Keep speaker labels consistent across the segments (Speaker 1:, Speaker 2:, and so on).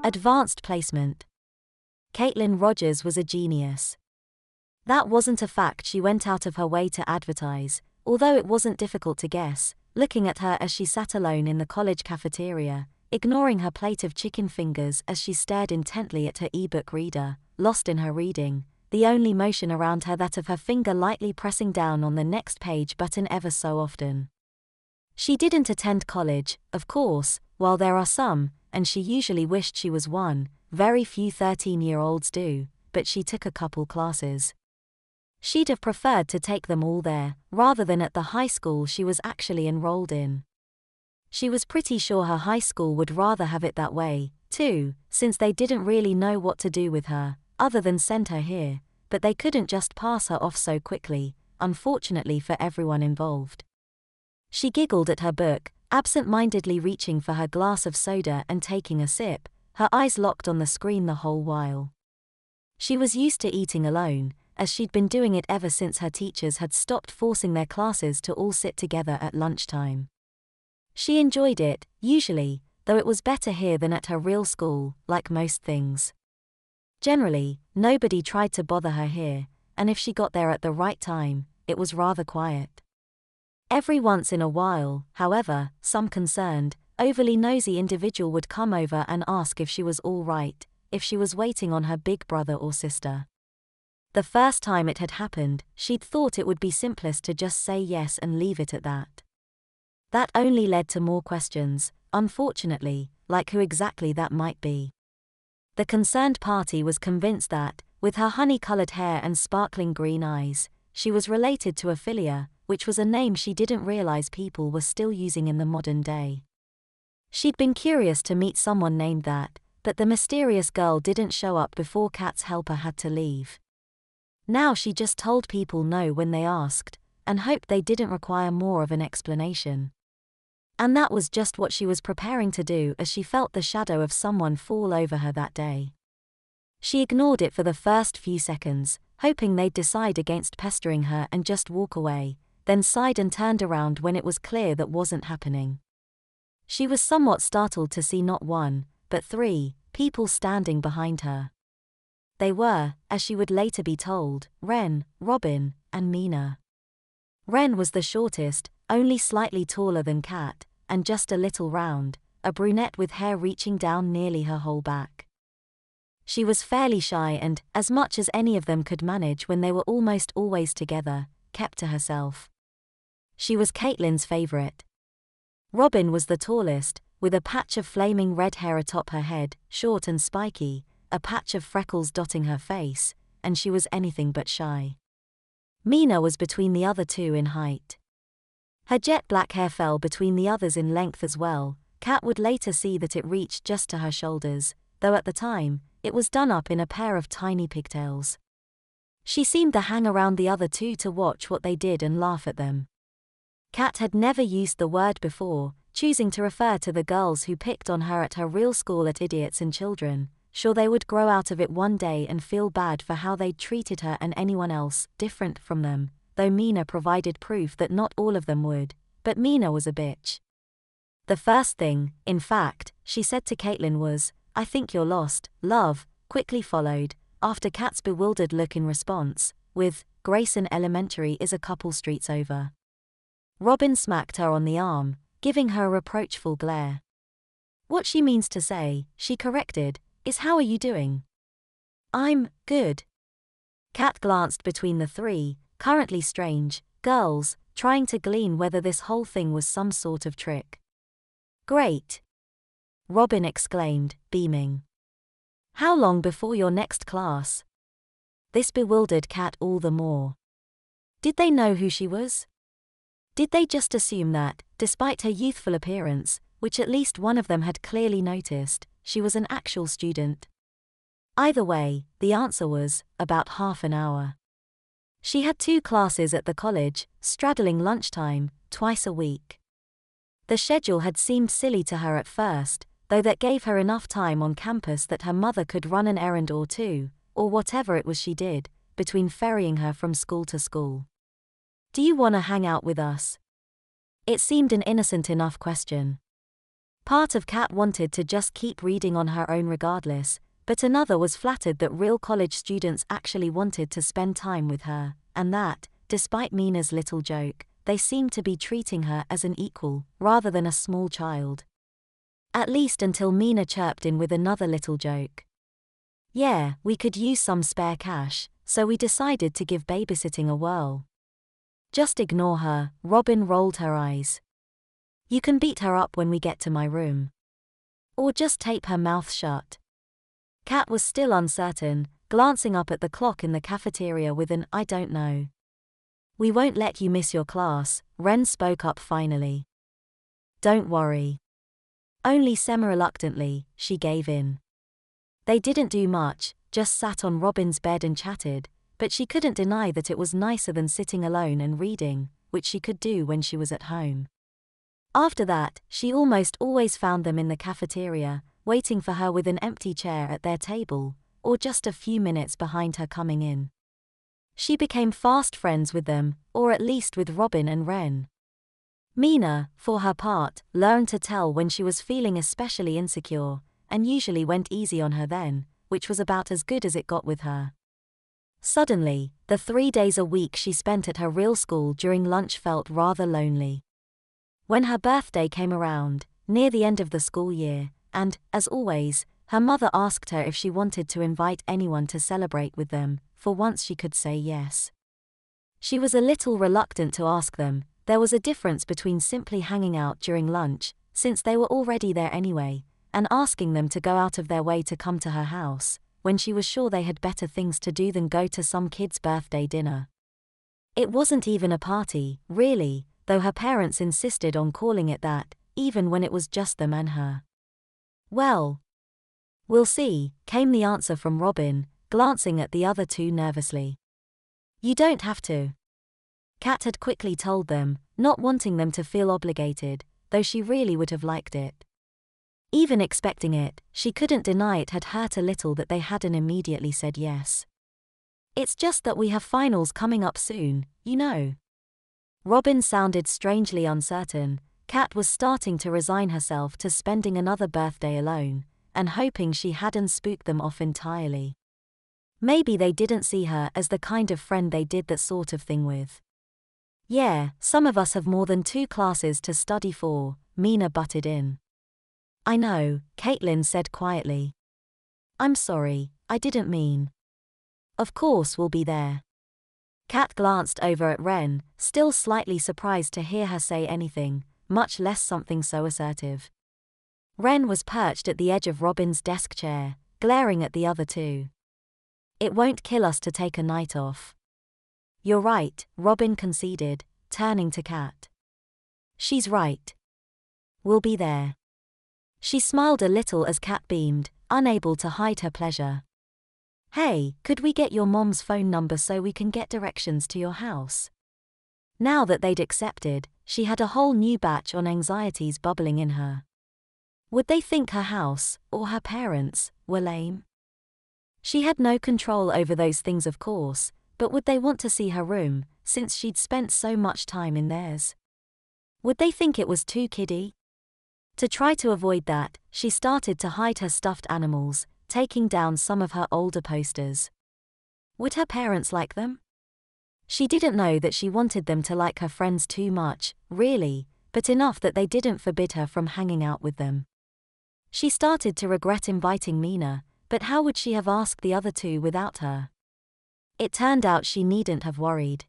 Speaker 1: Advanced placement. Caitlyn Rogers was a genius. That wasn't a fact she went out of her way to advertise, although it wasn't difficult to guess, looking at her as she sat alone in the college cafeteria, ignoring her plate of chicken fingers as she stared intently at her e-book reader, lost in her reading, the only motion around her that of her finger lightly pressing down on the next page button ever so often. She didn't attend college, of course, while there are some, and she usually wished she was one, very few 13-year-olds do, but she took a couple classes. She'd have preferred to take them all there, rather than at the high school she was actually enrolled in. She was pretty sure her high school would rather have it that way, too, since they didn't really know what to do with her, other than send her here, but they couldn't just pass her off so quickly, unfortunately for everyone involved. She giggled at her book, absent-mindedly reaching for her glass of soda and taking a sip, her eyes locked on the screen the whole while. She was used to eating alone, as she'd been doing it ever since her teachers had stopped forcing their classes to all sit together at lunchtime. She enjoyed it, usually, though it was better here than at her real school, like most things. Generally, nobody tried to bother her here, and if she got there at the right time, it was rather quiet. Every once in a while, however, some concerned, overly nosy individual would come over and ask if she was all right, if she was waiting on her big brother or sister. The first time it had happened, she'd thought it would be simplest to just say yes and leave it at that. That only led to more questions, unfortunately, like who exactly that might be. The concerned party was convinced that, with her honey-colored hair and sparkling green eyes, she was related to Ophelia, which was a name she didn't realize people were still using in the modern day. She'd been curious to meet someone named that, but the mysterious girl didn't show up before Kat's helper had to leave. Now she just told people no when they asked, and hoped they didn't require more of an explanation. And that was just what she was preparing to do as she felt the shadow of someone fall over her that day. She ignored it for the first few seconds, hoping they'd decide against pestering her and just walk away, then sighed and turned around when it was clear that wasn't happening. She was somewhat startled to see not one, but 3 people standing behind her. They were, as she would later be told, Ren, Robin, and Mina. Ren was the shortest, only slightly taller than Kat, and just a little round, a brunette with hair reaching down nearly her whole back. She was fairly shy and, as much as any of them could manage when they were almost always together, kept to herself. She was Caitlyn's favorite. Robin was the tallest, with a patch of flaming red hair atop her head, short and spiky, a patch of freckles dotting her face, and she was anything but shy. Mina was between the other two in height. Her jet black hair fell between the others in length as well. Kat would later see that it reached just to her shoulders, though at the time, it was done up in a pair of tiny pigtails. She seemed to hang around the other two to watch what they did and laugh at them. Kat had never used the word before, choosing to refer to the girls who picked on her at her real school as idiots and children, sure they would grow out of it one day and feel bad for how they'd treated her and anyone else different from them, though Mina provided proof that not all of them would, but Mina was a bitch. The first thing, in fact, she said to Caitlyn was, "I think you're lost, love," quickly followed, after Kat's bewildered look in response, with, "Grayson Elementary is a couple streets over." Robin smacked her on the arm, giving her a reproachful glare. "What she means to say," she corrected, "is how are you doing?" "I'm good." Kat glanced between the 3, currently strange, girls, trying to glean whether this whole thing was some sort of trick. "Great!" Robin exclaimed, beaming. "How long before your next class?" This bewildered Kat all the more. Did they know who she was? Did they just assume that, despite her youthful appearance, which at least one of them had clearly noticed, she was an actual student? Either way, the answer was, about half an hour. She had 2 classes at the college, straddling lunchtime, twice a week. The schedule had seemed silly to her at first, though that gave her enough time on campus that her mother could run an errand or two, or whatever it was she did, between ferrying her from school to school. "Do you want to hang out with us?" It seemed an innocent enough question. Part of Kat wanted to just keep reading on her own regardless, but another was flattered that real college students actually wanted to spend time with her, and that, despite Mina's little joke, they seemed to be treating her as an equal, rather than a small child. At least until Mina chirped in with another little joke. Yeah, we could use some spare cash, so we decided to give babysitting a whirl. Just ignore her, Robin rolled her eyes. You can beat her up when we get to my room. Or just tape her mouth shut. Kat was still uncertain, glancing up at the clock in the cafeteria with an "I don't know." We won't let you miss your class, Ren spoke up finally. Don't worry. Only semi-reluctantly, she gave in. They didn't do much, just sat on Robin's bed and chatted, but she couldn't deny that it was nicer than sitting alone and reading, which she could do when she was at home. After that, she almost always found them in the cafeteria, waiting for her with an empty chair at their table, or just a few minutes behind her coming in. She became fast friends with them, or at least with Robin and Ren. Mina, for her part, learned to tell when she was feeling especially insecure, and usually went easy on her then, which was about as good as it got with her. Suddenly, the 3 days a week she spent at her real school during lunch felt rather lonely. When her birthday came around, near the end of the school year, and, as always, her mother asked her if she wanted to invite anyone to celebrate with them, for once she could say yes. She was a little reluctant to ask them. There was a difference between simply hanging out during lunch, since they were already there anyway, and asking them to go out of their way to come to her house, when she was sure they had better things to do than go to some kid's birthday dinner. It wasn't even a party, really, though her parents insisted on calling it that, even when it was just them and her. Well, we'll see, came the answer from Robin, glancing at the other two nervously. You don't have to. Kat had quickly told them, not wanting them to feel obligated, though she really would have liked it. Even expecting it, she couldn't deny it had hurt a little that they hadn't immediately said yes. It's just that we have finals coming up soon, you know. Robin sounded strangely uncertain. Kat was starting to resign herself to spending another birthday alone, and hoping she hadn't spooked them off entirely. Maybe they didn't see her as the kind of friend they did that sort of thing with. Yeah, some of us have more than 2 classes to study for, Mina butted in. I know, Caitlyn said quietly. I'm sorry, I didn't mean. Of course we'll be there. Kat glanced over at Ren, still slightly surprised to hear her say anything, much less something so assertive. Ren was perched at the edge of Robin's desk chair, glaring at the other two. It won't kill us to take a night off. You're right, Robin conceded, turning to Kat. She's right. We'll be there. She smiled a little as Kat beamed, unable to hide her pleasure. Hey, could we get your mom's phone number so we can get directions to your house? Now that they'd accepted, she had a whole new batch on anxieties bubbling in her. Would they think her house, or her parents, were lame? She had no control over those things of course, but would they want to see her room, since she'd spent so much time in theirs? Would they think it was too kiddie? To try to avoid that, she started to hide her stuffed animals, taking down some of her older posters. Would her parents like them? She didn't know that she wanted them to like her friends too much, really, but enough that they didn't forbid her from hanging out with them. She started to regret inviting Mina, but how would she have asked the other two without her? It turned out she needn't have worried.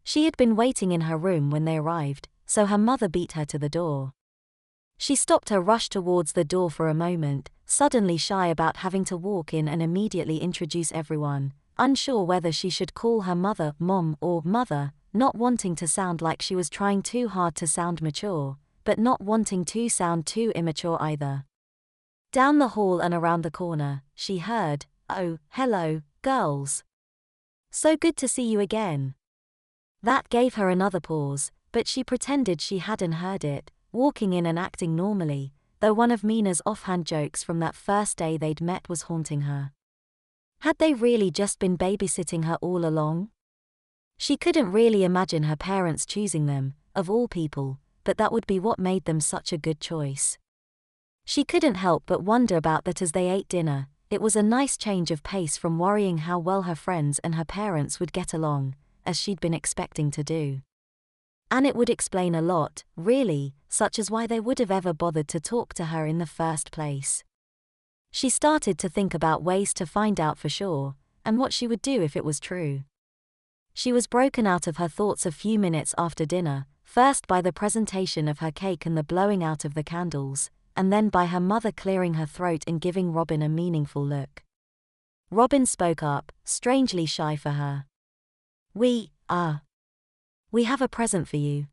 Speaker 1: She had been waiting in her room when they arrived, so her mother beat her to the door. She stopped her rush towards the door for a moment, suddenly shy about having to walk in and immediately introduce everyone, unsure whether she should call her mother Mom or Mother, not wanting to sound like she was trying too hard to sound mature, but not wanting to sound too immature either. Down the hall and around the corner, she heard, "Oh, hello, girls. So good to see you again." That gave her another pause, but she pretended she hadn't heard it, walking in and acting normally, though one of Mina's offhand jokes from that first day they'd met was haunting her. Had they really just been babysitting her all along? She couldn't really imagine her parents choosing them, of all people, but that would be what made them such a good choice. She couldn't help but wonder about that as they ate dinner. It was a nice change of pace from worrying how well her friends and her parents would get along, as she'd been expecting to do. And it would explain a lot, really, such as why they would have ever bothered to talk to her in the first place. She started to think about ways to find out for sure, and what she would do if it was true. She was broken out of her thoughts a few minutes after dinner, first by the presentation of her cake and the blowing out of the candles, and then by her mother clearing her throat and giving Robin a meaningful look. Robin spoke up, strangely shy for her. We have a present for you."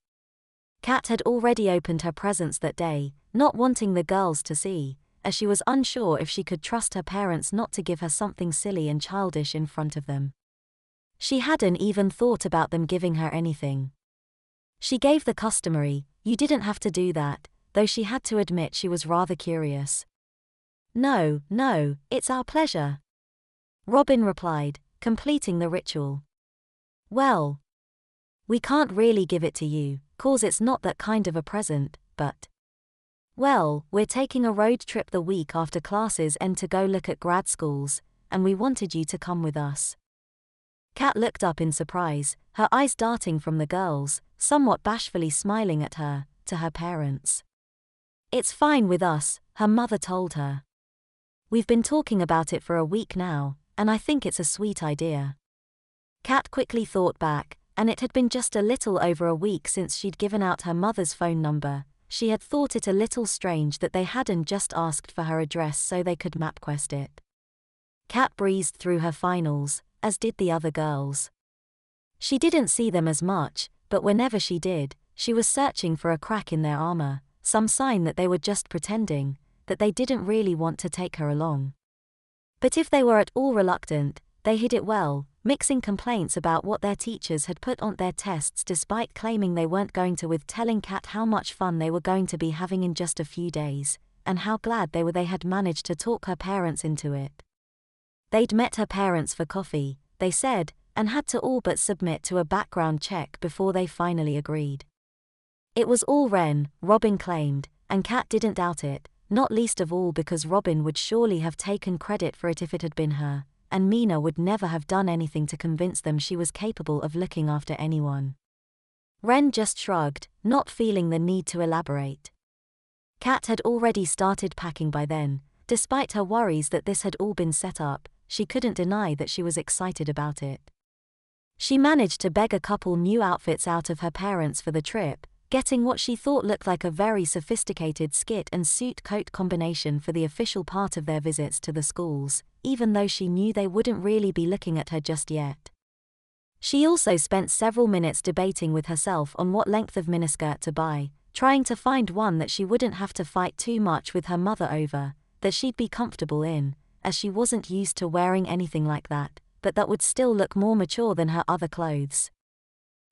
Speaker 1: Kat had already opened her presents that day, not wanting the girls to see, as she was unsure if she could trust her parents not to give her something silly and childish in front of them. She hadn't even thought about them giving her anything. She gave the customary, "You didn't have to do that," though she had to admit she was rather curious. No, it's our pleasure," Robin replied, completing the ritual. "Well, we can't really give it to you, 'cause it's not that kind of a present, but well, we're taking a road trip the week after classes end to go look at grad schools, and we wanted you to come with us." Kat looked up in surprise, her eyes darting from the girls, somewhat bashfully smiling at her, to her parents. "It's fine with us," her mother told her. "We've been talking about it for a week now, and I think it's a sweet idea." Kat quickly thought back, and it had been just a little over a week since she'd given out her mother's phone number. She had thought it a little strange that they hadn't just asked for her address so they could MapQuest it. Kat breezed through her finals, as did the other girls. She didn't see them as much, but whenever she did, she was searching for a crack in their armor, some sign that they were just pretending, that they didn't really want to take her along. But if they were at all reluctant, they hid it well, mixing complaints about what their teachers had put on their tests despite claiming they weren't going to, with telling Kat how much fun they were going to be having in just a few days, and how glad they had managed to talk her parents into it. They'd met her parents for coffee, they said, and had to all but submit to a background check before they finally agreed. It was all Ren, Robin claimed, and Kat didn't doubt it, not least of all because Robin would surely have taken credit for it if it had been her, and Mina would never have done anything to convince them she was capable of looking after anyone. Ren just shrugged, not feeling the need to elaborate. Kat had already started packing by then. Despite her worries that this had all been set up, she couldn't deny that she was excited about it. She managed to beg a couple new outfits out of her parents for the trip, getting what she thought looked like a very sophisticated skit and suit coat combination for the official part of their visits to the schools, even though she knew they wouldn't really be looking at her just yet. She also spent several minutes debating with herself on what length of miniskirt to buy, trying to find one that she wouldn't have to fight too much with her mother over, that she'd be comfortable in, as she wasn't used to wearing anything like that, but that would still look more mature than her other clothes.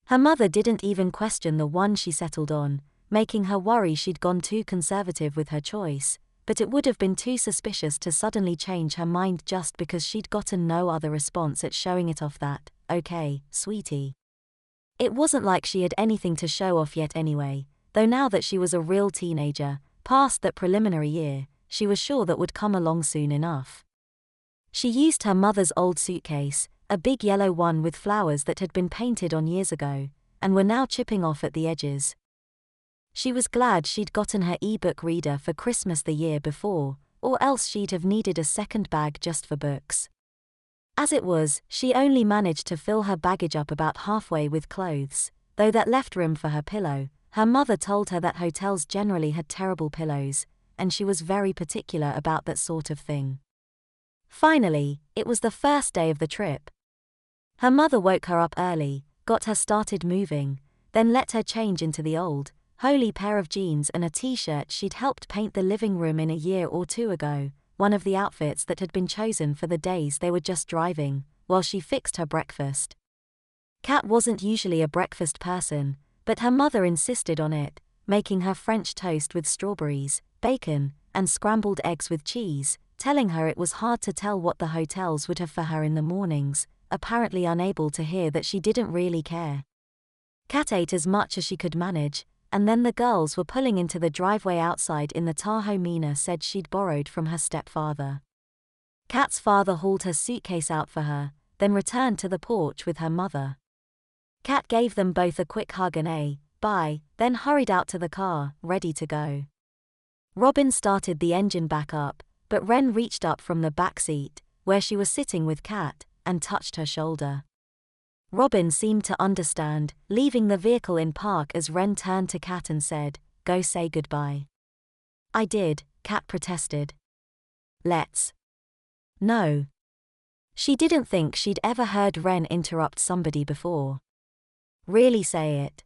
Speaker 1: Her mother didn't even question the one she settled on, making her worry she'd gone too conservative with her choice, but it would have been too suspicious to suddenly change her mind just because she'd gotten no other response at showing it off that, "Okay, sweetie." It wasn't like she had anything to show off yet anyway, though now that she was a real teenager, past that preliminary year, she was sure that would come along soon enough. She used her mother's old suitcase, a big yellow one with flowers that had been painted on years ago, and were now chipping off at the edges. She was glad she'd gotten her e-book reader for Christmas the year before, or else she'd have needed a second bag just for books. As it was, she only managed to fill her baggage up about halfway with clothes, though that left room for her pillow. Her mother told her that hotels generally had terrible pillows, and she was very particular about that sort of thing. Finally, it was the first day of the trip. Her mother woke her up early, got her started moving, then let her change into the old, holy pair of jeans and a t-shirt she'd helped paint the living room in a year or two ago, one of the outfits that had been chosen for the days they were just driving, while she fixed her breakfast. Kat wasn't usually a breakfast person, but her mother insisted on it, making her French toast with strawberries, bacon, and scrambled eggs with cheese, telling her it was hard to tell what the hotels would have for her in the mornings, apparently unable to hear that she didn't really care. Kat ate as much as she could manage, and then the girls were pulling into the driveway outside in the Tahoe Mina said she'd borrowed from her stepfather. Kat's father hauled her suitcase out for her, then returned to the porch with her mother. Kat gave them both a quick hug and a bye, then hurried out to the car, ready to go. Robin started the engine back up, but Wren reached up from the back seat, where she was sitting with Kat, and touched her shoulder. Robin seemed to understand, leaving the vehicle in park as Wren turned to Kat and said, "Go say goodbye." "I did," Kat protested. "Let's." "No." She didn't think she'd ever heard Wren interrupt somebody before. "Really say it."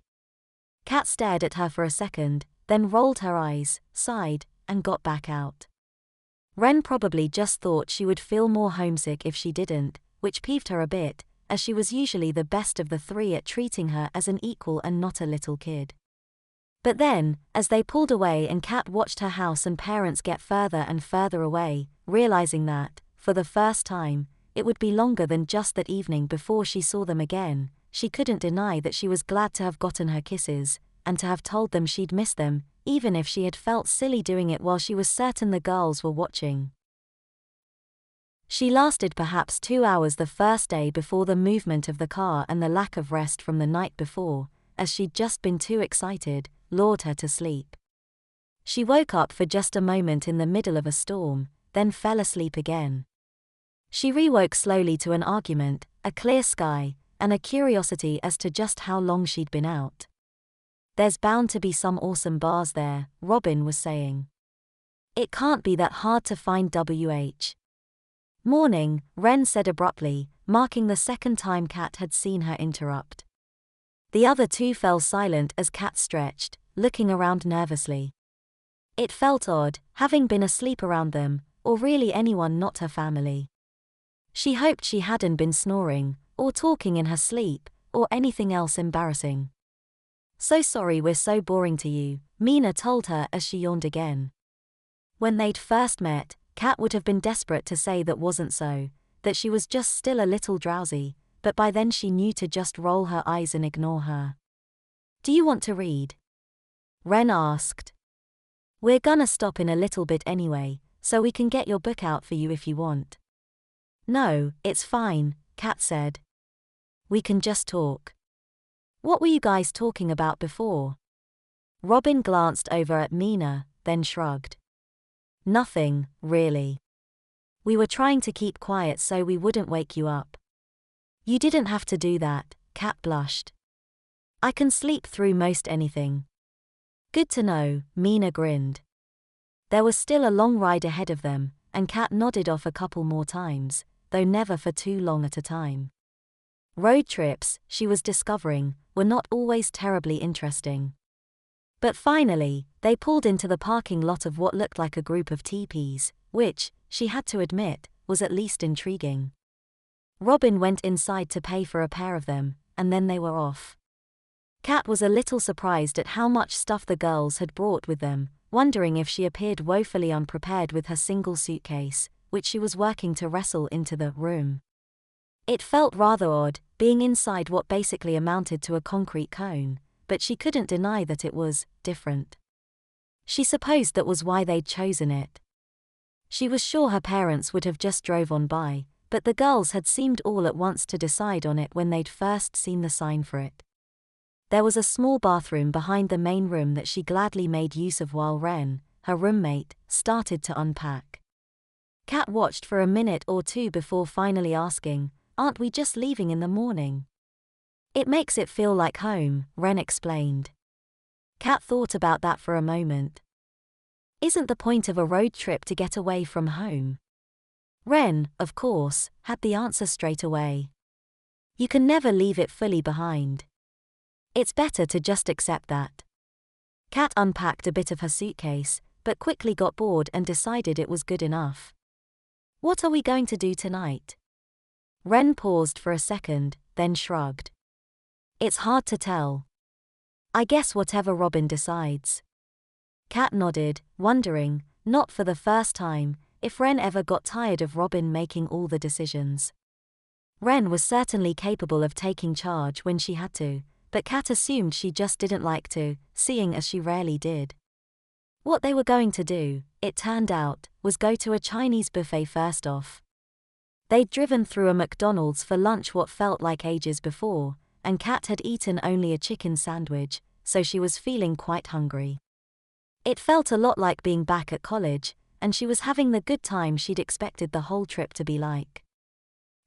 Speaker 1: Kat stared at her for a second, then rolled her eyes, sighed, and got back out. Wren probably just thought she would feel more homesick if she didn't, which peeved her a bit, as she was usually the best of the three at treating her as an equal and not a little kid. But then, as they pulled away and Kat watched her house and parents get further and further away, realizing that, for the first time, it would be longer than just that evening before she saw them again, she couldn't deny that she was glad to have gotten her kisses, and to have told them she'd miss them, even if she had felt silly doing it while she was certain the girls were watching. She lasted perhaps 2 hours the first day before the movement of the car and the lack of rest from the night before, as she'd just been too excited, lured her to sleep. She woke up for just a moment in the middle of a storm, then fell asleep again. She rewoke slowly to an argument, a clear sky, and a curiosity as to just how long she'd been out. "There's bound to be some awesome bars there," Robin was saying. "It can't be that hard to find WH." "Morning," Wren said abruptly, marking the second time Kat had seen her interrupt. The other two fell silent as Kat stretched, looking around nervously. It felt odd, having been asleep around them, or really anyone not her family. She hoped she hadn't been snoring, or talking in her sleep, or anything else embarrassing. "So sorry we're so boring to you," Mina told her as she yawned again. When they'd first met, Kat would have been desperate to say that wasn't so, that she was just still a little drowsy, but by then she knew to just roll her eyes and ignore her. "Do you want to read?" Wren asked. "We're gonna stop in a little bit anyway, so we can get your book out for you if you want." "No, it's fine," Kat said. "We can just talk." "What were you guys talking about before?" Robin glanced over at Mina, then shrugged. "Nothing, really. We were trying to keep quiet so we wouldn't wake you up." "You didn't have to do that," Kat blushed. "I can sleep through most anything." "Good to know," Mina grinned. There was still a long ride ahead of them, and Kat nodded off a couple more times, though never for too long at a time. Road trips, she was discovering, were not always terribly interesting. But finally, they pulled into the parking lot of what looked like a group of teepees, which, she had to admit, was at least intriguing. Robin went inside to pay for a pair of them, and then they were off. Kat was a little surprised at how much stuff the girls had brought with them, wondering if she appeared woefully unprepared with her single suitcase, which she was working to wrestle into the room. It felt rather odd, being inside what basically amounted to a concrete cone, but she couldn't deny that it was different. She supposed that was why they'd chosen it. She was sure her parents would have just drove on by, but the girls had seemed all at once to decide on it when they'd first seen the sign for it. There was a small bathroom behind the main room that she gladly made use of while Wren, her roommate, started to unpack. Kat watched for a minute or two before finally asking, "Aren't we just leaving in the morning?" "It makes it feel like home," Wren explained. Kat thought about that for a moment. Isn't the point of a road trip to get away from home? Wren, of course, had the answer straight away. You can never leave it fully behind. It's better to just accept that. Kat unpacked a bit of her suitcase, but quickly got bored and decided it was good enough. "What are we going to do tonight?" Wren paused for a second, then shrugged. "It's hard to tell. I guess whatever Robin decides." Kat nodded, wondering, not for the first time, if Wren ever got tired of Robin making all the decisions. Wren was certainly capable of taking charge when she had to, but Kat assumed she just didn't like to, seeing as she rarely did. What they were going to do, it turned out, was go to a Chinese buffet first off. They'd driven through a McDonald's for lunch what felt like ages before, and Kat had eaten only a chicken sandwich, so she was feeling quite hungry. It felt a lot like being back at college, and she was having the good time she'd expected the whole trip to be like.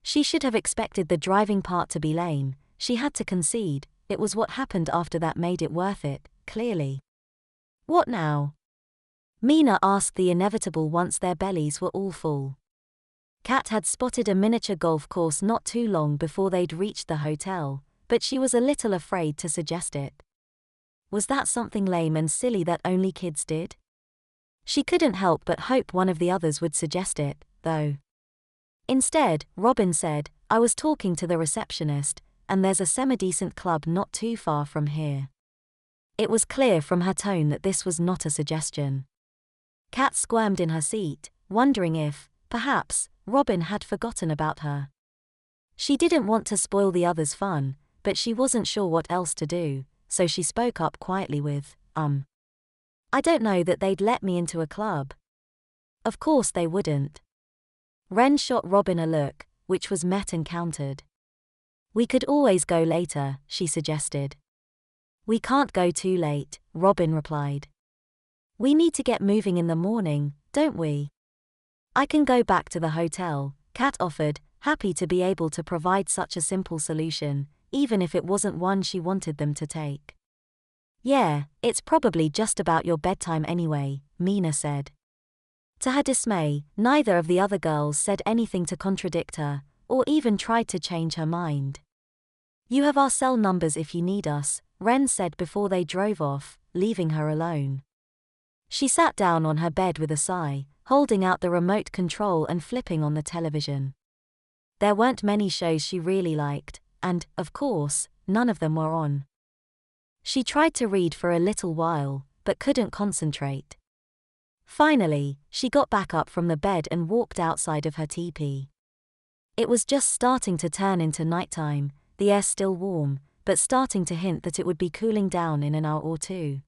Speaker 1: She should have expected the driving part to be lame, she had to concede. It was what happened after that made it worth it, clearly. What now? Mina asked the inevitable once their bellies were all full. Kat had spotted a miniature golf course not too long before they'd reached the hotel, but she was a little afraid to suggest it. Was that something lame and silly that only kids did? She couldn't help but hope one of the others would suggest it, though. Instead, Robin said, "I was talking to the receptionist, and there's a semi-decent club not too far from here." It was clear from her tone that this was not a suggestion. Kat squirmed in her seat, wondering if, perhaps, Robin had forgotten about her. She didn't want to spoil the others' fun, but she wasn't sure what else to do, so she spoke up quietly with, I don't know that they'd let me into a club." Of course they wouldn't. Ren shot Robin a look, which was met and countered. "We could always go later," she suggested. "We can't go too late," Robin replied. "We need to get moving in the morning, don't we?" "I can go back to the hotel," Kat offered, happy to be able to provide such a simple solution, even if it wasn't one she wanted them to take. "Yeah, it's probably just about your bedtime anyway," Mina said. To her dismay, neither of the other girls said anything to contradict her, or even tried to change her mind. "You have our cell numbers if you need us," Ren said before they drove off, leaving her alone. She sat down on her bed with a sigh, holding out the remote control and flipping on the television. There weren't many shows she really liked, and, of course, none of them were on. She tried to read for a little while, but couldn't concentrate. Finally, she got back up from the bed and walked outside of her teepee. It was just starting to turn into nighttime, the air still warm, but starting to hint that it would be cooling down in an hour or two.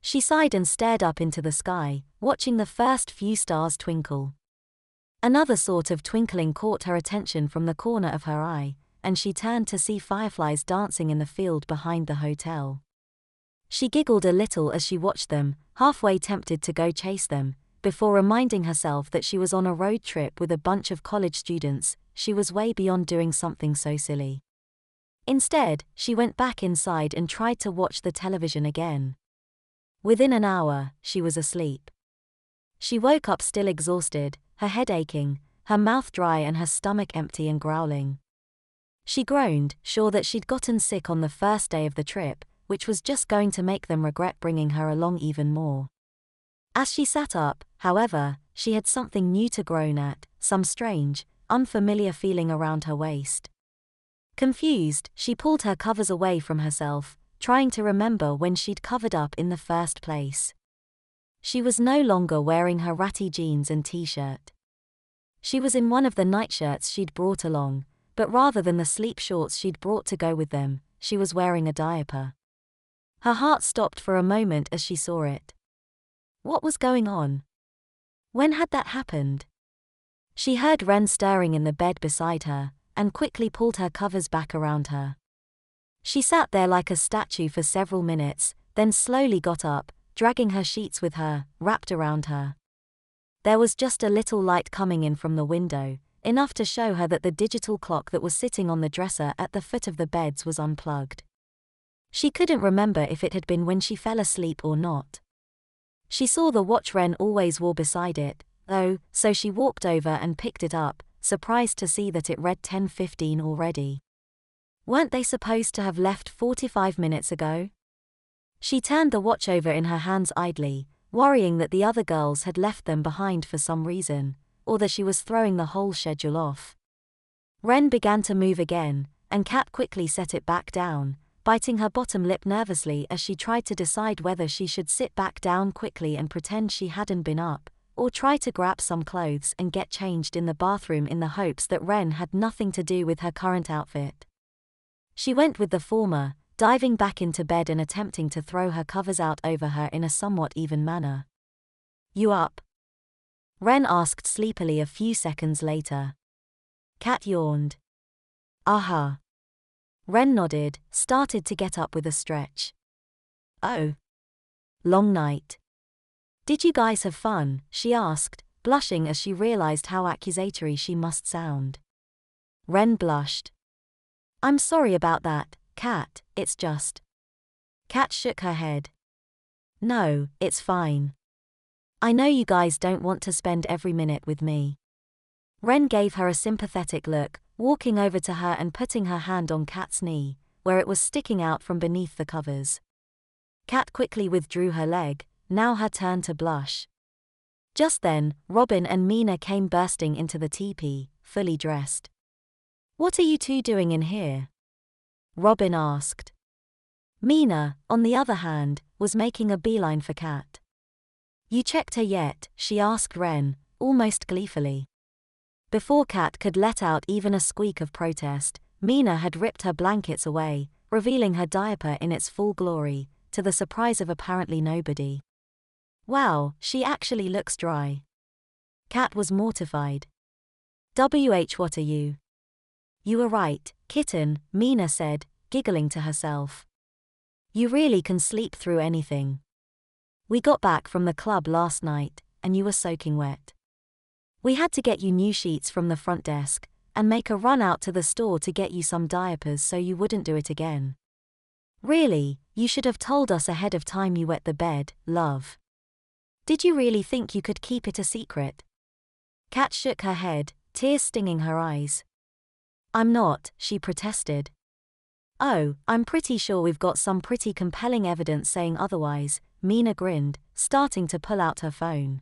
Speaker 1: She sighed and stared up into the sky, watching the first few stars twinkle. Another sort of twinkling caught her attention from the corner of her eye, and she turned to see fireflies dancing in the field behind the hotel. She giggled a little as she watched them, halfway tempted to go chase them, before reminding herself that she was on a road trip with a bunch of college students. She was way beyond doing something so silly. Instead, she went back inside and tried to watch the television again. Within an hour, she was asleep. She woke up still exhausted, her head aching, her mouth dry and her stomach empty and growling. She groaned, sure that she'd gotten sick on the first day of the trip, which was just going to make them regret bringing her along even more. As she sat up, however, she had something new to groan at, some strange, unfamiliar feeling around her waist. Confused, she pulled her covers away from herself, trying to remember when she'd covered up in the first place. She was no longer wearing her ratty jeans and t-shirt. She was in one of the nightshirts she'd brought along, but rather than the sleep shorts she'd brought to go with them, she was wearing a diaper. Her heart stopped for a moment as she saw it. What was going on? When had that happened? She heard Ren stirring in the bed beside her, and quickly pulled her covers back around her. She sat there like a statue for several minutes, then slowly got up, dragging her sheets with her, wrapped around her. There was just a little light coming in from the window, enough to show her that the digital clock that was sitting on the dresser at the foot of the beds was unplugged. She couldn't remember if it had been when she fell asleep or not. She saw the watch Ren always wore beside it, though, so she walked over and picked it up, surprised to see that it read 10:15 already. Weren't they supposed to have left 45 minutes ago? She turned the watch over in her hands idly, worrying that the other girls had left them behind for some reason, or that she was throwing the whole schedule off. Ren began to move again, and Kat quickly set it back down, biting her bottom lip nervously as she tried to decide whether she should sit back down quickly and pretend she hadn't been up, or try to grab some clothes and get changed in the bathroom in the hopes that Ren had nothing to do with her current outfit. She went with the former, diving back into bed and attempting to throw her covers out over her in a somewhat even manner. "You up?" Ren asked sleepily a few seconds later. Cat yawned. "Uh-huh." Ren nodded, started to get up with a stretch. "Oh. Long night. Did you guys have fun?" she asked, blushing as she realized how accusatory she must sound. Ren blushed. "I'm sorry about that, Cat, it's just." Cat shook her head. "No, it's fine. I know you guys don't want to spend every minute with me." Ren gave her a sympathetic look, walking over to her and putting her hand on Cat's knee, where it was sticking out from beneath the covers. Cat quickly withdrew her leg, now her turn to blush. Just then, Robin and Mina came bursting into the teepee, fully dressed. "What are you two doing in here?" Robin asked. Mina, on the other hand, was making a beeline for Cat. "You checked her yet?" she asked Ren, almost gleefully. Before Cat could let out even a squeak of protest, Mina had ripped her blankets away, revealing her diaper in its full glory, to the surprise of apparently nobody. "Wow, she actually looks dry." Cat was mortified. What are you?" "You were right, kitten," Mina said, giggling to herself. "You really can sleep through anything. We got back from the club last night, and you were soaking wet. We had to get you new sheets from the front desk, and make a run out to the store to get you some diapers so you wouldn't do it again. Really, you should have told us ahead of time you wet the bed, love. Did you really think you could keep it a secret?" Cat shook her head, tears stinging her eyes. "I'm not," she protested. "Oh, I'm pretty sure we've got some pretty compelling evidence saying otherwise," Mina grinned, starting to pull out her phone.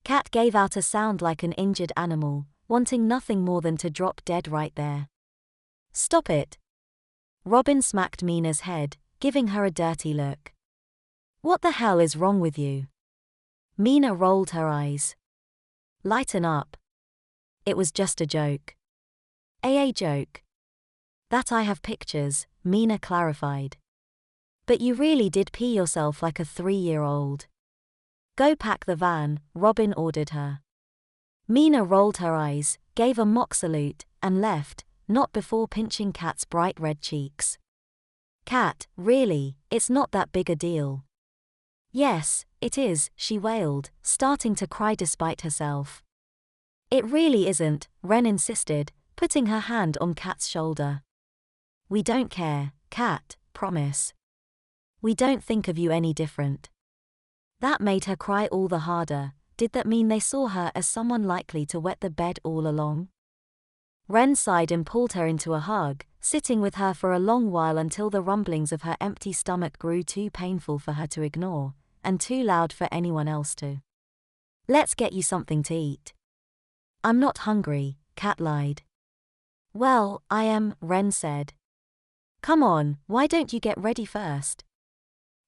Speaker 1: Cat gave out a sound like an injured animal, wanting nothing more than to drop dead right there. "Stop it." Robin smacked Mina's head, giving her a dirty look. "What the hell is wrong with you?" Mina rolled her eyes. "Lighten up. It was just a joke." "A joke?" "That I have pictures," Mina clarified. "But you really did pee yourself like a 3-year-old. Go pack the van," Robin ordered her. Mina rolled her eyes, gave a mock salute, and left, not before pinching Cat's bright red cheeks. "Cat, really, it's not that big a deal." "Yes, it is," she wailed, starting to cry despite herself. "It really isn't," Ren insisted, putting her hand on Cat's shoulder. "We don't care, Cat, promise. We don't think of you any different." That made her cry all the harder. Did that mean they saw her as someone likely to wet the bed all along? Ren sighed and pulled her into a hug, sitting with her for a long while until the rumblings of her empty stomach grew too painful for her to ignore, and too loud for anyone else to. "Let's get you something to eat." "I'm not hungry," Cat lied. "Well, I am," Ren said. "Come on, why don't you get ready first?"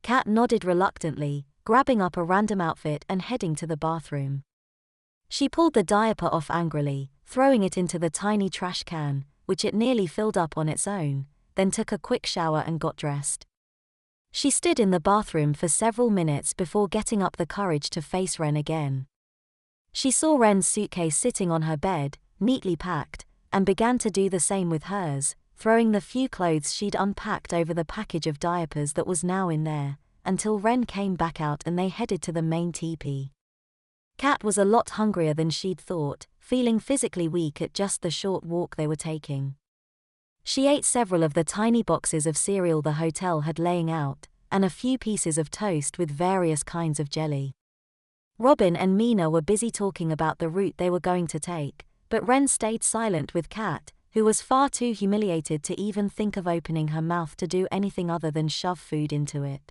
Speaker 1: Cat nodded reluctantly, grabbing up a random outfit and heading to the bathroom. She pulled the diaper off angrily, throwing it into the tiny trash can, which it nearly filled up on its own, then took a quick shower and got dressed. She stood in the bathroom for several minutes before getting up the courage to face Ren again. She saw Ren's suitcase sitting on her bed, neatly packed, and began to do the same with hers, throwing the few clothes she'd unpacked over the package of diapers that was now in there, until Ren came back out and they headed to the main teepee. Cat was a lot hungrier than she'd thought, feeling physically weak at just the short walk they were taking. She ate several of the tiny boxes of cereal the hotel had laying out, and a few pieces of toast with various kinds of jelly. Robin and Mina were busy talking about the route they were going to take, but Ren stayed silent with Cat, who was far too humiliated to even think of opening her mouth to do anything other than shove food into it.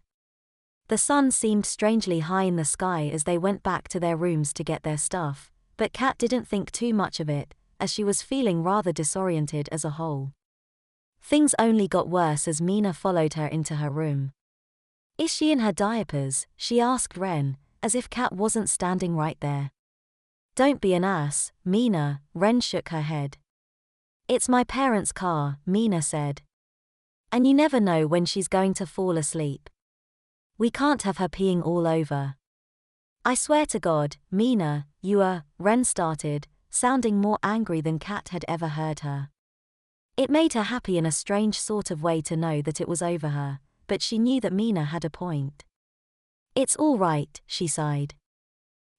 Speaker 1: The sun seemed strangely high in the sky as they went back to their rooms to get their stuff, but Cat didn't think too much of it, as she was feeling rather disoriented as a whole. Things only got worse as Mina followed her into her room. "Is she in her diapers?" she asked Ren, as if Cat wasn't standing right there. "Don't be an ass, Mina," Ren shook her head. "It's my parents' car," Mina said. And you never know when she's going to fall asleep. We can't have her peeing all over. I swear to God, Mina, Ren started, sounding more angry than Kat had ever heard her. It made her happy in a strange sort of way to know that it was over her, but she knew that Mina had a point. It's all right, she sighed.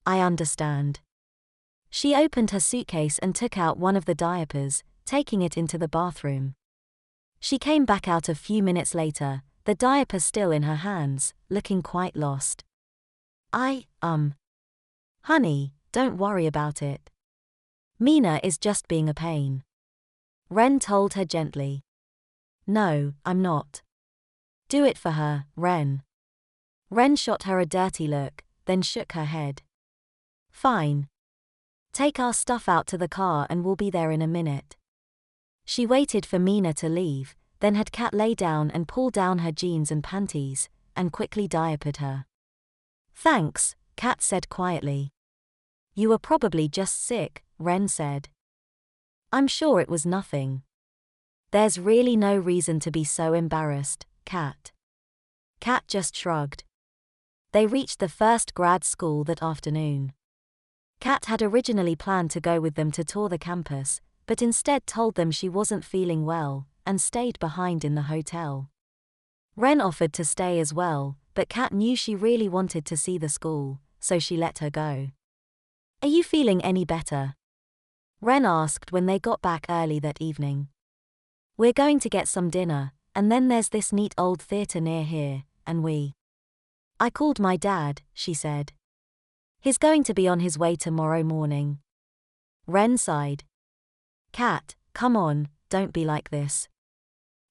Speaker 1: I understand. She opened her suitcase and took out one of the diapers, taking it into the bathroom. She came back out a few minutes later, the diaper still in her hands, looking quite lost. Honey, don't worry about it. Mina is just being a pain. Ren told her gently. No, I'm not. Do it for her, Ren. Ren shot her a dirty look, then shook her head. Fine. Take our stuff out to the car and we'll be there in a minute. She waited for Mina to leave, then had Kat lay down and pull down her jeans and panties, and quickly diapered her. Thanks, Kat said quietly. You were probably just sick, Ren said. I'm sure it was nothing. There's really no reason to be so embarrassed, Kat. Kat just shrugged. They reached the first grad school that afternoon. Kat had originally planned to go with them to tour the campus, but instead told them she wasn't feeling well, and stayed behind in the hotel. Ren offered to stay as well, but Kat knew she really wanted to see the school, so she let her go. Are you feeling any better? Ren asked when they got back early that evening. We're going to get some dinner, and then there's this neat old theatre near here, and I called my dad, she said. He's going to be on his way tomorrow morning. Ren sighed. Kat, come on, don't be like this.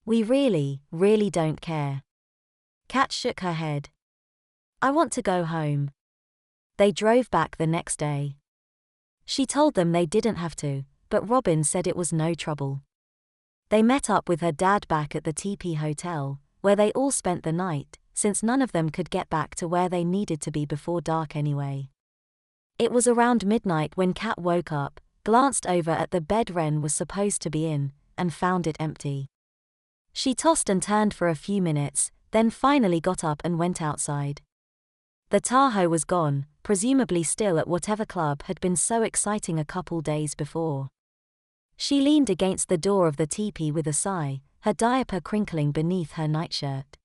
Speaker 1: We really don't care. Kat shook her head. I want to go home. They drove back the next day. She told them they didn't have to, but Robin said it was no trouble. They met up with her dad back at the TP Hotel, where they all spent the night, since none of them could get back to where they needed to be before dark anyway. It was around midnight when Kat woke up, glanced over at the bed Ren was supposed to be in, and found it empty. She tossed and turned for a few minutes, then finally got up and went outside. The Tahoe was gone, presumably still at whatever club had been so exciting a couple days before. She leaned against the door of the teepee with a sigh, her diaper crinkling beneath her nightshirt.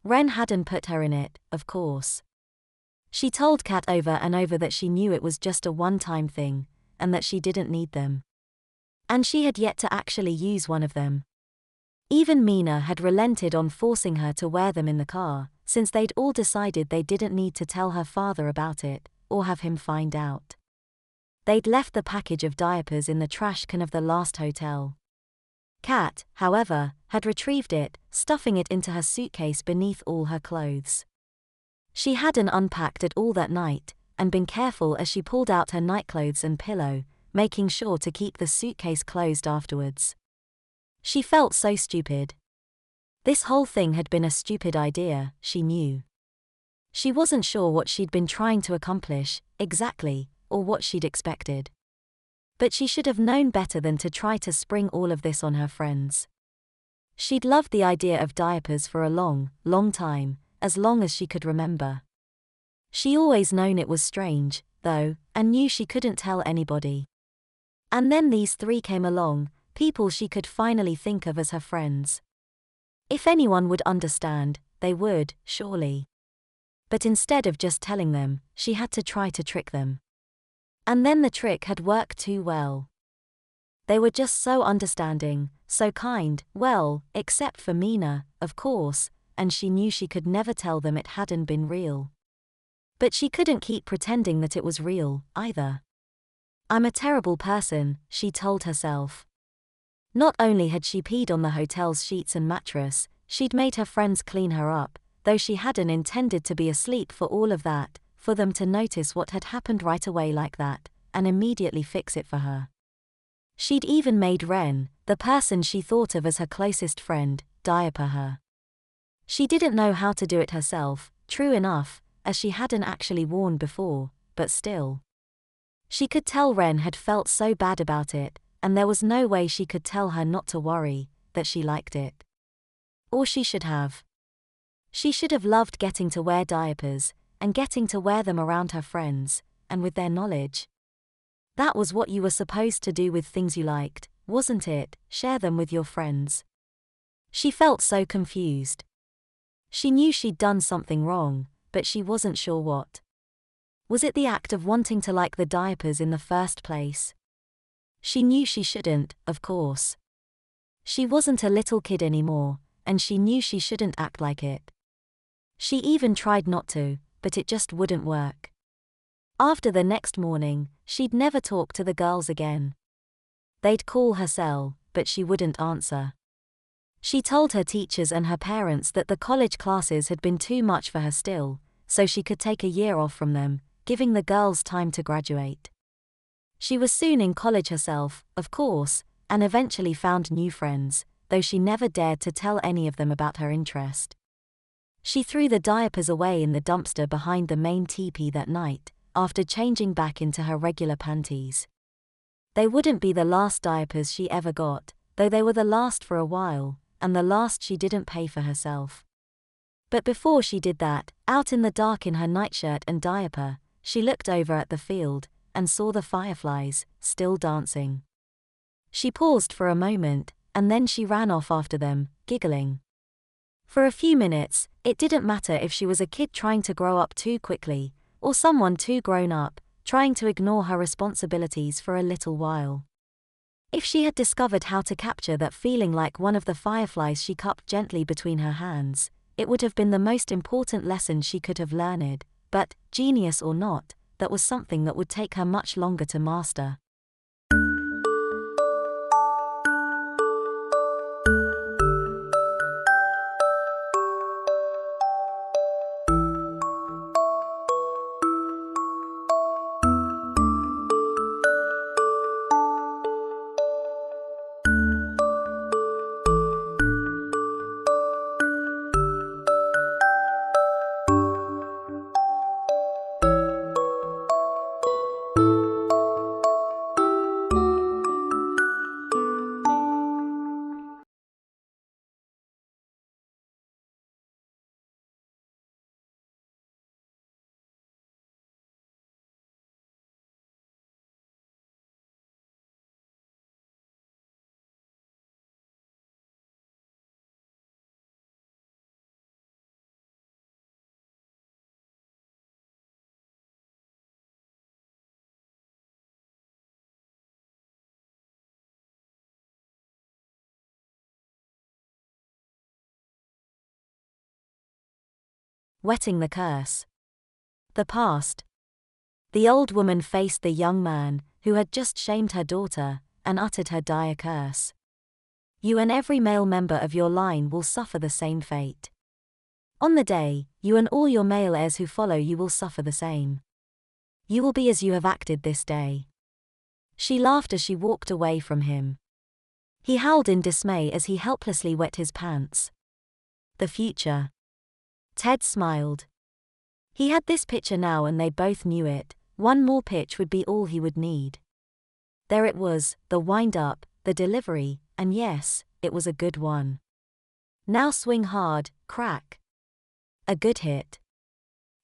Speaker 1: Ren hadn't put her in it, of course. She told Kat over and over that she knew it was just a one-time thing, and that she didn't need them. And she had yet to actually use one of them. Even Mina had relented on forcing her to wear them in the car, since they'd all decided they didn't need to tell her father about it, or have him find out. They'd left the package of diapers in the trash can of the last hotel. Kat, however, had retrieved it, stuffing it into her suitcase beneath all her clothes. She hadn't unpacked at all that night, and been careful as she pulled out her nightclothes and pillow, making sure to keep the suitcase closed afterwards. She felt so stupid. This whole thing had been a stupid idea, she knew. She wasn't sure what she'd been trying to accomplish, exactly, or what she'd expected. But she should have known better than to try to spring all of this on her friends. She'd loved the idea of diapers for a long time, as long as she could remember. She always known it was strange, though, and knew she couldn't tell anybody. And then these three came along, people she could finally think of as her friends. If anyone would understand, they would, surely. But instead of just telling them, she had to try to trick them. And then the trick had worked too well. They were just so understanding, so kind, well, except for Mina, of course, and she knew she could never tell them it hadn't been real. But she couldn't keep pretending that it was real, either. I'm a terrible person, she told herself. Not only had she peed on the hotel's sheets and mattress, she'd made her friends clean her up, though she hadn't intended to be asleep for all of that, for them to notice what had happened right away like that, and immediately fix it for her. She'd even made Ren, the person she thought of as her closest friend, diaper her. She didn't know how to do it herself, true enough, as she hadn't actually worn before, but still. She could tell Ren had felt so bad about it, and there was no way she could tell her not to worry, that she liked it. Or she should have. She should have loved getting to wear diapers, and getting to wear them around her friends, and with their knowledge. That was what you were supposed to do with things you liked, wasn't it? Share them with your friends. She felt so confused. She knew she'd done something wrong, but she wasn't sure what. Was it the act of wanting to like the diapers in the first place? She knew she shouldn't, of course. She wasn't a little kid anymore, and she knew she shouldn't act like it. She even tried not to, but it just wouldn't work. After the next morning, she'd never talk to the girls again. They'd call her cell, but she wouldn't answer. She told her teachers and her parents that the college classes had been too much for her still, so she could take a year off from them, giving the girls time to graduate. She was soon in college herself, of course, and eventually found new friends, though she never dared to tell any of them about her interest. She threw the diapers away in the dumpster behind the main teepee that night, after changing back into her regular panties. They wouldn't be the last diapers she ever got, though they were the last for a while, and the last she didn't pay for herself. But before she did that, out in the dark in her nightshirt and diaper, she looked over at the field, and saw the fireflies, still dancing. She paused for a moment, and then she ran off after them, giggling. For a few minutes, it didn't matter if she was a kid trying to grow up too quickly, or someone too grown up, trying to ignore her responsibilities for a little while. If she had discovered how to capture that feeling like one of the fireflies she cupped gently between her hands, it would have been the most important lesson she could have learned, but, genius or not, that was something that would take her much longer to master. Wetting the curse. The past. The old woman faced the young man, who had just shamed her daughter, and uttered her dire curse. You and every male member of your line will suffer the same fate. On the day, you and all your male heirs who follow you will suffer the same. You will be as you have acted this day. She laughed as she walked away from him. He howled in dismay as he helplessly wet his pants. The future. Ted smiled. He had this picture now and they both knew it. One more pitch would be all he would need. There it was, the wind-up, the delivery, and yes, it was a good one. Now swing hard, crack. A good hit.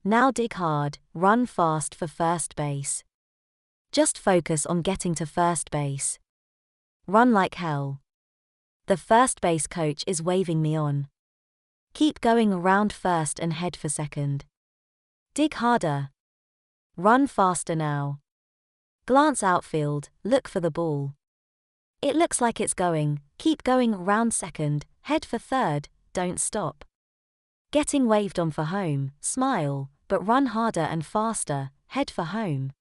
Speaker 1: Now dig hard, run fast for first base. Just focus on getting to first base. Run like hell. The first base coach is waving me on. Keep going around first and head for second. Dig harder. Run faster now. Glance outfield, look for the ball. It looks like it's going, keep going around second, head for third, don't stop. Getting waved on for home, smile, but run harder and faster, head for home.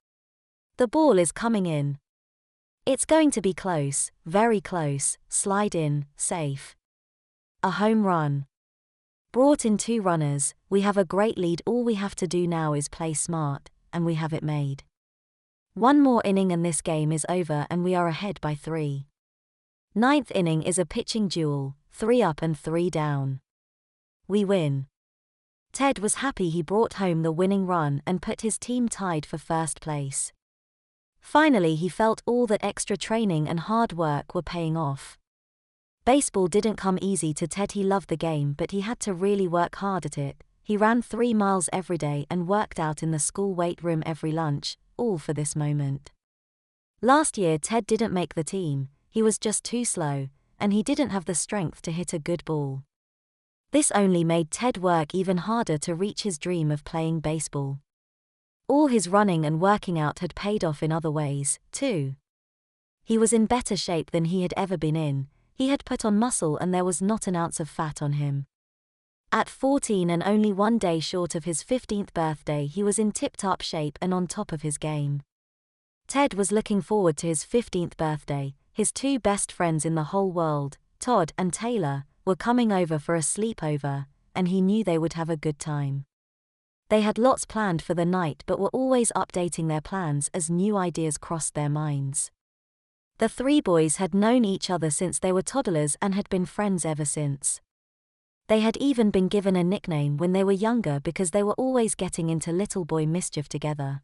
Speaker 1: The ball is coming in. It's going to be close, very close, slide in, safe. A home run. Brought in 2 runners, we have a great lead. All we have to do now is play smart, and we have it made. One more inning and this game is over and we are ahead by 3. 9th inning is a pitching duel, 3 up and 3 down. We win. Ted was happy he brought home the winning run and put his team tied for first place. Finally he felt all that extra training and hard work were paying off. Baseball didn't come easy to Ted. He loved the game, but he had to really work hard at it. He ran 3 miles every day and worked out in the school weight room every lunch, all for this moment. Last year Ted didn't make the team, he was just too slow, and he didn't have the strength to hit a good ball. This only made Ted work even harder to reach his dream of playing baseball. All his running and working out had paid off in other ways, too. He was in better shape than he had ever been in, he had put on muscle and there was not an ounce of fat on him. At 14 and only 1 day short of his 15th birthday, he was in tip-top shape and on top of his game. Ted was looking forward to his 15th birthday. His 2 best friends in the whole world, Todd and Taylor, were coming over for a sleepover, and he knew they would have a good time. They had lots planned for the night but were always updating their plans as new ideas crossed their minds. The 3 boys had known each other since they were toddlers and had been friends ever since. They had even been given a nickname when they were younger because they were always getting into little boy mischief together.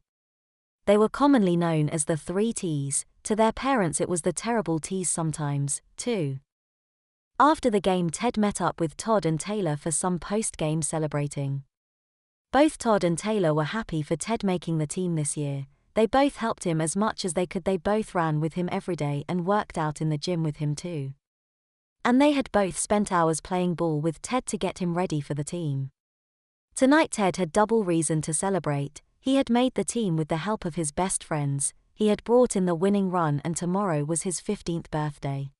Speaker 1: They were commonly known as the 3 T's, to their parents it was the terrible T's sometimes, too. After the game Ted met up with Todd and Taylor for some post-game celebrating. Both Todd and Taylor were happy for Ted making the team this year. They both helped him as much as they could. They both ran with him every day and worked out in the gym with him too. And they had both spent hours playing ball with Ted to get him ready for the team. Tonight Ted had double reason to celebrate. He had made the team with the help of his best friends, he had brought in the winning run, and tomorrow was his 15th birthday.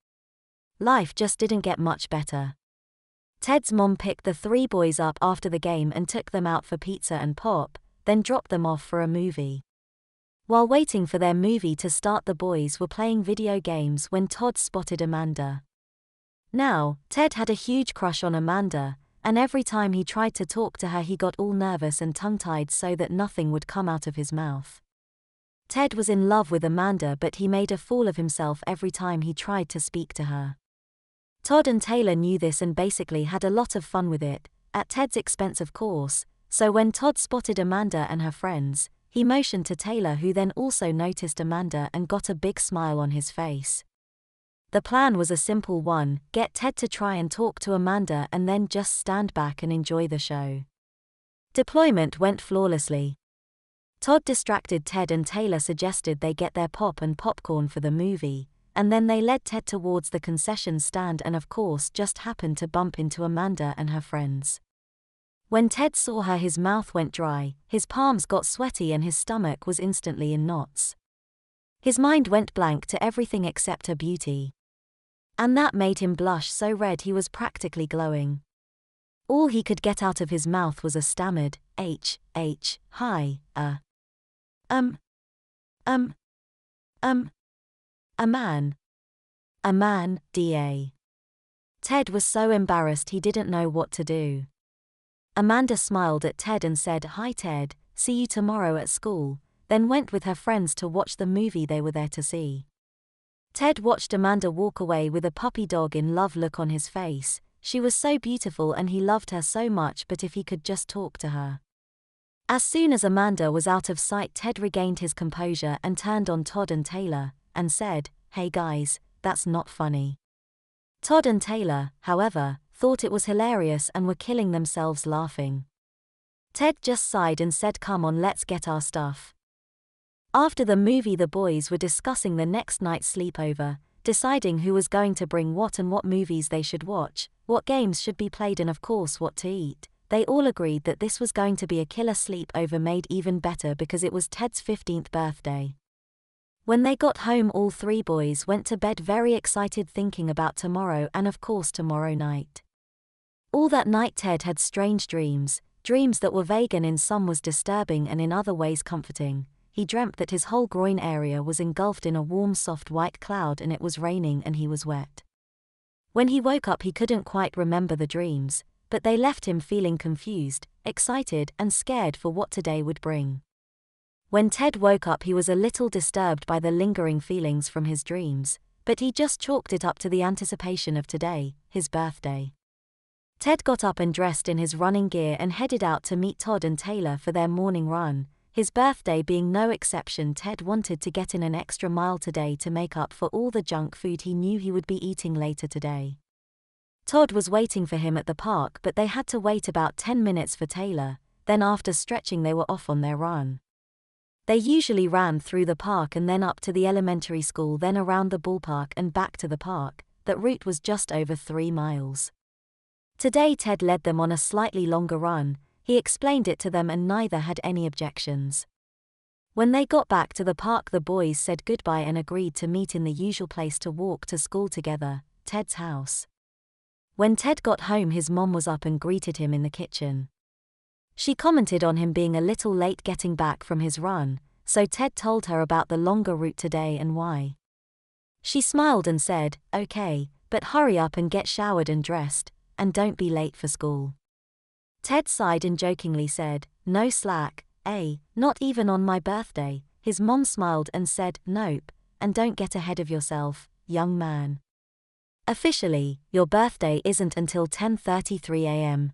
Speaker 1: Life just didn't get much better. Ted's mom picked the 3 boys up after the game and took them out for pizza and pop, then dropped them off for a movie. While waiting for their movie to start, the boys were playing video games when Todd spotted Amanda. Now, Ted had a huge crush on Amanda, and every time he tried to talk to her he got all nervous and tongue-tied so that nothing would come out of his mouth. Ted was in love with Amanda, but he made a fool of himself every time he tried to speak to her. Todd and Taylor knew this and basically had a lot of fun with it, at Ted's expense of course, so when Todd spotted Amanda and her friends, he motioned to Taylor, who then also noticed Amanda and got a big smile on his face. The plan was a simple one: get Ted to try and talk to Amanda and then just stand back and enjoy the show. Deployment went flawlessly. Todd distracted Ted and Taylor suggested they get their pop and popcorn for the movie, and then they led Ted towards the concession stand and of course just happened to bump into Amanda and her friends. When Ted saw her his mouth went dry, his palms got sweaty and his stomach was instantly in knots. His mind went blank to everything except her beauty. And that made him blush so red he was practically glowing. All he could get out of his mouth was a stammered, hi, a man, da. Ted was so embarrassed he didn't know what to do. Amanda smiled at Ted and said, "Hi Ted, see you tomorrow at school," then went with her friends to watch the movie they were there to see. Ted watched Amanda walk away with a puppy dog in love look on his face. She was so beautiful and he loved her so much, but if he could just talk to her. As soon as Amanda was out of sight, Ted regained his composure and turned on Todd and Taylor, and said, "Hey guys, that's not funny." Todd and Taylor, however, thought it was hilarious and were killing themselves laughing. Ted just sighed and said, "Come on, let's get our stuff." After the movie the boys were discussing the next night's sleepover, deciding who was going to bring what and what movies they should watch, what games should be played and of course what to eat. They all agreed that this was going to be a killer sleepover, made even better because it was Ted's 15th birthday. When they got home all 3 boys went to bed very excited, thinking about tomorrow and of course tomorrow night. All that night Ted had strange dreams that were vague and in some was disturbing and in other ways comforting. He dreamt that his whole groin area was engulfed in a warm soft white cloud and it was raining and he was wet. When he woke up he couldn't quite remember the dreams, but they left him feeling confused, excited and scared for what today would bring. When Ted woke up he was a little disturbed by the lingering feelings from his dreams, but he just chalked it up to the anticipation of today, his birthday. Ted got up and dressed in his running gear and headed out to meet Todd and Taylor for their morning run. His birthday being no exception, Ted wanted to get in an extra mile today to make up for all the junk food he knew he would be eating later today. Todd was waiting for him at the park, but they had to wait about 10 minutes for Taylor, then after stretching they were off on their run. They usually ran through the park and then up to the elementary school, then around the ballpark and back to the park. That route was just over 3 miles. Today Ted led them on a slightly longer run. He explained it to them and neither had any objections. When they got back to the park, the boys said goodbye and agreed to meet in the usual place to walk to school together, Ted's house. When Ted got home, his mom was up and greeted him in the kitchen. She commented on him being a little late getting back from his run, so Ted told her about the longer route today and why. She smiled and said, "Okay, but hurry up and get showered and dressed, and don't be late for school." Ted sighed and jokingly said, "No slack, eh, not even on my birthday." His mom smiled and said, "Nope, and don't get ahead of yourself, young man. Officially, your birthday isn't until 10:33 a.m.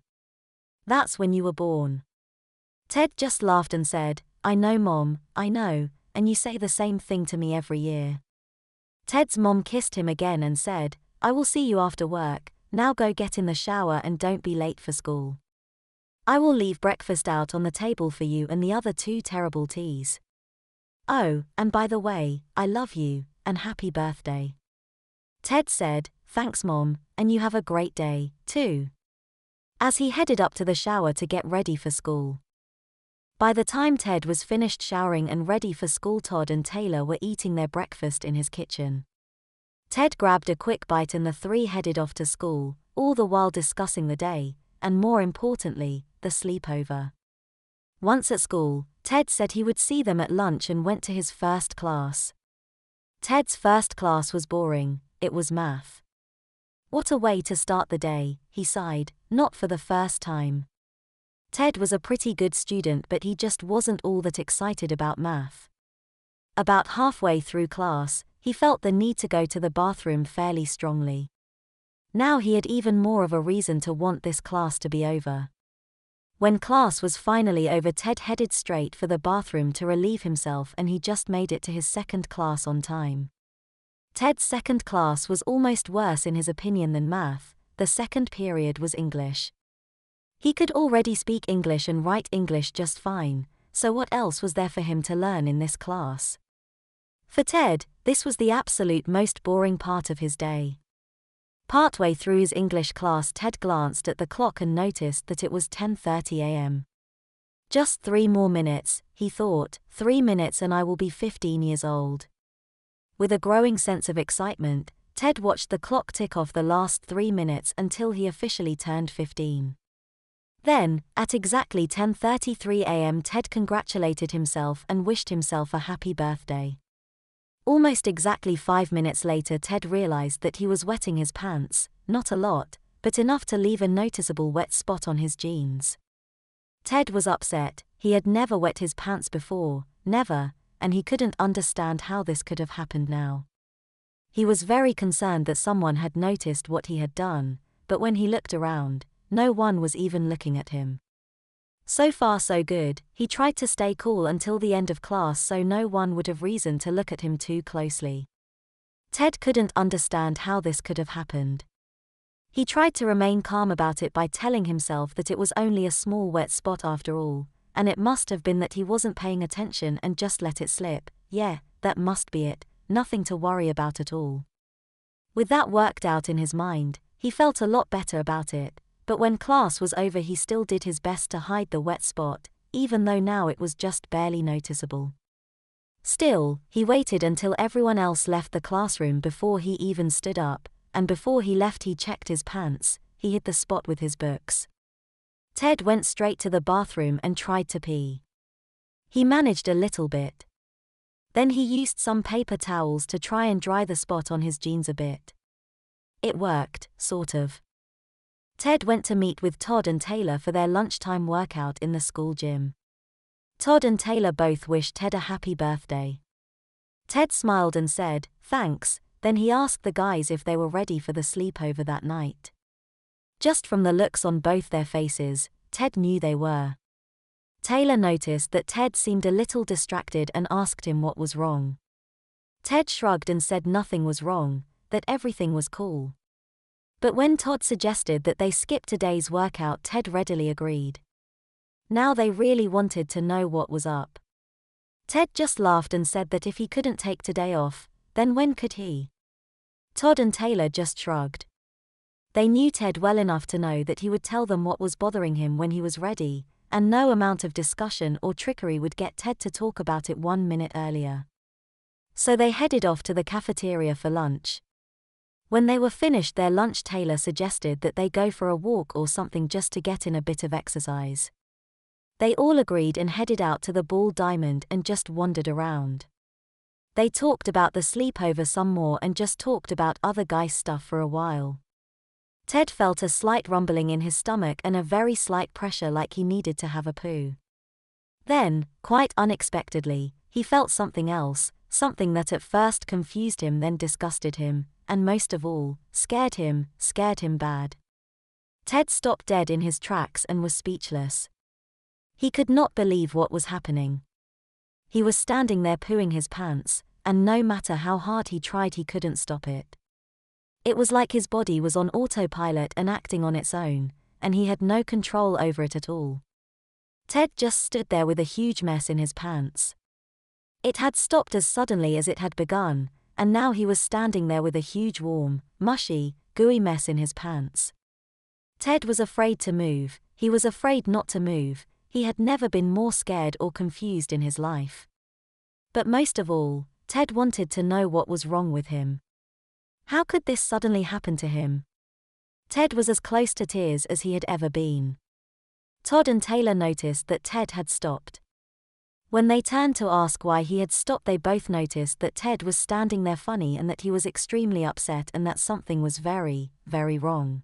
Speaker 1: That's when you were born." Ted just laughed and said, "I know, Mom, I know, and you say the same thing to me every year." Ted's mom kissed him again and said, "I will see you after work, now go get in the shower and don't be late for school. I will leave breakfast out on the table for you and the other 2 terrible teas. Oh, and by the way, I love you, and happy birthday." Ted said, "Thanks, Mom, and you have a great day, too," as he headed up to the shower to get ready for school. By the time Ted was finished showering and ready for school, Todd and Taylor were eating their breakfast in his kitchen. Ted grabbed a quick bite and the 3 headed off to school, all the while discussing the day, and more importantly, the sleepover. Once at school, Ted said he would see them at lunch and went to his first class. Ted's first class was boring, it was math. What a way to start the day, he sighed, not for the first time. Ted was a pretty good student, but he just wasn't all that excited about math. About halfway through class, he felt the need to go to the bathroom fairly strongly. Now he had even more of a reason to want this class to be over. When class was finally over, Ted headed straight for the bathroom to relieve himself, and he just made it to his second class on time. Ted's second class was almost worse in his opinion than math. The second period was English. He could already speak English and write English just fine, so what else was there for him to learn in this class? For Ted, this was the absolute most boring part of his day. Partway through his English class, Ted glanced at the clock and noticed that it was 10:30 a.m. Just 3 more minutes, he thought, 3 minutes and I will be 15 years old. With a growing sense of excitement, Ted watched the clock tick off the last 3 minutes until he officially turned 15. Then, at exactly 10:33 a.m., Ted congratulated himself and wished himself a happy birthday. Almost exactly 5 minutes later, Ted realized that he was wetting his pants, not a lot, but enough to leave a noticeable wet spot on his jeans. Ted was upset. He had never wet his pants before, never, and he couldn't understand how this could have happened now. He was very concerned that someone had noticed what he had done, but when he looked around, no one was even looking at him. So far so good. He tried to stay cool until the end of class so no one would have reason to look at him too closely. Ted couldn't understand how this could have happened. He tried to remain calm about it by telling himself that it was only a small wet spot after all, and it must have been that he wasn't paying attention and just let it slip. Yeah, that must be it, nothing to worry about at all. With that worked out in his mind, he felt a lot better about it. But when class was over, he still did his best to hide the wet spot, even though now it was just barely noticeable. Still, he waited until everyone else left the classroom before he even stood up, and before he left he checked his pants. He hid the spot with his books. Ted went straight to the bathroom and tried to pee. He managed a little bit. Then he used some paper towels to try and dry the spot on his jeans a bit. It worked, sort of. Ted went to meet with Todd and Taylor for their lunchtime workout in the school gym. Todd and Taylor both wished Ted a happy birthday. Ted smiled and said, "Thanks," then he asked the guys if they were ready for the sleepover that night. Just from the looks on both their faces, Ted knew they were. Taylor noticed that Ted seemed a little distracted and asked him what was wrong. Ted shrugged and said nothing was wrong, that everything was cool. But when Todd suggested that they skip today's workout, Ted readily agreed. Now they really wanted to know what was up. Ted just laughed and said that if he couldn't take today off, then when could he? Todd and Taylor just shrugged. They knew Ted well enough to know that he would tell them what was bothering him when he was ready, and no amount of discussion or trickery would get Ted to talk about it 1 minute earlier. So they headed off to the cafeteria for lunch. When they were finished their lunch, Taylor suggested that they go for a walk or something just to get in a bit of exercise. They all agreed and headed out to the Ball Diamond and just wandered around. They talked about the sleepover some more and just talked about other guys' stuff for a while. Ted felt a slight rumbling in his stomach and a very slight pressure like he needed to have a poo. Then, quite unexpectedly, he felt something else, something that at first confused him, then disgusted him, and most of all, scared him bad. Ted stopped dead in his tracks and was speechless. He could not believe what was happening. He was standing there pooing his pants, and no matter how hard he tried he couldn't stop it. It was like his body was on autopilot and acting on its own, and he had no control over it at all. Ted just stood there with a huge mess in his pants. It had stopped as suddenly as it had begun, and now he was standing there with a huge warm, mushy, gooey mess in his pants. Ted was afraid to move, he was afraid not to move, he had never been more scared or confused in his life. But most of all, Ted wanted to know what was wrong with him. How could this suddenly happen to him? Ted was as close to tears as he had ever been. Todd and Taylor noticed that Ted had stopped. When they turned to ask why he had stopped, they both noticed that Ted was standing there funny and that he was extremely upset and that something was very, very wrong.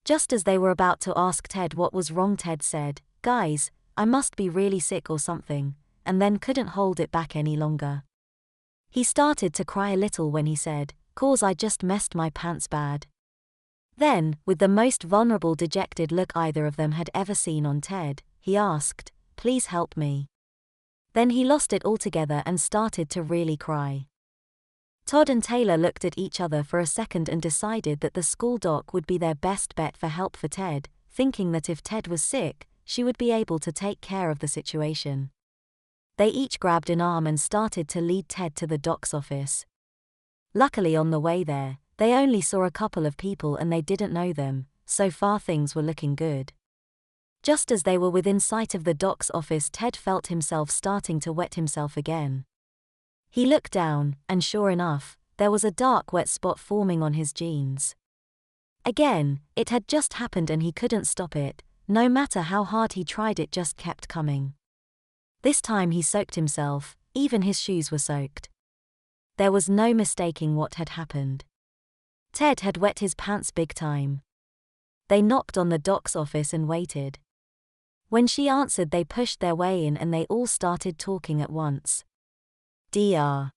Speaker 1: Just as they were about to ask Ted what was wrong, Ted said, "Guys, I must be really sick or something," and then couldn't hold it back any longer. He started to cry a little when he said, "'Cause I just messed my pants bad." Then, with the most vulnerable, dejected look either of them had ever seen on Ted, he asked, "Please help me." Then he lost it altogether and started to really cry. Todd and Taylor looked at each other for a second and decided that the school doc would be their best bet for help for Ted, thinking that if Ted was sick, she would be able to take care of the situation. They each grabbed an arm and started to lead Ted to the doc's office. Luckily on the way there, they only saw a couple of people and they didn't know them, so far things were looking good. Just as they were within sight of the doc's office, Ted felt himself starting to wet himself again. He looked down, and sure enough, there was a dark wet spot forming on his jeans. Again, it had just happened and he couldn't stop it, no matter how hard he tried, it just kept coming. This time he soaked himself, even his shoes were soaked. There was no mistaking what had happened. Ted had wet his pants big time. They knocked on the doc's office and waited. When she answered, they pushed their way in and they all started talking at once. Dr.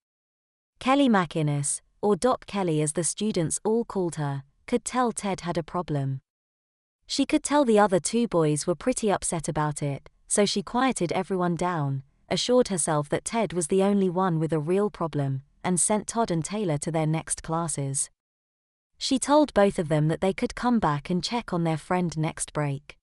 Speaker 1: Kelly McInnes, or Doc Kelly as the students all called her, could tell Ted had a problem. She could tell the other two boys were pretty upset about it, so she quieted everyone down, assured herself that Ted was the only one with a real problem, and sent Todd and Taylor to their next classes. She told both of them that they could come back and check on their friend next break.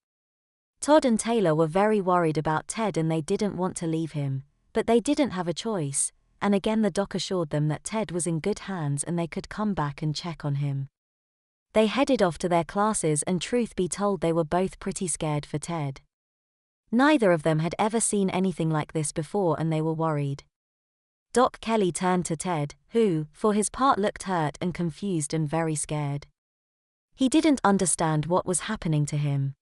Speaker 1: Todd and Taylor were very worried about Ted and they didn't want to leave him, but they didn't have a choice, and again the doc assured them that Ted was in good hands and they could come back and check on him. They headed off to their classes and truth be told they were both pretty scared for Ted. Neither of them had ever seen anything like this before and they were worried. Doc Kelly turned to Ted, who, for his part, looked hurt and confused and very scared. He didn't understand what was happening to him.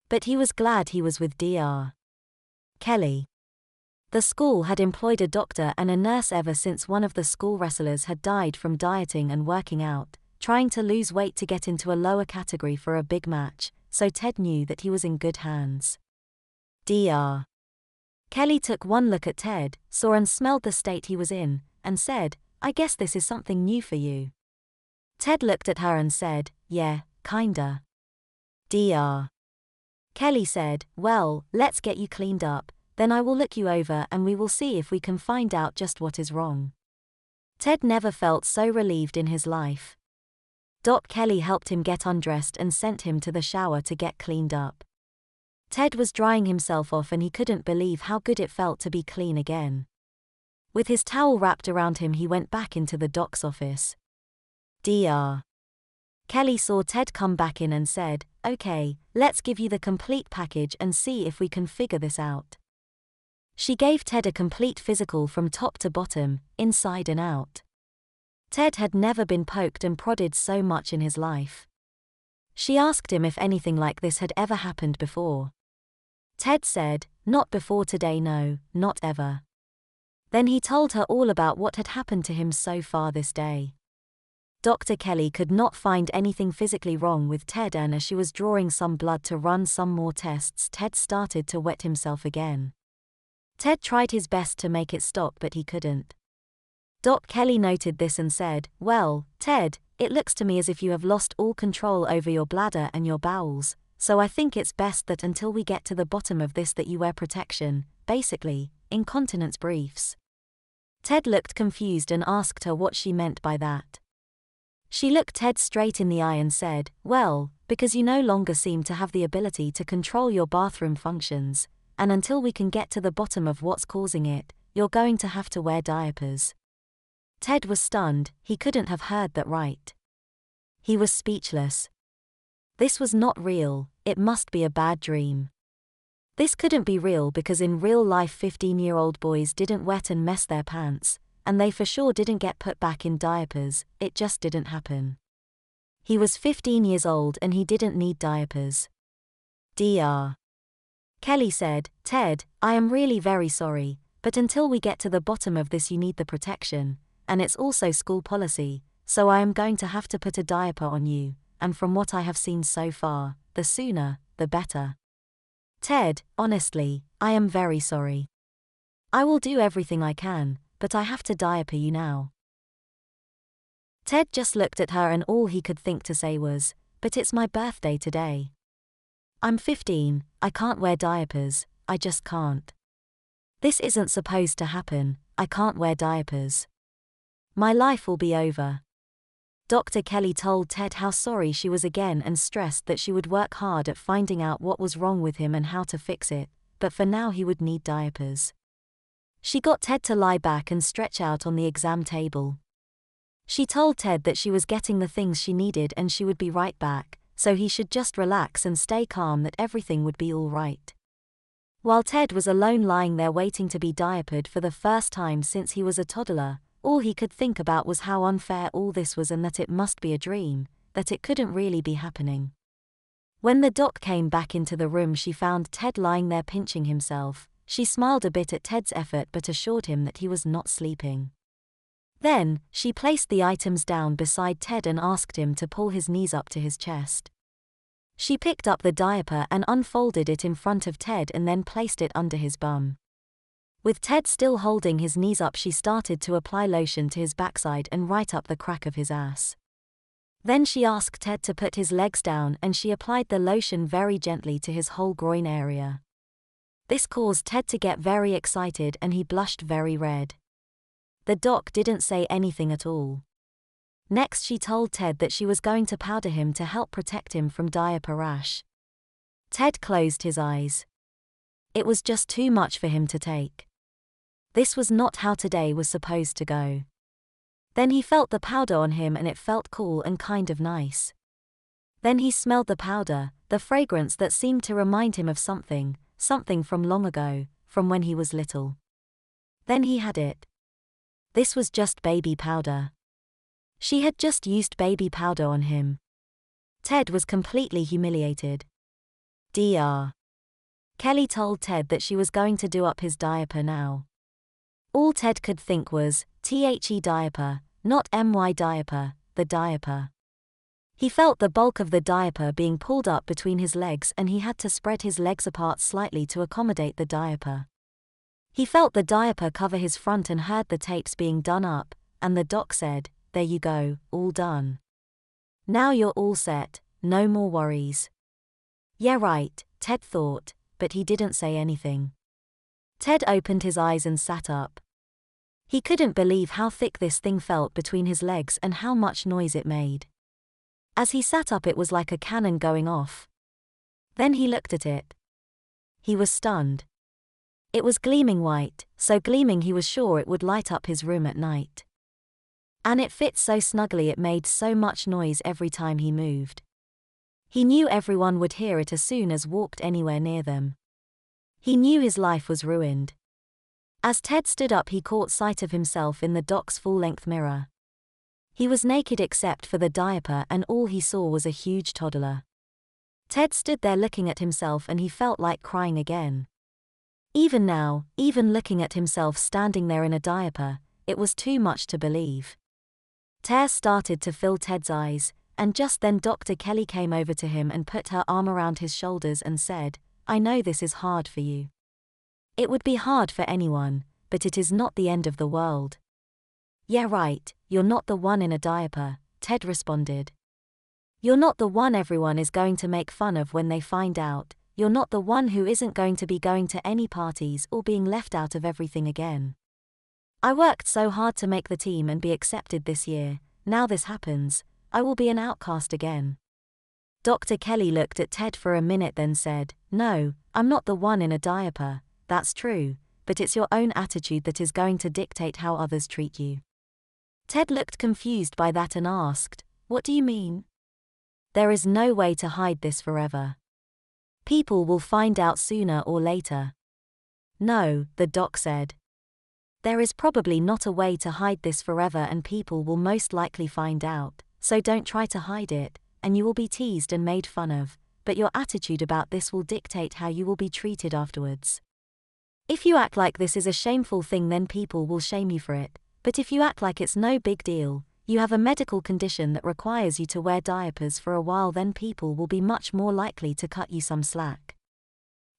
Speaker 1: But he was glad he was with Dr. Kelly. The school had employed a doctor and a nurse ever since one of the school wrestlers had died from dieting and working out, trying to lose weight to get into a lower category for a big match, so Ted knew that he was in good hands. Dr. Kelly took one look at Ted, saw and smelled the state he was in, and said, "I guess this is something new for you." Ted looked at her and said, "Yeah, kinda." Dr. Kelly said, "Well, let's get you cleaned up, then I will look you over and we will see if we can find out just what is wrong." Ted never felt so relieved in his life. Doc Kelly helped him get undressed and sent him to the shower to get cleaned up. Ted was drying himself off and he couldn't believe how good it felt to be clean again. With his towel wrapped around him, he went back into the doc's office. Dr. Kelly saw Ted come back in and said, "Okay, let's give you the complete package and see if we can figure this out." She gave Ted a complete physical from top to bottom, inside and out. Ted had never been poked and prodded so much in his life. She asked him if anything like this had ever happened before. Ted said, "Not before today, no, not ever." Then he told her all about what had happened to him so far this day. Dr. Kelly could not find anything physically wrong with Ted, and as she was drawing some blood to run some more tests, Ted started to wet himself again. Ted tried his best to make it stop, but he couldn't. Doc Kelly noted this and said, "Well, Ted, it looks to me as if you have lost all control over your bladder and your bowels, so I think it's best that until we get to the bottom of this that you wear protection, basically, incontinence briefs." Ted looked confused and asked her what she meant by that. She looked Ted straight in the eye and said, "Well, because you no longer seem to have the ability to control your bathroom functions, and until we can get to the bottom of what's causing it, you're going to have to wear diapers." Ted was stunned. He couldn't have heard that right. He was speechless. This was not real. It must be a bad dream. This couldn't be real, because in real life 15-year-old boys didn't wet and mess their pants, and they for sure didn't get put back in diapers. It just didn't happen. He was 15 years old and he didn't need diapers. Dr. Kelly said, "Ted, I am really very sorry, but until we get to the bottom of this you need the protection, and it's also school policy, so I am going to have to put a diaper on you, and from what I have seen so far, the sooner, the better." Ted, honestly, I am very sorry. I will do everything I can, but I have to diaper you now. Ted just looked at her and all he could think to say was, "But it's my birthday today. I'm 15, I can't wear diapers, I just can't. This isn't supposed to happen, I can't wear diapers. My life will be over." Dr. Kelly told Ted how sorry she was again and stressed that she would work hard at finding out what was wrong with him and how to fix it, but for now he would need diapers. She got Ted to lie back and stretch out on the exam table. She told Ted that she was getting the things she needed and she would be right back, so he should just relax and stay calm, that everything would be all right. While Ted was alone lying there waiting to be diapered for the first time since he was a toddler, all he could think about was how unfair all this was and that it must be a dream, that it couldn't really be happening. When the doc came back into the room, she found Ted lying there pinching himself. She smiled a bit at Ted's effort but assured him that he was not sleeping. Then, she placed the items down beside Ted and asked him to pull his knees up to his chest. She picked up the diaper and unfolded it in front of Ted and then placed it under his bum. With Ted still holding his knees up, she started to apply lotion to his backside and right up the crack of his ass. Then she asked Ted to put his legs down and she applied the lotion very gently to his whole groin area. This caused Ted to get very excited and he blushed very red. The doc didn't say anything at all. Next she told Ted that she was going to powder him to help protect him from diaper rash. Ted closed his eyes. It was just too much for him to take. This was not how today was supposed to go. Then he felt the powder on him and it felt cool and kind of nice. Then he smelled the powder, the fragrance that seemed to remind him of something from long ago, from when he was little. Then he had it. This was just baby powder. She had just used baby powder on him. Ted was completely humiliated. Dr. Kelly told Ted that she was going to do up his diaper now. All Ted could think was, "The diaper, not my diaper, the diaper." He felt the bulk of the diaper being pulled up between his legs and he had to spread his legs apart slightly to accommodate the diaper. He felt the diaper cover his front and heard the tapes being done up, and the doc said, "There you go, all done. Now you're all set, no more worries." Yeah right, Ted thought, but he didn't say anything. Ted opened his eyes and sat up. He couldn't believe how thick this thing felt between his legs and how much noise it made. As he sat up, it was like a cannon going off. Then he looked at it. He was stunned. It was gleaming white, so gleaming he was sure it would light up his room at night. And it fit so snugly, it made so much noise every time he moved. He knew everyone would hear it as soon as walked anywhere near them. He knew his life was ruined. As Ted stood up, he caught sight of himself in the dock's full-length mirror. He was naked except for the diaper, and all he saw was a huge toddler. Ted stood there looking at himself, and he felt like crying again. Even now, even looking at himself standing there in a diaper, it was too much to believe. Tears started to fill Ted's eyes, and just then Dr. Kelly came over to him and put her arm around his shoulders and said, "I know this is hard for you. It would be hard for anyone, but it is not the end of the world." "Yeah, right, you're not the one in a diaper," Ted responded. "You're not the one everyone is going to make fun of when they find out. You're not the one who isn't going to be going to any parties or being left out of everything again. I worked so hard to make the team and be accepted this year. Now this happens, I will be an outcast again." Dr. Kelly looked at Ted for a minute, then said, "No, I'm not the one in a diaper, that's true, but it's your own attitude that is going to dictate how others treat you." Ted looked confused by that and asked, "What do you mean?" "There is no way to hide this forever. People will find out sooner or later." "No," the doc said. "There is probably not a way to hide this forever, and people will most likely find out, so don't try to hide it, and you will be teased and made fun of, but your attitude about this will dictate how you will be treated afterwards. If you act like this is a shameful thing, then people will shame you for it, but if you act like it's no big deal, you have a medical condition that requires you to wear diapers for a while, then people will be much more likely to cut you some slack.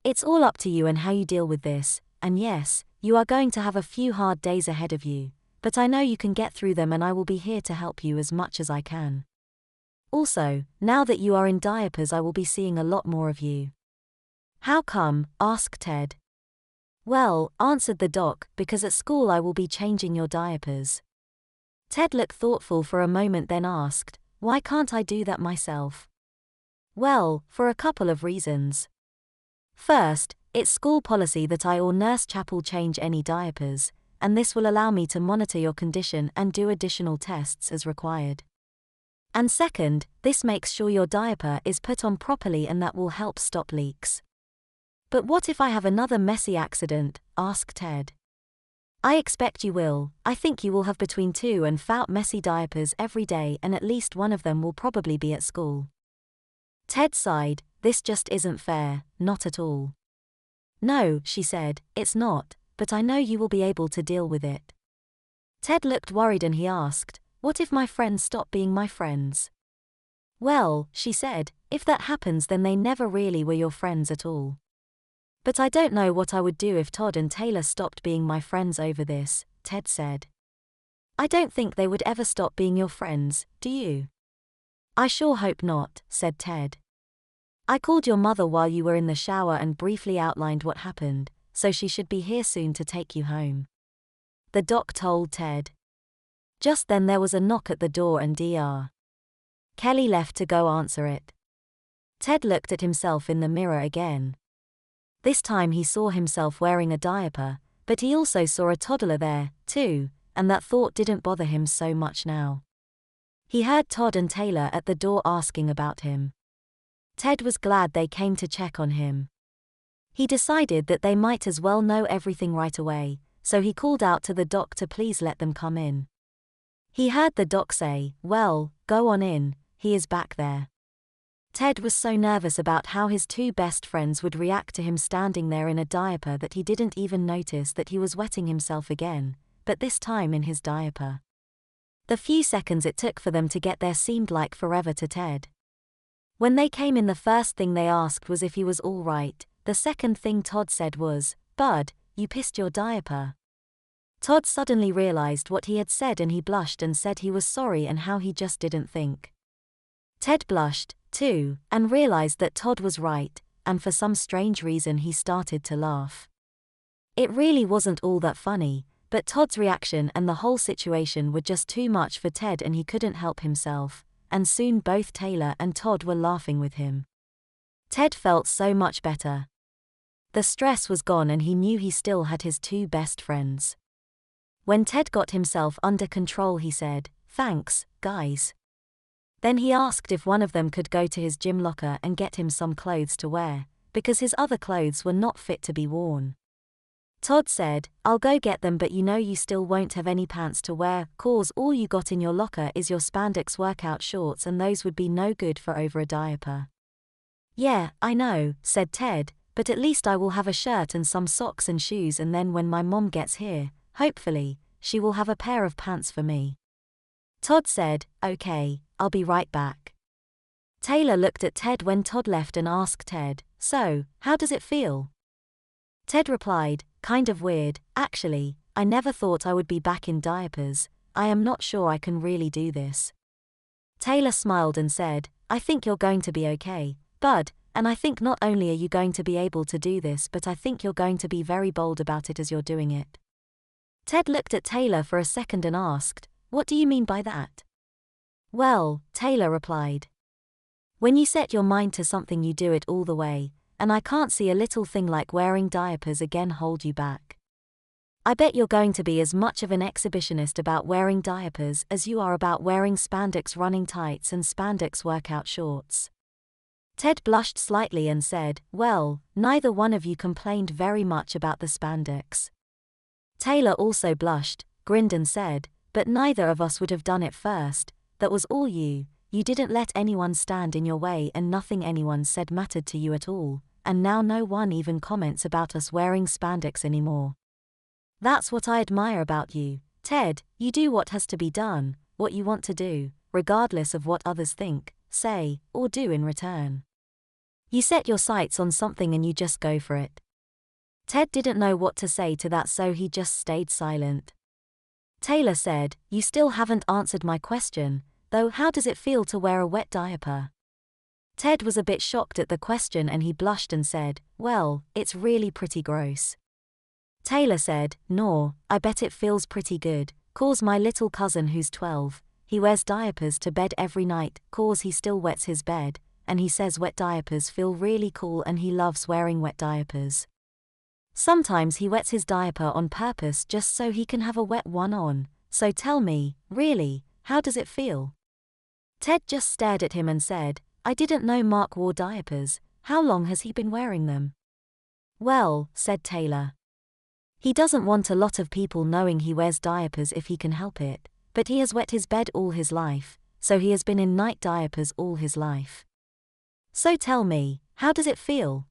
Speaker 1: It's all up to you and how you deal with this, and yes, you are going to have a few hard days ahead of you, but I know you can get through them, and I will be here to help you as much as I can. Also, now that you are in diapers, I will be seeing a lot more of you." "How come?" asked Ted. "Well," answered the doc, "because at school I will be changing your diapers." Ted looked thoughtful for a moment, then asked, "Why can't I do that myself?" "Well, for a couple of reasons. First, it's school policy that I or Nurse Chapel change any diapers, and this will allow me to monitor your condition and do additional tests as required. And second, this makes sure your diaper is put on properly, and that will help stop leaks." "But what if I have another messy accident?" asked Ted. "I expect you will. I think you will have between 2 and 4 messy diapers every day, and at least one of them will probably be at school." Ted sighed. "This just isn't fair, not at all." "No," she said, "it's not, but I know you will be able to deal with it." Ted looked worried and he asked, "What if my friends stop being my friends?" "Well," she said, "if that happens, then they never really were your friends at all." "But I don't know what I would do if Todd and Taylor stopped being my friends over this," Ted said. "I don't think they would ever stop being your friends, do you?" "I sure hope not," said Ted. "I called your mother while you were in the shower and briefly outlined what happened, so she should be here soon to take you home," the doc told Ted. Just then there was a knock at the door and Dr. Kelly left to go answer it. Ted looked at himself in the mirror again. This time he saw himself wearing a diaper, but he also saw a toddler there, too, and that thought didn't bother him so much now. He heard Todd and Taylor at the door asking about him. Ted was glad they came to check on him. He decided that they might as well know everything right away, so he called out to the doc to please let them come in. He heard the doc say, "Well, go on in, he is back there." Ted was so nervous about how his 2 best friends would react to him standing there in a diaper that he didn't even notice that he was wetting himself again, but this time in his diaper. The few seconds it took for them to get there seemed like forever to Ted. When they came in, the first thing they asked was if he was all right. The second thing Todd said was, "Bud, you pissed your diaper." Todd suddenly realized what he had said, and he blushed and said he was sorry and how he just didn't think. Ted blushed, too, and realized that Todd was right, and for some strange reason he started to laugh. It really wasn't all that funny, but Todd's reaction and the whole situation were just too much for Ted, and he couldn't help himself. and soon both Taylor and Todd were laughing with him. Ted felt so much better. The stress was gone and he knew he still had his two best friends. When Ted got himself under control, he said, "Thanks, guys." Then he asked if one of them could go to his gym locker and get him some clothes to wear, because his other clothes were not fit to be worn. Todd said, "I'll go get them, but you still won't have any pants to wear, 'cause all you got in your locker is your spandex workout shorts and those would be no good for over a diaper." "Yeah, I know," said Ted, "but at least I will have a shirt and some socks and shoes, and then when my mom gets here, hopefully, she will have a pair of pants for me." Todd said, "Okay, I'll be right back." Taylor looked at Ted when Todd left and asked Ted, "So, how does it feel?" Ted replied, "Kind of weird, actually. I never thought I would be back in diapers. I am not sure I can really do this." Taylor smiled and said, "I think you're going to be okay, bud, and I think not only are you going to be able to do this, but I think you're going to be very bold about it as you're doing it." Ted looked at Taylor for a second and asked, "What do you mean by that?" "Well," Taylor replied, "when you set your mind to something you do it all the way, and I can't see a little thing like wearing diapers again hold you back. I bet you're going to be as much of an exhibitionist about wearing diapers as you are about wearing spandex running tights and spandex workout shorts." Ted blushed slightly and said, "Well, neither one of you complained very much about the spandex." Taylor also blushed, grinned and said, "But neither of us would have done it first. That was all you didn't let anyone stand in your way and nothing anyone said mattered to you at all, and now no one even comments about us wearing spandex anymore. That's what I admire about you, Ted. You do what has to be done, what you want to do, regardless of what others think, say, or do in return. You set your sights on something and you just go for it." Ted didn't know what to say to that, so he just stayed silent. Taylor said, "You still haven't answered my question, though. How does it feel to wear a wet diaper?" Ted was a bit shocked at the question and he blushed and said, "Well, it's really pretty gross." Taylor said, "No, I bet it feels pretty good, 'cause my little cousin who's 12, he wears diapers to bed every night, 'cause he still wets his bed, and he says wet diapers feel really cool and he loves wearing wet diapers. Sometimes he wets his diaper on purpose just so he can have a wet one on, so tell me, really, how does it feel?" Ted just stared at him and said, "I didn't know Mark wore diapers. How long has he been wearing them?" "Well," said Taylor, "he doesn't want a lot of people knowing he wears diapers if he can help it, but he has wet his bed all his life, so he has been in night diapers all his life. So tell me, how does it feel?"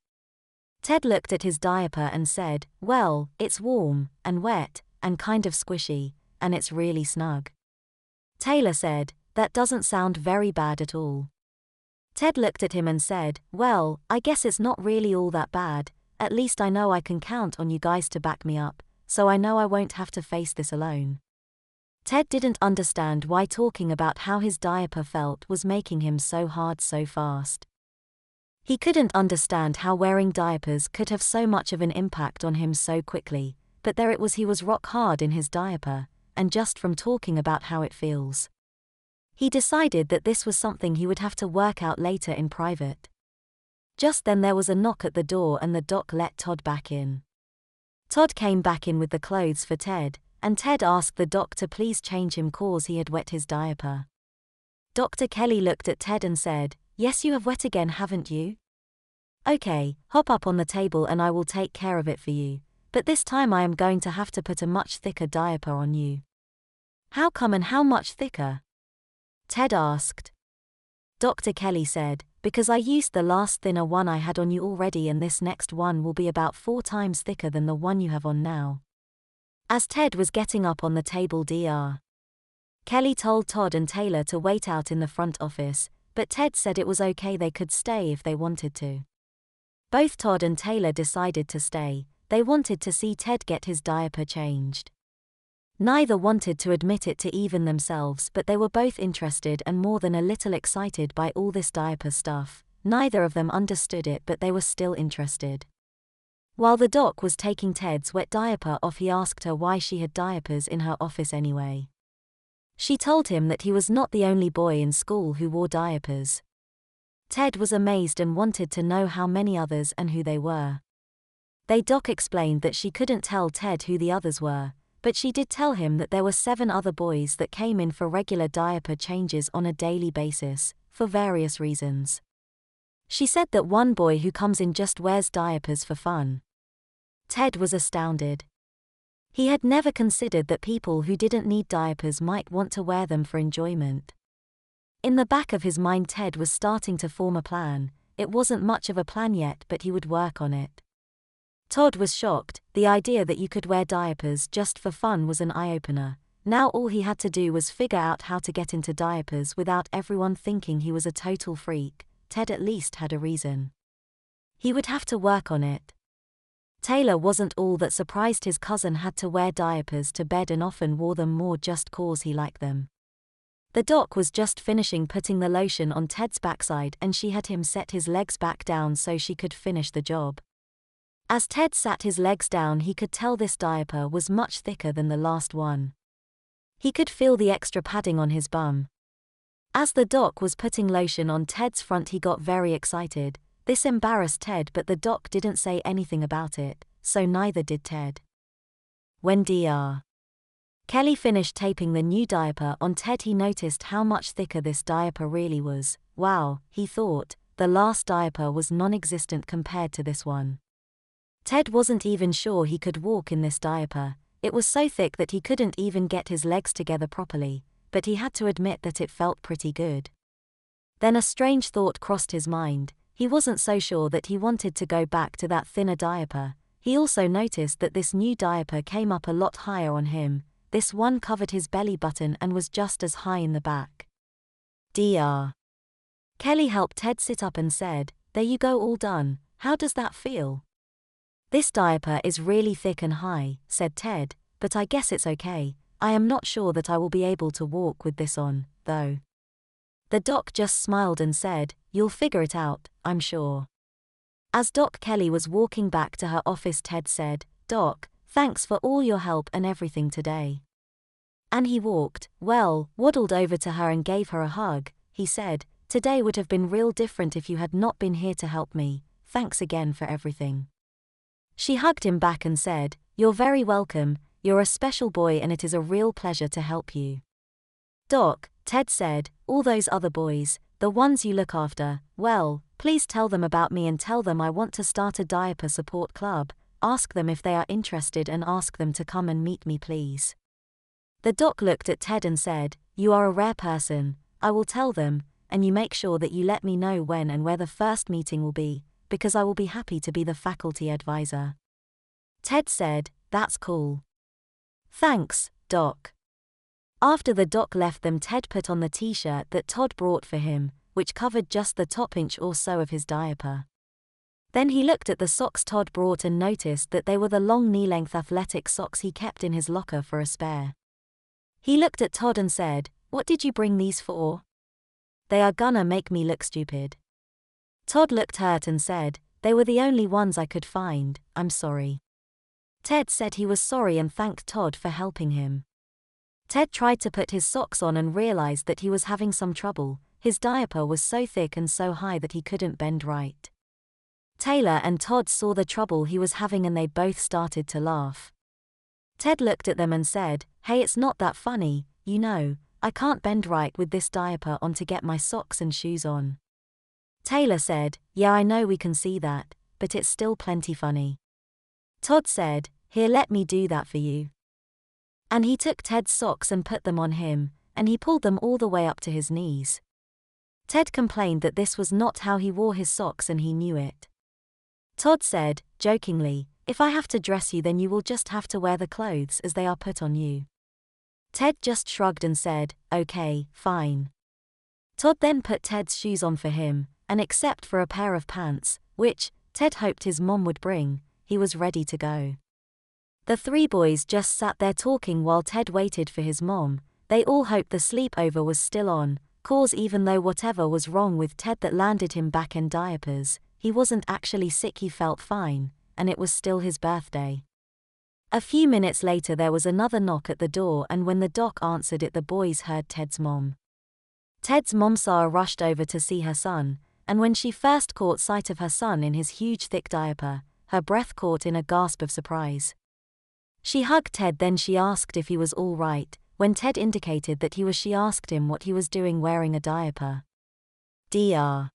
Speaker 1: Ted looked at his diaper and said, "Well, it's warm, and wet, and kind of squishy, and it's really snug." Taylor said, "That doesn't sound very bad at all." Ted looked at him and said, "Well, I guess it's not really all that bad. At least I know I can count on you guys to back me up, so I know I won't have to face this alone." Ted didn't understand why talking about how his diaper felt was making him so hard so fast. He couldn't understand how wearing diapers could have so much of an impact on him so quickly, but there it was, he was rock hard in his diaper, and just from talking about how it feels. He decided that this was something he would have to work out later in private. Just then there was a knock at the door and the doc let Todd back in. Todd came back in with the clothes for Ted, and Ted asked the doc to please change him 'cause he had wet his diaper. Dr. Kelly looked at Ted and said, "Yes, you have wet again, haven't you? Okay, hop up on the table and I will take care of it for you, but this time I am going to have to put a much thicker diaper on you." "How come and how much thicker?" Ted asked. Dr. Kelly said, "Because I used the last thinner one I had on you already and this next one will be about 4 times thicker than the one you have on now." As Ted was getting up on the table, Dr. Kelly told Todd and Taylor to wait out in the front office, but Ted said it was okay, they could stay if they wanted to. Both Todd and Taylor decided to stay. They wanted to see Ted get his diaper changed. Neither wanted to admit it to even themselves, but they were both interested and more than a little excited by all this diaper stuff. Neither of them understood it, but they were still interested. While the doc was taking Ted's wet diaper off, he asked her why she had diapers in her office anyway. She told him that he was not the only boy in school who wore diapers. Ted was amazed and wanted to know how many others and who they were. Doc explained that she couldn't tell Ted who the others were, but she did tell him that there were 7 other boys that came in for regular diaper changes on a daily basis, for various reasons. She said that one boy who comes in just wears diapers for fun. Ted was astounded. He had never considered that people who didn't need diapers might want to wear them for enjoyment. In the back of his mind, Ted was starting to form a plan. It wasn't much of a plan yet, but he would work on it. Todd was shocked. The idea that you could wear diapers just for fun was an eye-opener. Now all he had to do was figure out how to get into diapers without everyone thinking he was a total freak. Ted at least had a reason. He would have to work on it. Taylor wasn't all that surprised his cousin had to wear diapers to bed and often wore them more just cause he liked them. The doc was just finishing putting the lotion on Ted's backside and she had him set his legs back down so she could finish the job. As Ted sat his legs down, he could tell this diaper was much thicker than the last one. He could feel the extra padding on his bum. As the doc was putting lotion on Ted's front, he got very excited. This embarrassed Ted, but the doc didn't say anything about it, so neither did Ted. When Dr. Kelly finished taping the new diaper on Ted, he noticed how much thicker this diaper really was. Wow, he thought, the last diaper was non-existent compared to this one. Ted wasn't even sure he could walk in this diaper. It was so thick that he couldn't even get his legs together properly, but he had to admit that it felt pretty good. Then a strange thought crossed his mind. He wasn't so sure that he wanted to go back to that thinner diaper. He also noticed that this new diaper came up a lot higher on him. This one covered his belly button and was just as high in the back. Dr. Kelly helped Ted sit up and said, "There you go, all done. How does that feel?" "This diaper is really thick and high," said Ted, "but I guess it's okay. I am not sure that I will be able to walk with this on, though." The doc just smiled and said, "You'll figure it out, I'm sure." As Doc Kelly was walking back to her office, Ted said, "Doc, thanks for all your help and everything today." And he waddled over to her and gave her a hug. He said, "Today would have been real different if you had not been here to help me. Thanks again for everything." She hugged him back and said, "You're very welcome. You're a special boy and it is a real pleasure to help you." "Doc," Ted said, "all those other boys, the ones you look after, well, please tell them about me and tell them I want to start a diaper support club. Ask them if they are interested and ask them to come and meet me, please." The doc looked at Ted and said, "You are a rare person. I will tell them, and you make sure that you let me know when and where the first meeting will be, because I will be happy to be the faculty advisor." Ted said, "That's cool. Thanks, Doc." After the doc left them, Ted put on the t-shirt that Todd brought for him, which covered just the top inch or so of his diaper. Then he looked at the socks Todd brought and noticed that they were the long knee-length athletic socks he kept in his locker for a spare. He looked at Todd and said, "What did you bring these for?" "They are gonna make me look stupid." Todd looked hurt and said, "They were the only ones I could find, I'm sorry." Ted said he was sorry and thanked Todd for helping him. Ted tried to put his socks on and realized that he was having some trouble. His diaper was so thick and so high that he couldn't bend right. Taylor and Todd saw the trouble he was having and they both started to laugh. Ted looked at them and said, "Hey, it's not that funny, you know, I can't bend right with this diaper on to get my socks and shoes on." Taylor said, "Yeah, I know, we can see that, but it's still plenty funny." Todd said, "Here, let me do that for you." And he took Ted's socks and put them on him, and he pulled them all the way up to his knees. Ted complained that this was not how he wore his socks and he knew it. Todd said, jokingly, "If I have to dress you, then you will just have to wear the clothes as they are put on you." Ted just shrugged and said, "Okay, fine." Todd then put Ted's shoes on for him, and except for a pair of pants, which Ted hoped his mom would bring, he was ready to go. The 3 boys just sat there talking while Ted waited for his mom. They all hoped the sleepover was still on, cause even though whatever was wrong with Ted that landed him back in diapers, he wasn't actually sick, he felt fine, and it was still his birthday. A few minutes later there was another knock at the door, and when the doc answered it, the boys heard Ted's mom. Ted's mom Sarah rushed over to see her son, and when she first caught sight of her son in his huge thick diaper, her breath caught in a gasp of surprise. She hugged Ted, then she asked if he was all right. When Ted indicated that he was, she asked him what he was doing wearing a diaper. Dr.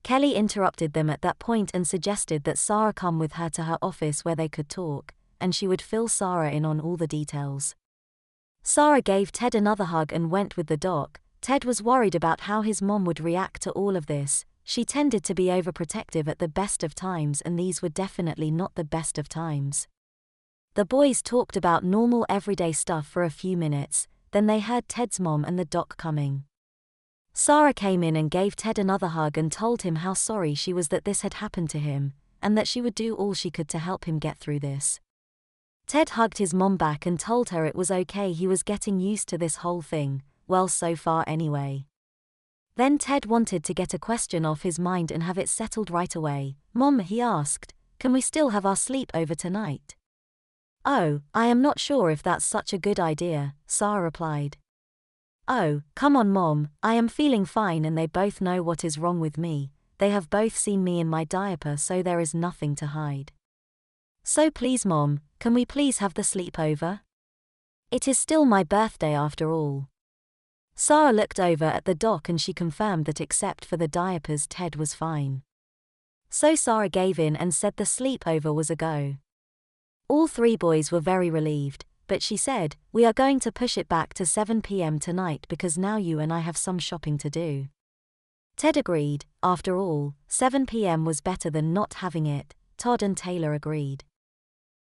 Speaker 1: Kelly interrupted them at that point and suggested that Sarah come with her to her office where they could talk, and she would fill Sarah in on all the details. Sarah gave Ted another hug and went with the doc. Ted was worried about how his mom would react to all of this. She tended to be overprotective at the best of times, and these were definitely not the best of times. The boys talked about normal everyday stuff for a few minutes, then they heard Ted's mom and the doc coming. Sarah came in and gave Ted another hug and told him how sorry she was that this had happened to him, and that she would do all she could to help him get through this. Ted hugged his mom back and told her it was okay, he was getting used to this whole thing, well, so far anyway. Then Ted wanted to get a question off his mind and have it settled right away. "Mom," he asked, "can we still have our sleepover tonight?" "Oh, I am not sure if that's such a good idea," Sarah replied. "Oh, come on Mom, I am feeling fine and they both know what is wrong with me. They have both seen me in my diaper, so there is nothing to hide. So please Mom, can we please have the sleepover? It is still my birthday after all." Sarah looked over at the doc and she confirmed that except for the diapers Ted was fine. So Sarah gave in and said the sleepover was a go. All three boys were very relieved, but she said, "We are going to push it back to 7 p.m. tonight because now you and I have some shopping to do." Ted agreed. After all, 7 p.m. was better than not having it. Todd and Taylor agreed.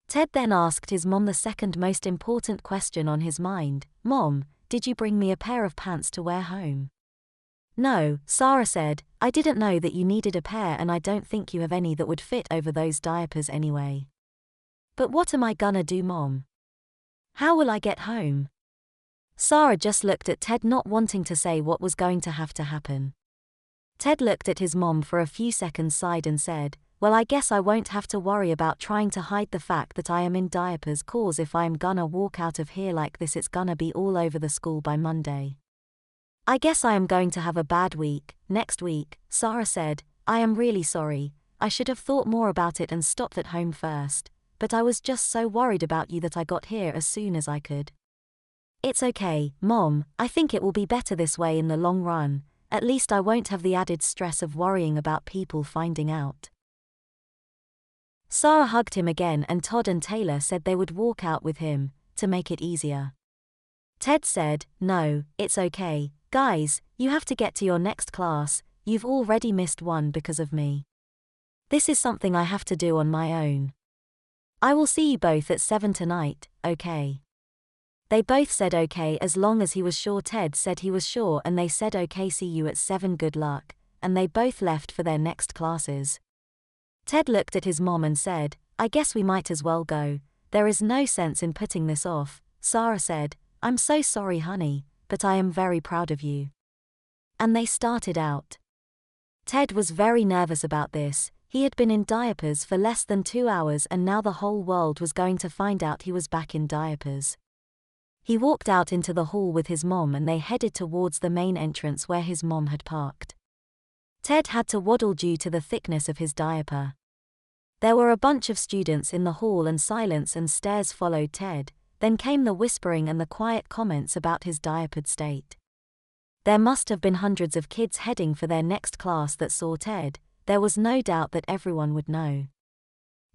Speaker 1: Ted then asked his mom the second most important question on his mind. "Mom, did you bring me a pair of pants to wear home?" "No," Sarah said, "I didn't know that you needed a pair and I don't think you have any that would fit over those diapers anyway." "But what am I gonna do Mom? How will I get home?" Sarah just looked at Ted, not wanting to say what was going to happen. Ted looked at his mom for a few seconds, sighed and said, "Well, I guess I won't have to worry about trying to hide the fact that I am in diapers, cause if I'm gonna walk out of here like this it's gonna be all over the school by Monday. I guess I am going to have a bad week next week." Sarah said, "I am really sorry, I should have thought more about it and stopped at home first, but I was just so worried about you that I got here as soon as I could." "It's okay, Mom, I think it will be better this way in the long run, at least I won't have the added stress of worrying about people finding out." Sarah hugged him again and Todd and Taylor said they would walk out with him, to make it easier. Ted said, "No, it's okay, guys, you have to get to your next class, you've already missed one because of me. This is something I have to do on my own. I will see you both at 7 tonight, okay?" They both said okay as long as he was sure. Ted said he was sure and they said okay, see you at 7, good luck, and they both left for their next classes. Ted looked at his mom and said, "I guess we might as well go, there is no sense in putting this off." Sarah said, "I'm so sorry honey, but I am very proud of you." And they started out. Ted was very nervous about this. He had been in diapers for less than 2 hours and now the whole world was going to find out he was back in diapers. He walked out into the hall with his mom and they headed towards the main entrance where his mom had parked. Ted had to waddle due to the thickness of his diaper. There were a bunch of students in the hall and silence and stares followed Ted, then came the whispering and the quiet comments about his diapered state. There must have been hundreds of kids heading for their next class that saw Ted. There was no doubt that everyone would know.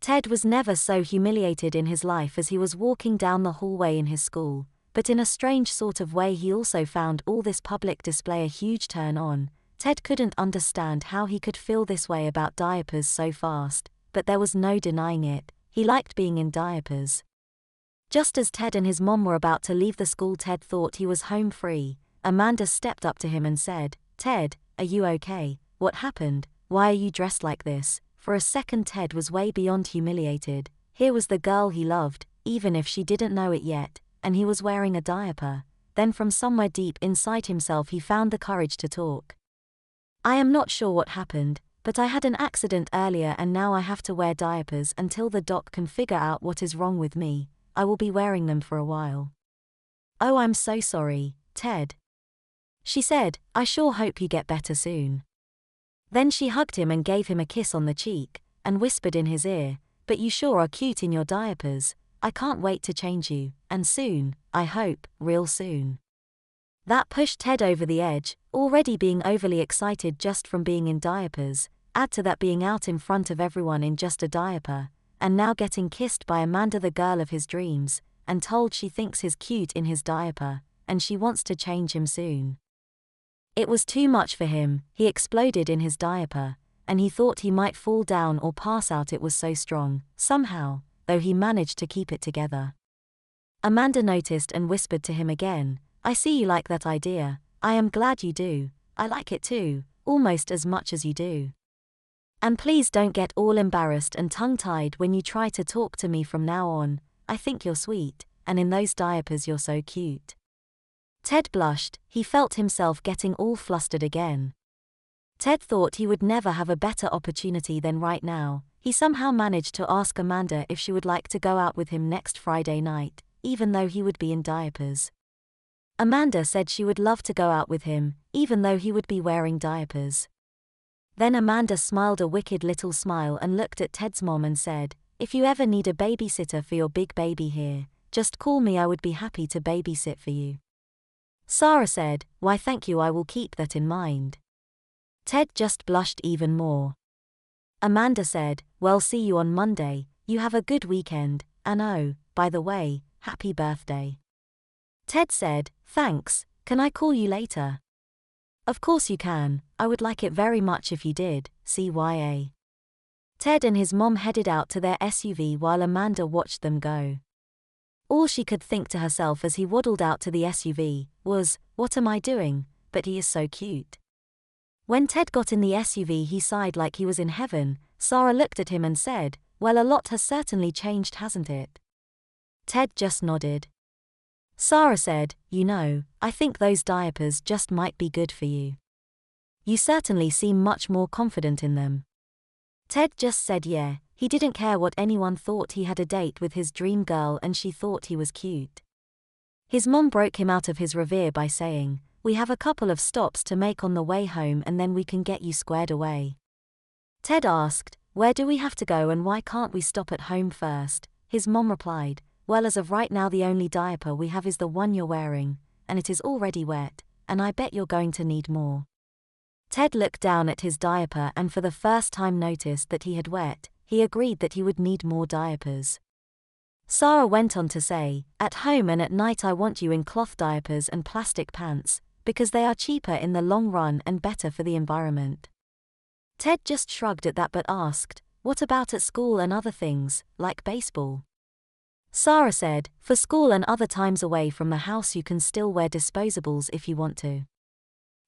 Speaker 1: Ted was never so humiliated in his life as he was walking down the hallway in his school, but in a strange sort of way he also found all this public display a huge turn on. Ted couldn't understand how he could feel this way about diapers so fast, but there was no denying it, he liked being in diapers. Just as Ted and his mom were about to leave the school, Ted thought he was home free. Amanda stepped up to him and said, "Ted, are you okay? What happened? Why are you dressed like this?" For a second Ted was way beyond humiliated. Here was the girl he loved, even if she didn't know it yet, and he was wearing a diaper. Then from somewhere deep inside himself he found the courage to talk. "I am not sure what happened, but I had an accident earlier and now I have to wear diapers until the doc can figure out what is wrong with me. I will be wearing them for a while." "Oh, I'm so sorry, Ted," she said. "I sure hope you get better soon." Then she hugged him and gave him a kiss on the cheek, and whispered in his ear, "But you sure are cute in your diapers. I can't wait to change you, and soon, I hope, real soon." That pushed Ted over the edge, already being overly excited just from being in diapers, add to that being out in front of everyone in just a diaper, and now getting kissed by Amanda, the girl of his dreams, and told she thinks he's cute in his diaper, and she wants to change him soon. It was too much for him. He exploded in his diaper, and he thought he might fall down or pass out. It was so strong, somehow, though he managed to keep it together. Amanda noticed and whispered to him again, "I see you like that idea. I am glad you do. I like it too, almost as much as you do. And please don't get all embarrassed and tongue-tied when you try to talk to me from now on. I think you're sweet, and in those diapers you're so cute." Ted blushed. He felt himself getting all flustered again. Ted thought he would never have a better opportunity than right now. He somehow managed to ask Amanda if she would like to go out with him next Friday night, even though he would be in diapers. Amanda said she would love to go out with him, even though he would be wearing diapers. Then Amanda smiled a wicked little smile and looked at Ted's mom and said, "If you ever need a babysitter for your big baby here, just call me. I would be happy to babysit for you." Sarah said, "Why thank you, I will keep that in mind." Ted just blushed even more. Amanda said, "Well, see you on Monday. You have a good weekend, and oh, by the way, happy birthday." Ted said, "Thanks, can I call you later?" "Of course you can. I would like it very much if you did, CYA. Ted and his mom headed out to their SUV while Amanda watched them go. All she could think to herself as he waddled out to the SUV was, "What am I doing? But he is so cute." When Ted got in the SUV, he sighed like he was in heaven. Sarah looked at him and said, "Well, a lot has certainly changed, hasn't it?" Ted just nodded. Sarah said, "You know, I think those diapers just might be good for you. You certainly seem much more confident in them." Ted just said yeah. He didn't care what anyone thought. He had a date with his dream girl and she thought he was cute. His mom broke him out of his reverie by saying, "We have a couple of stops to make on the way home and then we can get you squared away." Ted asked, "Where do we have to go and why can't we stop at home first?" His mom replied, "Well, as of right now the only diaper we have is the one you're wearing, and it is already wet, and I bet you're going to need more." Ted looked down at his diaper and for the first time noticed that he had wet. He agreed that he would need more diapers. Sarah went on to say, "At home and at night I want you in cloth diapers and plastic pants, because they are cheaper in the long run and better for the environment." Ted just shrugged at that but asked, "What about at school and other things, like baseball?" Sarah said, "For school and other times away from the house you can still wear disposables if you want to.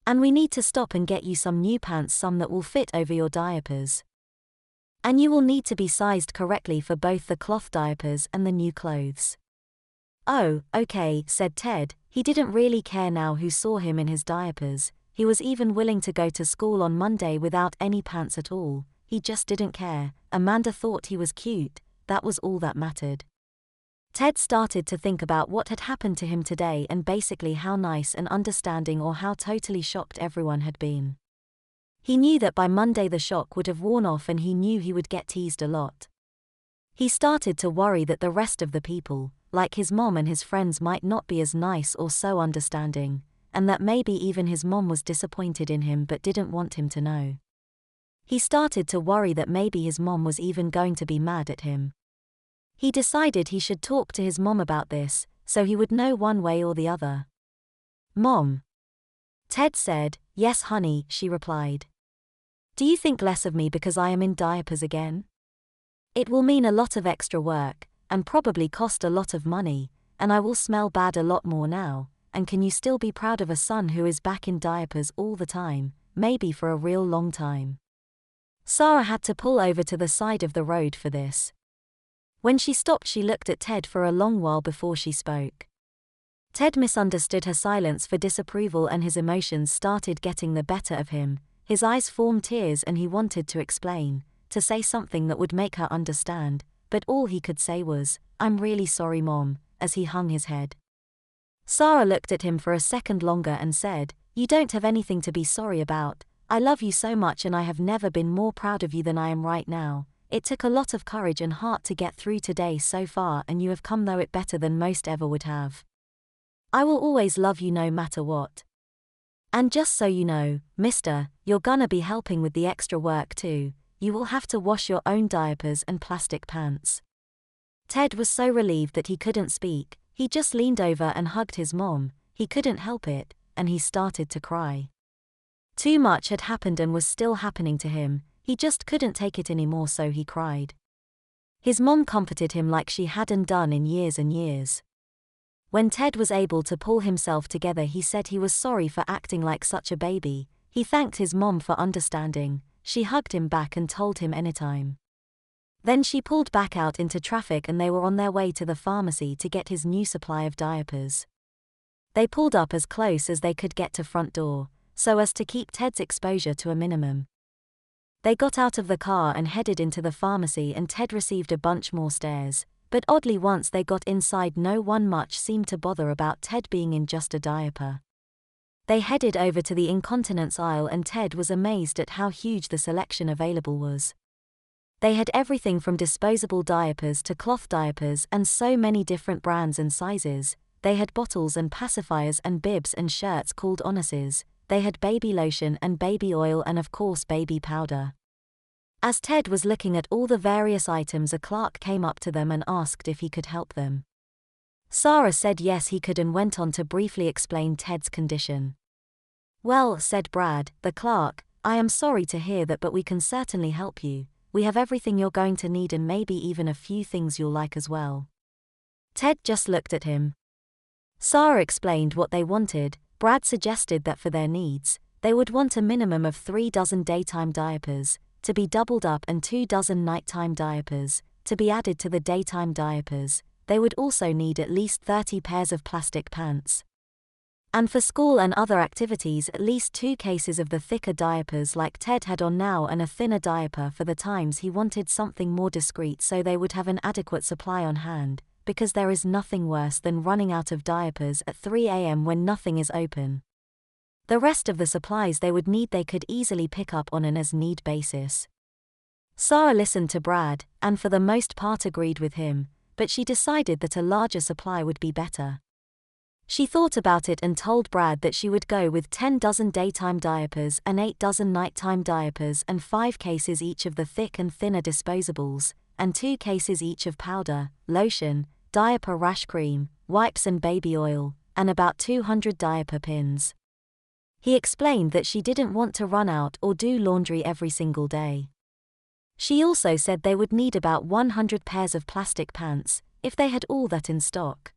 Speaker 1: And we need to stop and get you some new pants, some that will fit over your diapers. And you will need to be sized correctly for both the cloth diapers and the new clothes." "Oh, okay," said Ted. He didn't really care now who saw him in his diapers. He was even willing to go to school on Monday without any pants at all. He just didn't care. Amanda thought he was cute. That was all that mattered. Ted started to think about what had happened to him today and basically how nice and understanding or how totally shocked everyone had been. He knew that by Monday the shock would have worn off and he knew he would get teased a lot. He started to worry that the rest of the people, like his mom and his friends, might not be as nice or so understanding, and that maybe even his mom was disappointed in him but didn't want him to know. He started to worry that maybe his mom was even going to be mad at him. He decided he should talk to his mom about this, so he would know one way or the other. "Mom?" Ted said. "Yes, honey," she replied. "Do you think less of me because I am in diapers again? It will mean a lot of extra work, and probably cost a lot of money, and I will smell bad a lot more now, and can you still be proud of a son who is back in diapers all the time, maybe for a real long time?" Sarah had to pull over to the side of the road for this. When she stopped she looked at Ted for a long while before she spoke. Ted misunderstood her silence for disapproval and his emotions started getting the better of him. His eyes formed tears and he wanted to explain, to say something that would make her understand, but all he could say was, "I'm really sorry, Mom," as he hung his head. Sarah looked at him for a second longer and said, "You don't have anything to be sorry about. I love you so much and I have never been more proud of you than I am right now. It took a lot of courage and heart to get through today so far and you have come through it better than most ever would have. I will always love you no matter what. And just so you know, mister, you're gonna be helping with the extra work too. You will have to wash your own diapers and plastic pants." Ted was so relieved that he couldn't speak. He just leaned over and hugged his mom. He couldn't help it, and he started to cry. Too much had happened and was still happening to him. He just couldn't take it anymore, so he cried. His mom comforted him like she hadn't done in years and years. When Ted was able to pull himself together, he said he was sorry for acting like such a baby. He thanked his mom for understanding. She hugged him back and told him anytime. Then she pulled back out into traffic and they were on their way to the pharmacy to get his new supply of diapers. They pulled up as close as they could get to front door, so as to keep Ted's exposure to a minimum. They got out of the car and headed into the pharmacy and Ted received a bunch more stares, but oddly once they got inside no one much seemed to bother about Ted being in just a diaper. They headed over to the incontinence aisle and Ted was amazed at how huge the selection available was. They had everything from disposable diapers to cloth diapers and so many different brands and sizes. They had bottles and pacifiers and bibs and shirts called onuses. They had baby lotion and baby oil and of course baby powder. As Ted was looking at all the various items, a clerk came up to them and asked if he could help them. Sarah said yes he could and went on to briefly explain Ted's condition. "Well," said Brad, the clerk, "I am sorry to hear that, but we can certainly help you. We have everything you're going to need and maybe even a few things you'll like as well." Ted just looked at him. Sarah explained what they wanted. Brad suggested that for their needs, they would want a minimum of 3 dozen daytime diapers, to be doubled up, and 2 dozen nighttime diapers, to be added to the daytime diapers. They would also need at least 30 pairs of plastic pants. And for school and other activities, at least 2 cases of the thicker diapers like Ted had on now and a thinner diaper for the times he wanted something more discreet, so they would have an adequate supply on hand, because there is nothing worse than running out of diapers at 3 a.m. when nothing is open. The rest of the supplies they would need they could easily pick up on an as-need basis. Sarah listened to Brad, and for the most part agreed with him, but she decided that a larger supply would be better. She thought about it and told Brad that she would go with 10 dozen daytime diapers and 8 dozen nighttime diapers and 5 cases each of the thick and thinner disposables, and 2 cases each of powder, lotion, diaper rash cream, wipes and baby oil, and about 200 diaper pins. He explained that she didn't want to run out or do laundry every single day. She also said they would need about 100 pairs of plastic pants, if they had all that in stock.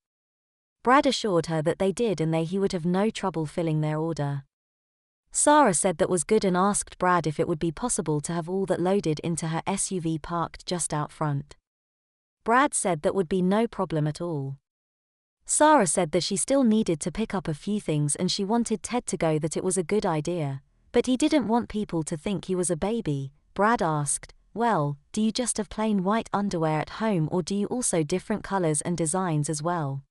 Speaker 1: Brad assured her that they did and he would have no trouble filling their order. Sarah said that was good and asked Brad if it would be possible to have all that loaded into her SUV parked just out front. Brad said that would be no problem at all. Sarah said that she still needed to pick up a few things and she wanted Ted to go, that it was a good idea, but he didn't want people to think he was a baby. Brad asked, "Well, do you just have plain white underwear at home or do you also different colors and designs as well?"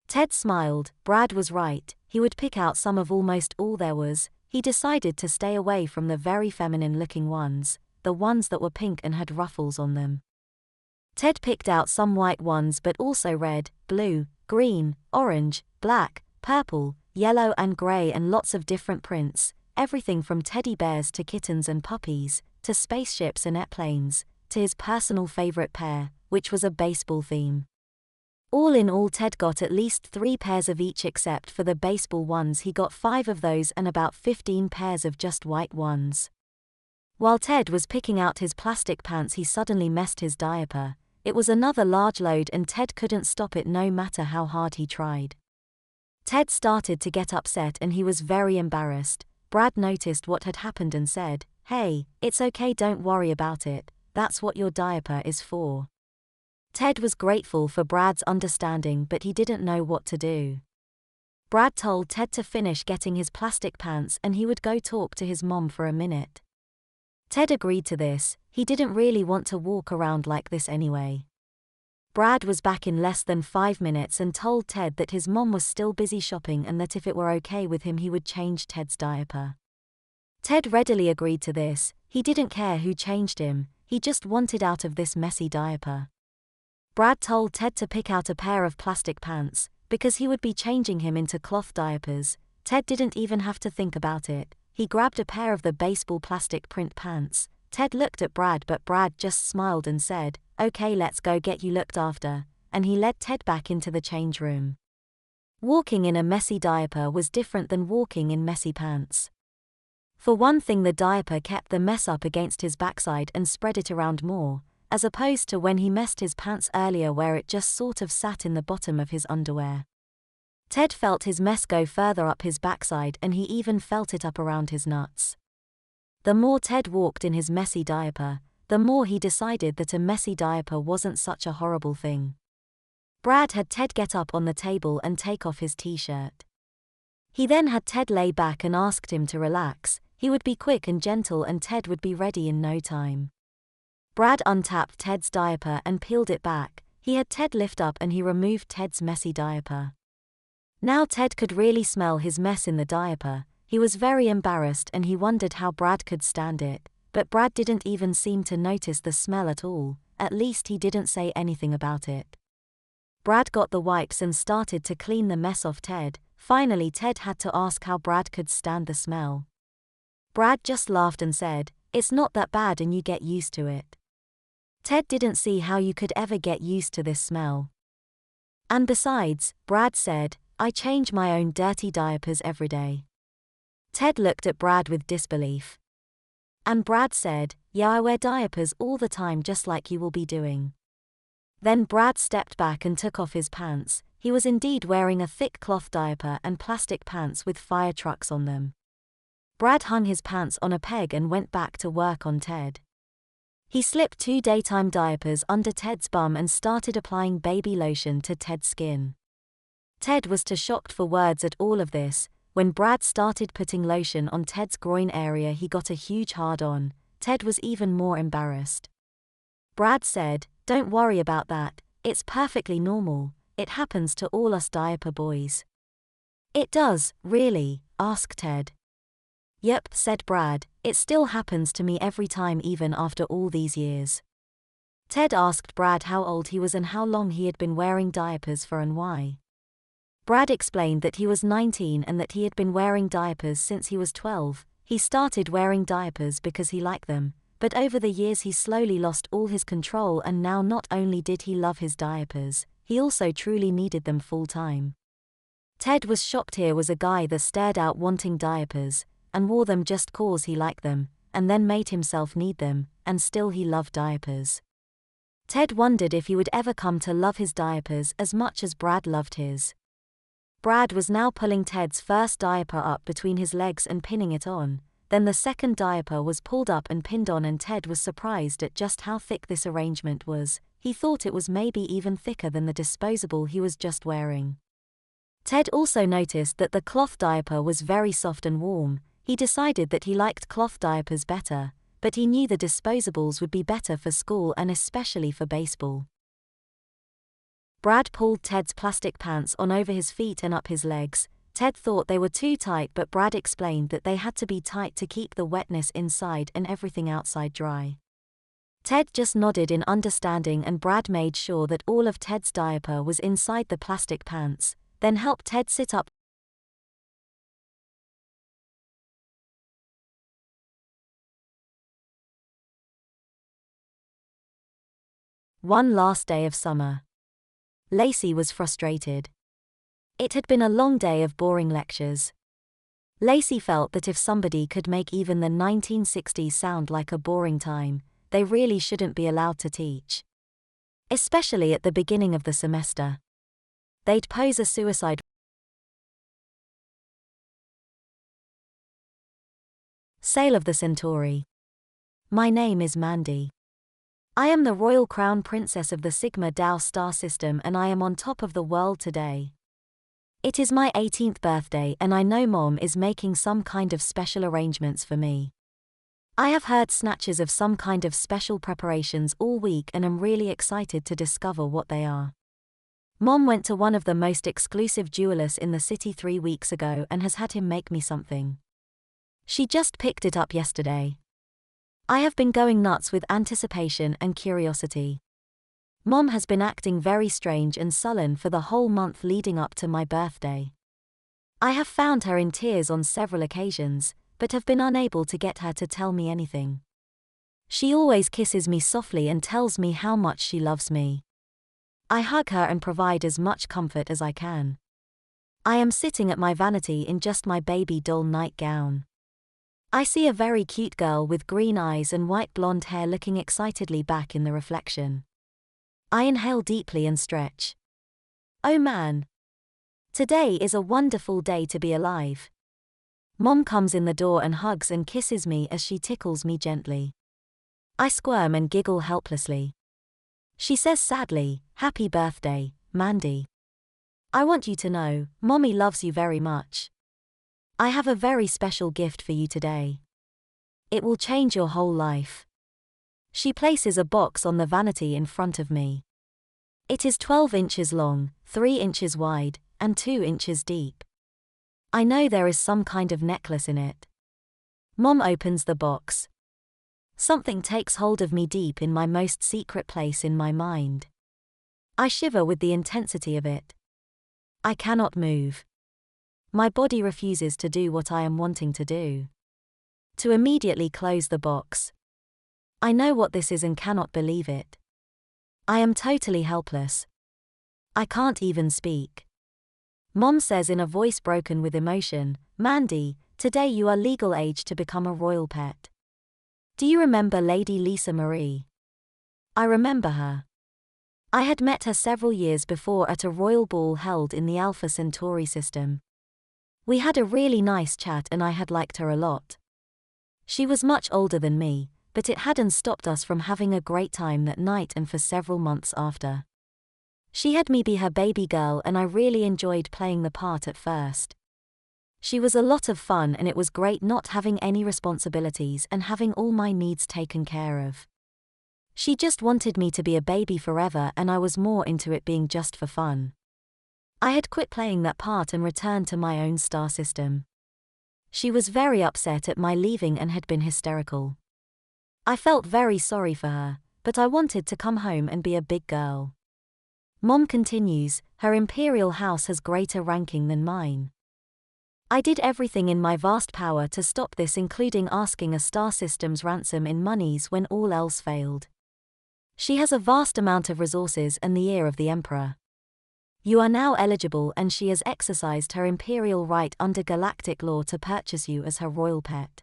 Speaker 1: Ted smiled. Brad was right, he would pick out some of almost all there was. He decided to stay away from the very feminine-looking ones, the ones that were pink and had ruffles on them. Ted picked out some white ones but also red, blue, green, orange, black, purple, yellow and grey, and lots of different prints, everything from teddy bears to kittens and puppies, to spaceships and airplanes, to his personal favorite pair, which was a baseball theme. All in all, Ted got at least 3 pairs of each except for the baseball ones. He got 5 of those and about 15 pairs of just white ones. While Ted was picking out his plastic pants, he suddenly messed his diaper. It was another large load and Ted couldn't stop it no matter how hard he tried. Ted started to get upset and he was very embarrassed. Brad noticed what had happened and said, "Hey, it's okay, don't worry about it, that's what your diaper is for." Ted was grateful for Brad's understanding but he didn't know what to do. Brad told Ted to finish getting his plastic pants and he would go talk to his mom for a minute. Ted agreed to this. He didn't really want to walk around like this anyway. Brad was back in less than 5 minutes and told Ted that his mom was still busy shopping and that if it were okay with him he would change Ted's diaper. Ted readily agreed to this. He didn't care who changed him, he just wanted out of this messy diaper. Brad told Ted to pick out a pair of plastic pants, because he would be changing him into cloth diapers. Ted didn't even have to think about it. He grabbed a pair of the baseball plastic print pants. Ted looked at Brad but Brad just smiled and said, "Okay, let's go get you looked after," and he led Ted back into the change room. Walking in a messy diaper was different than walking in messy pants. For one thing, the diaper kept the mess up against his backside and spread it around more, as opposed to when he messed his pants earlier where it just sort of sat in the bottom of his underwear. Ted felt his mess go further up his backside and he even felt it up around his nuts. The more Ted walked in his messy diaper, the more he decided that a messy diaper wasn't such a horrible thing. Brad had Ted get up on the table and take off his t-shirt. He then had Ted lay back and asked him to relax. He would be quick and gentle and Ted would be ready in no time. Brad untapped Ted's diaper and peeled it back. He had Ted lift up and he removed Ted's messy diaper. Now Ted could really smell his mess in the diaper. He was very embarrassed and he wondered how Brad could stand it, but Brad didn't even seem to notice the smell at all. At least he didn't say anything about it. Brad got the wipes and started to clean the mess off Ted. Finally, Ted had to ask how Brad could stand the smell. Brad just laughed and said, "It's not that bad and you get used to it." Ted didn't see how you could ever get used to this smell. And besides, Brad said, "I change my own dirty diapers every day." Ted looked at Brad with disbelief. And Brad said, "Yeah, I wear diapers all the time just like you will be doing." Then Brad stepped back and took off his pants. He was indeed wearing a thick cloth diaper and plastic pants with fire trucks on them. Brad hung his pants on a peg and went back to work on Ted. He slipped 2 daytime diapers under Ted's bum and started applying baby lotion to Ted's skin. Ted was too shocked for words at all of this. When Brad started putting lotion on Ted's groin area, he got a huge hard-on. Ted was even more embarrassed. Brad said, "Don't worry about that, it's perfectly normal, it happens to all us diaper boys." "It does, really?" asked Ted. "Yep," said Brad, "it still happens to me every time even after all these years." Ted asked Brad how old he was and how long he had been wearing diapers for and why. Brad explained that he was 19 and that he had been wearing diapers since he was 12. He started wearing diapers because he liked them, but over the years he slowly lost all his control and now not only did he love his diapers, he also truly needed them full time. Ted was shocked. Here was a guy that stared out wanting diapers, and wore them just cause he liked them, and then made himself need them, and still he loved diapers. Ted wondered if he would ever come to love his diapers as much as Brad loved his. Brad was now pulling Ted's first diaper up between his legs and pinning it on. Then the second diaper was pulled up and pinned on and Ted was surprised at just how thick this arrangement was. He thought it was maybe even thicker than the disposable he was just wearing. Ted also noticed that the cloth diaper was very soft and warm. He decided that he liked cloth diapers better, but he knew the disposables would be better for school and especially for baseball. Brad pulled Ted's plastic pants on over his feet and up his legs. Ted thought they were too tight, but Brad explained that they had to be tight to keep the wetness inside and everything outside dry. Ted just nodded in understanding and Brad made sure that all of Ted's diaper was inside the plastic pants, then helped Ted sit up. One last day of summer. Lacey was frustrated. It had been a long day of boring lectures. Lacey felt that if somebody could make even the 1960s sound like a boring time, they really shouldn't be allowed to teach. Especially at the beginning of the semester. They'd pose a suicide. Sale of the Centauri. My name is Mandy. I am the Royal Crown Princess of the Sigma Tau star system and I am on top of the world today. It is my 18th birthday and I know Mom is making some kind of special arrangements for me. I have heard snatches of some kind of special preparations all week and am really excited to discover what they are. Mom went to one of the most exclusive jewelers in the city 3 weeks ago and has had him make me something. She just picked it up yesterday. I have been going nuts with anticipation and curiosity. Mom has been acting very strange and sullen for the whole month leading up to my birthday. I have found her in tears on several occasions, but have been unable to get her to tell me anything. She always kisses me softly and tells me how much she loves me. I hug her and provide as much comfort as I can. I am sitting at my vanity in just my baby doll nightgown. I see a very cute girl with green eyes and white blonde hair looking excitedly back in the reflection. I inhale deeply and stretch. Oh man! Today is a wonderful day to be alive. Mom comes in the door and hugs and kisses me as she tickles me gently. I squirm and giggle helplessly. She says sadly, "Happy birthday, Mandy. I want you to know, Mommy loves you very much. I have a very special gift for you today. It will change your whole life." She places a box on the vanity in front of me. It is 12 inches long, 3 inches wide, and 2 inches deep. I know there is some kind of necklace in it. Mom opens the box. Something takes hold of me deep in my most secret place in my mind. I shiver with the intensity of it. I cannot move. My body refuses to do what I am wanting to do. To immediately close the box. I know what this is and cannot believe it. I am totally helpless. I can't even speak. Mom says in a voice broken with emotion, "Mandy, today you are legal age to become a royal pet. Do you remember Lady Lisa Marie?" I remember her. I had met her several years before at a royal ball held in the Alpha Centauri system. We had a really nice chat and I had liked her a lot. She was much older than me, but it hadn't stopped us from having a great time that night and for several months after. She had me be her baby girl and I really enjoyed playing the part at first. She was a lot of fun and it was great not having any responsibilities and having all my needs taken care of. She just wanted me to be a baby forever and I was more into it being just for fun. I had quit playing that part and returned to my own star system. She was very upset at my leaving and had been hysterical. I felt very sorry for her, but I wanted to come home and be a big girl. Mom continues, her imperial house has greater ranking than mine. I did everything in my vast power to stop this, including asking a star system's ransom in monies when all else failed. She has a vast amount of resources and the ear of the emperor. You are now eligible and she has exercised her imperial right under galactic law to purchase you as her royal pet.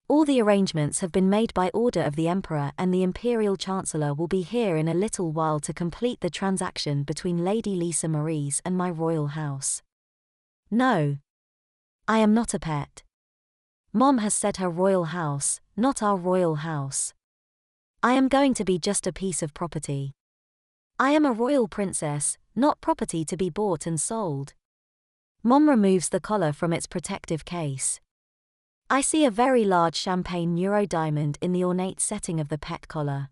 Speaker 1: All the arrangements have been made by order of the Emperor and the Imperial Chancellor will be here in a little while to complete the transaction between Lady Lisa Marie's and my royal house. No. I am not a pet. Mom has said her royal house, not our royal house. I am going to be just a piece of property. I am a royal princess, not property to be bought and sold. Mom removes the collar from its protective case. I see a very large champagne neurodiamond in the ornate setting of the pet collar.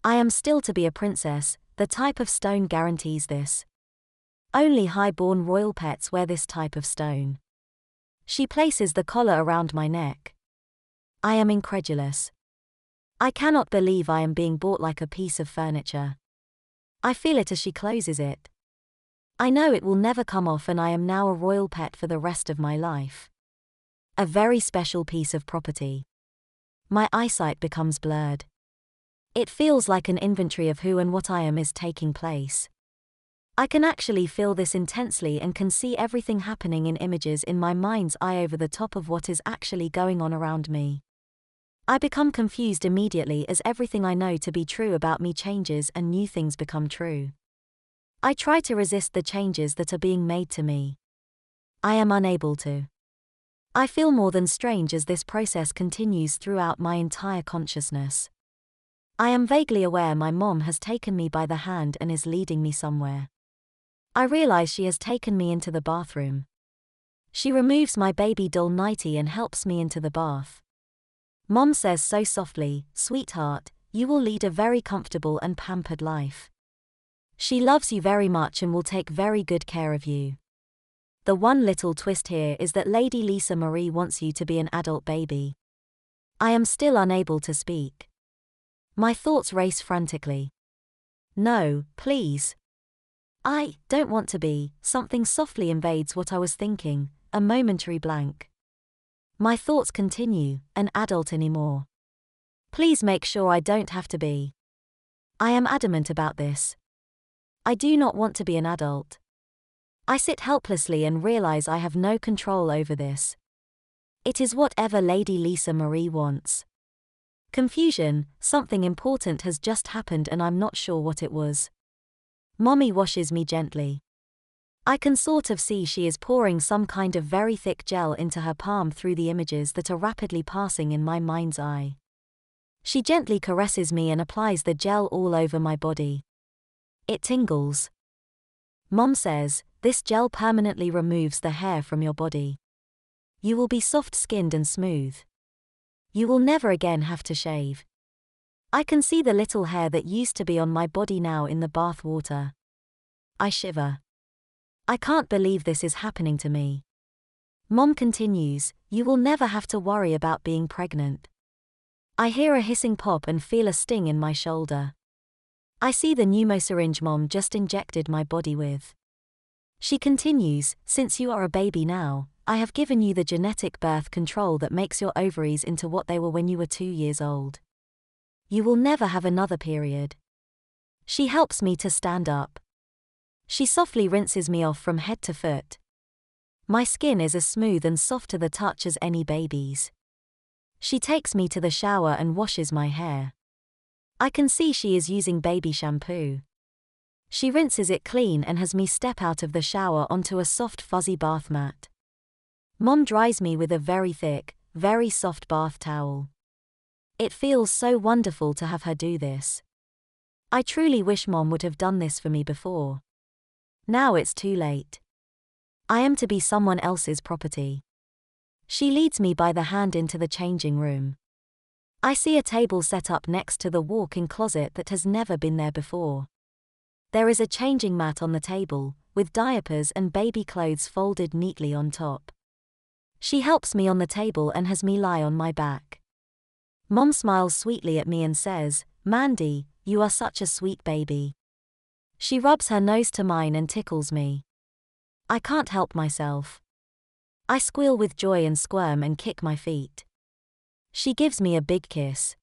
Speaker 1: I am still to be a princess, the type of stone guarantees this. Only high-born royal pets wear this type of stone. She places the collar around my neck. I am incredulous. I cannot believe I am being bought like a piece of furniture. I feel it as she closes it. I know it will never come off and I am now a royal pet for the rest of my life. A very special piece of property. My eyesight becomes blurred. It feels like an inventory of who and what I am is taking place. I can actually feel this intensely and can see everything happening in images in my mind's eye over the top of what is actually going on around me. I become confused immediately as everything I know to be true about me changes and new things become true. I try to resist the changes that are being made to me. I am unable to. I feel more than strange as this process continues throughout my entire consciousness. I am vaguely aware my mom has taken me by the hand and is leading me somewhere. I realize she has taken me into the bathroom. She removes my baby doll nightie and helps me into the bath. Mom says so softly, "Sweetheart, you will lead a very comfortable and pampered life. She loves you very much and will take very good care of you." The one little twist here is that Lady Lisa Marie wants you to be an adult baby. I am still unable to speak. My thoughts race frantically. No, please. I don't want to be. Something softly invades what I was thinking, a momentary blank. My thoughts continue, an adult anymore. Please make sure I don't have to be. I am adamant about this. I do not want to be an adult. I sit helplessly and realize I have no control over this. It is whatever Lady Lisa Marie wants. Confusion, something important has just happened and I'm not sure what it was. Mommy washes me gently. I can sort of see she is pouring some kind of very thick gel into her palm through the images that are rapidly passing in my mind's eye. She gently caresses me and applies the gel all over my body. It tingles. Mom says, "This gel permanently removes the hair from your body. You will be soft-skinned and smooth. You will never again have to shave." I can see the little hair that used to be on my body now in the bath water. I shiver. I can't believe this is happening to me. Mom continues, "You will never have to worry about being pregnant." I hear a hissing pop and feel a sting in my shoulder. I see the pneumosyringe Mom just injected my body with. She continues, "Since you are a baby now, I have given you the genetic birth control that makes your ovaries into what they were when you were 2 years old. You will never have another period." She helps me to stand up. She softly rinses me off from head to foot. My skin is as smooth and soft to the touch as any baby's. She takes me to the shower and washes my hair. I can see she is using baby shampoo. She rinses it clean and has me step out of the shower onto a soft fuzzy bath mat. Mom dries me with a very thick, very soft bath towel. It feels so wonderful to have her do this. I truly wish Mom would have done this for me before. Now it's too late. I am to be someone else's property. She leads me by the hand into the changing room. I see a table set up next to the walk-in closet that has never been there before. There is a changing mat on the table, with diapers and baby clothes folded neatly on top. She helps me on the table and has me lie on my back. Mom smiles sweetly at me and says, "Mandy, you are such a sweet baby." She rubs her nose to mine and tickles me. I can't help myself. I squeal with joy and squirm and kick my feet. She gives me a big kiss.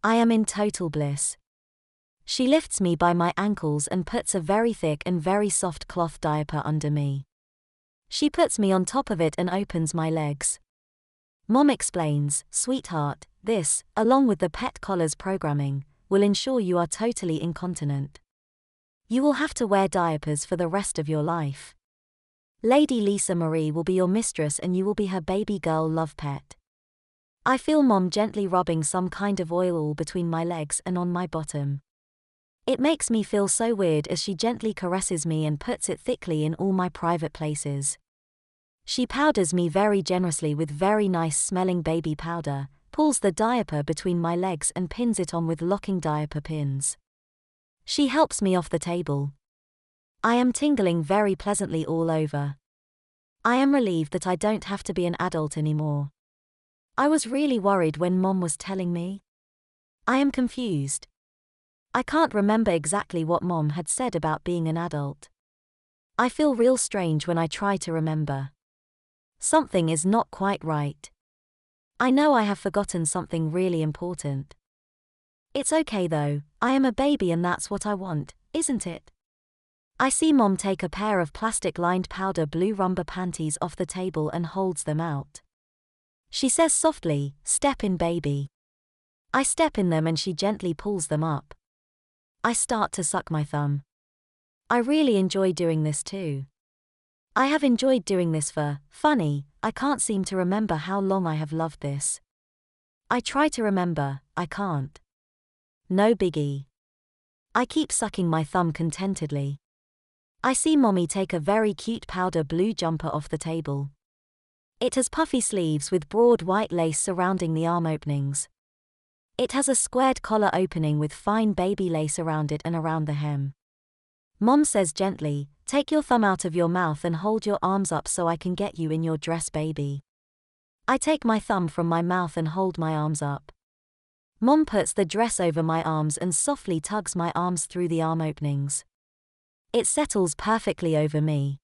Speaker 1: I am in total bliss. She lifts me by my ankles and puts a very thick and very soft cloth diaper under me. She puts me on top of it and opens my legs. Mom explains, "Sweetheart, this, along with the pet collars programming, will ensure you are totally incontinent. You will have to wear diapers for the rest of your life. Lady Lisa Marie will be your mistress and you will be her baby girl love pet." I feel Mom gently rubbing some kind of oil all between my legs and on my bottom. It makes me feel so weird as she gently caresses me and puts it thickly in all my private places. She powders me very generously with very nice smelling baby powder, pulls the diaper between my legs and pins it on with locking diaper pins. She helps me off the table. I am tingling very pleasantly all over. I am relieved that I don't have to be an adult anymore. I was really worried when Mom was telling me. I am confused. I can't remember exactly what Mom had said about being an adult. I feel real strange when I try to remember. Something is not quite right. I know I have forgotten something really important. It's okay though, I am a baby and that's what I want, isn't it? I see Mom take a pair of plastic-lined powder blue rumba panties off the table and holds them out. She says softly, "Step in, baby." I step in them and she gently pulls them up. I start to suck my thumb. I really enjoy doing this too. I have enjoyed doing this for, funny, I can't seem to remember how long I have loved this. I try to remember, I can't. No biggie. I keep sucking my thumb contentedly. I see Mommy take a very cute powder blue jumper off the table. It has puffy sleeves with broad white lace surrounding the arm openings. It has a squared collar opening with fine baby lace around it and around the hem. Mom says gently, "Take your thumb out of your mouth and hold your arms up so I can get you in your dress, baby." I take my thumb from my mouth and hold my arms up. Mom puts the dress over my arms and softly tugs my arms through the arm openings. It settles perfectly over me.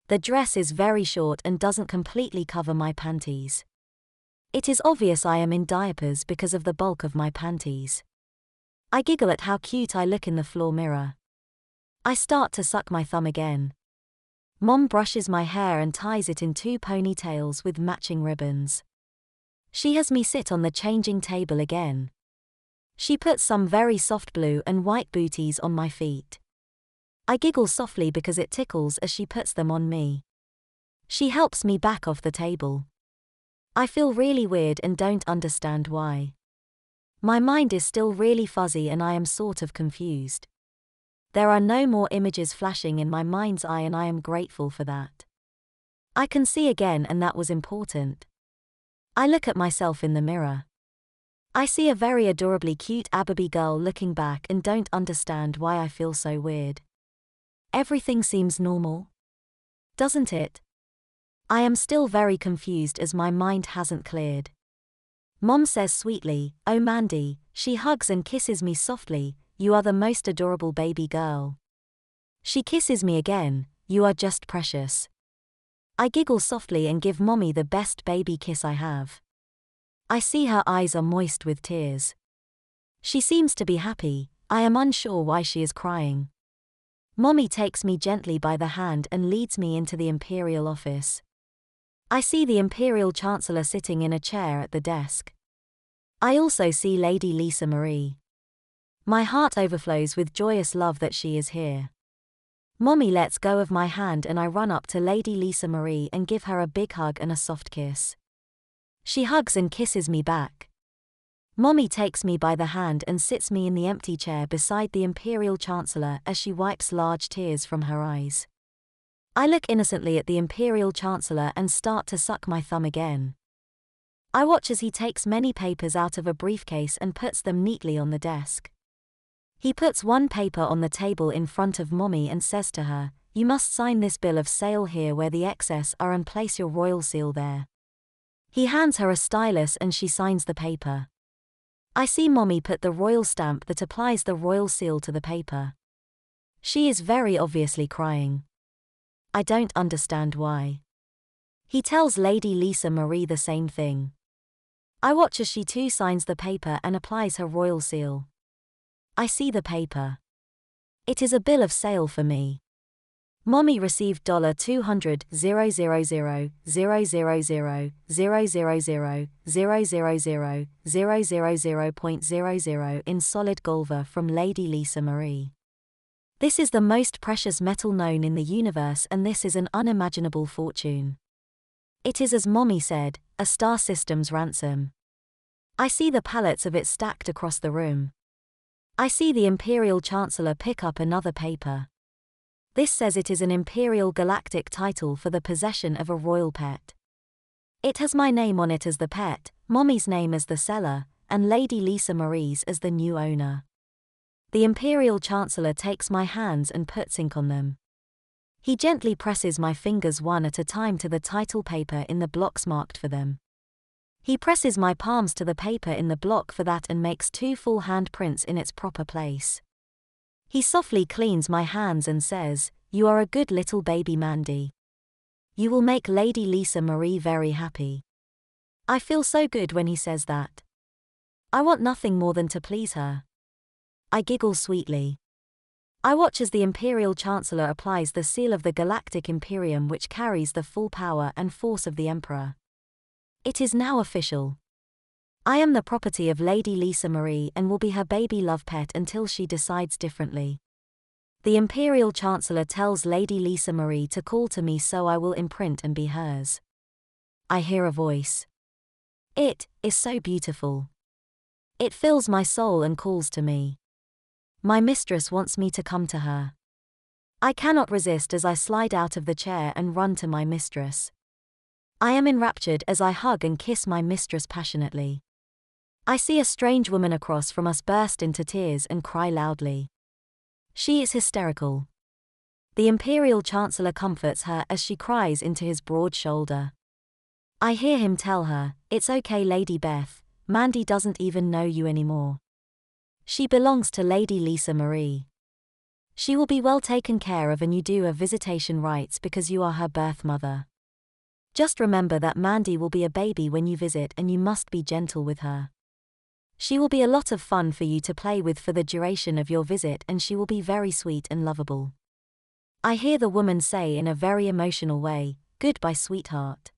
Speaker 1: The dress is very short and doesn't completely cover my panties. It is obvious I am in diapers because of the bulk of my panties. I giggle at how cute I look in the floor mirror. I start to suck my thumb again. Mom brushes my hair and ties it in 2 ponytails with matching ribbons. She has me sit on the changing table again. She puts some very soft blue and white booties on my feet. I giggle softly because it tickles as she puts them on me. She helps me back off the table. I feel really weird and don't understand why. My mind is still really fuzzy and I am sort of confused. There are no more images flashing in my mind's eye and I am grateful for that. I can see again and that was important. I look at myself in the mirror. I see a very adorably cute ABDL girl looking back and don't understand why I feel so weird. Everything seems normal. Doesn't it? I am still very confused as my mind hasn't cleared. Mom says sweetly, "Oh Mandy," she hugs and kisses me softly, "You are the most adorable baby girl." She kisses me again, "You are just precious." I giggle softly and give Mommy the best baby kiss I have. I see her eyes are moist with tears. She seems to be happy, I am unsure why she is crying. Mommy takes me gently by the hand and leads me into the Imperial office. I see the Imperial Chancellor sitting in a chair at the desk. I also see Lady Lisa Marie. My heart overflows with joyous love that she is here. Mommy lets go of my hand and I run up to Lady Lisa Marie and give her a big hug and a soft kiss. She hugs and kisses me back. Mommy takes me by the hand and sits me in the empty chair beside the Imperial Chancellor as she wipes large tears from her eyes. I look innocently at the Imperial Chancellor and start to suck my thumb again. I watch as he takes many papers out of a briefcase and puts them neatly on the desk. He puts one paper on the table in front of Mommy and says to her, "You must sign this bill of sale here where the excess are and place your royal seal there." He hands her a stylus and she signs the paper. I see Mommy put the royal stamp that applies the royal seal to the paper. She is very obviously crying. I don't understand why. He tells Lady Lisa Marie the same thing. I watch as she too signs the paper and applies her royal seal. I see the paper. It is a bill of sale for me. Mommy received $200,000,000,000,000,000,000,000,000.00 in solid golver from Lady Lisa Marie. This is the most precious metal known in the universe and this is an unimaginable fortune. It is, as Mommy said, a star system's ransom. I see the pallets of it stacked across the room. I see the Imperial Chancellor pick up another paper. This says it is an Imperial Galactic title for the possession of a royal pet. It has my name on it as the pet, Mommy's name as the seller, and Lady Lisa Marie's as the new owner. The Imperial Chancellor takes my hands and puts ink on them. He gently presses my fingers one at a time to the title paper in the blocks marked for them. He presses my palms to the paper in the block for that and makes 2 full hand prints in its proper place. He softly cleans my hands and says, "You are a good little baby Mandy. You will make Lady Lisa Marie very happy." I feel so good when he says that. I want nothing more than to please her. I giggle sweetly. I watch as the Imperial Chancellor applies the seal of the Galactic Imperium which carries the full power and force of the Emperor. It is now official. I am the property of Lady Lisa Marie and will be her baby love pet until she decides differently. The Imperial Chancellor tells Lady Lisa Marie to call to me so I will imprint and be hers. I hear a voice. It is so beautiful. It fills my soul and calls to me. My mistress wants me to come to her. I cannot resist as I slide out of the chair and run to my mistress. I am enraptured as I hug and kiss my mistress passionately. I see a strange woman across from us burst into tears and cry loudly. She is hysterical. The Imperial Chancellor comforts her as she cries into his broad shoulder. I hear him tell her, "It's okay, Lady Beth, Mandy doesn't even know you anymore. She belongs to Lady Lisa Marie. She will be well taken care of and you do her visitation rights because you are her birth mother. Just remember that Mandy will be a baby when you visit and you must be gentle with her. She will be a lot of fun for you to play with for the duration of your visit and she will be very sweet and lovable." I hear the woman say in a very emotional way, "Goodbye, sweetheart.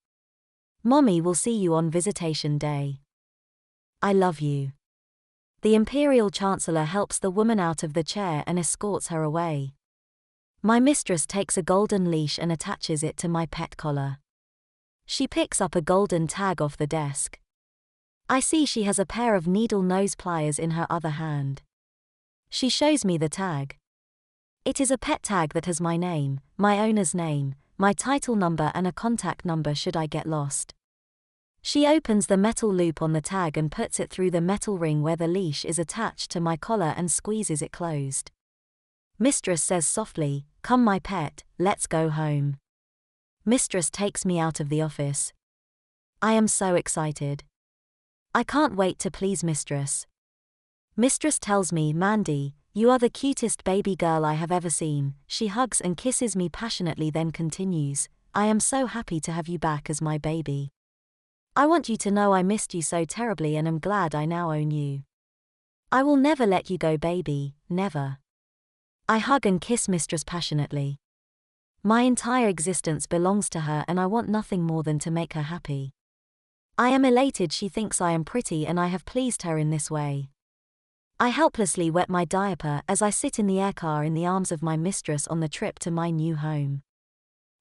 Speaker 1: Mommy will see you on visitation day. I love you." The Imperial Chancellor helps the woman out of the chair and escorts her away. My mistress takes a golden leash and attaches it to my pet collar. She picks up a golden tag off the desk. I see she has a pair of needle nose pliers in her other hand. She shows me the tag. It is a pet tag that has my name, my owner's name, my title number and a contact number should I get lost. She opens the metal loop on the tag and puts it through the metal ring where the leash is attached to my collar and squeezes it closed. Mistress says softly, "Come my pet, let's go home." Mistress takes me out of the office. I am so excited. I can't wait to please Mistress. Mistress tells me, "Mandy, you are the cutest baby girl I have ever seen." She hugs and kisses me passionately then continues, "I am so happy to have you back as my baby. I want you to know I missed you so terribly and am glad I now own you. I will never let you go, baby, never." I hug and kiss Mistress passionately. My entire existence belongs to her and I want nothing more than to make her happy. I am elated she thinks I am pretty and I have pleased her in this way. I helplessly wet my diaper as I sit in the aircar in the arms of my mistress on the trip to my new home.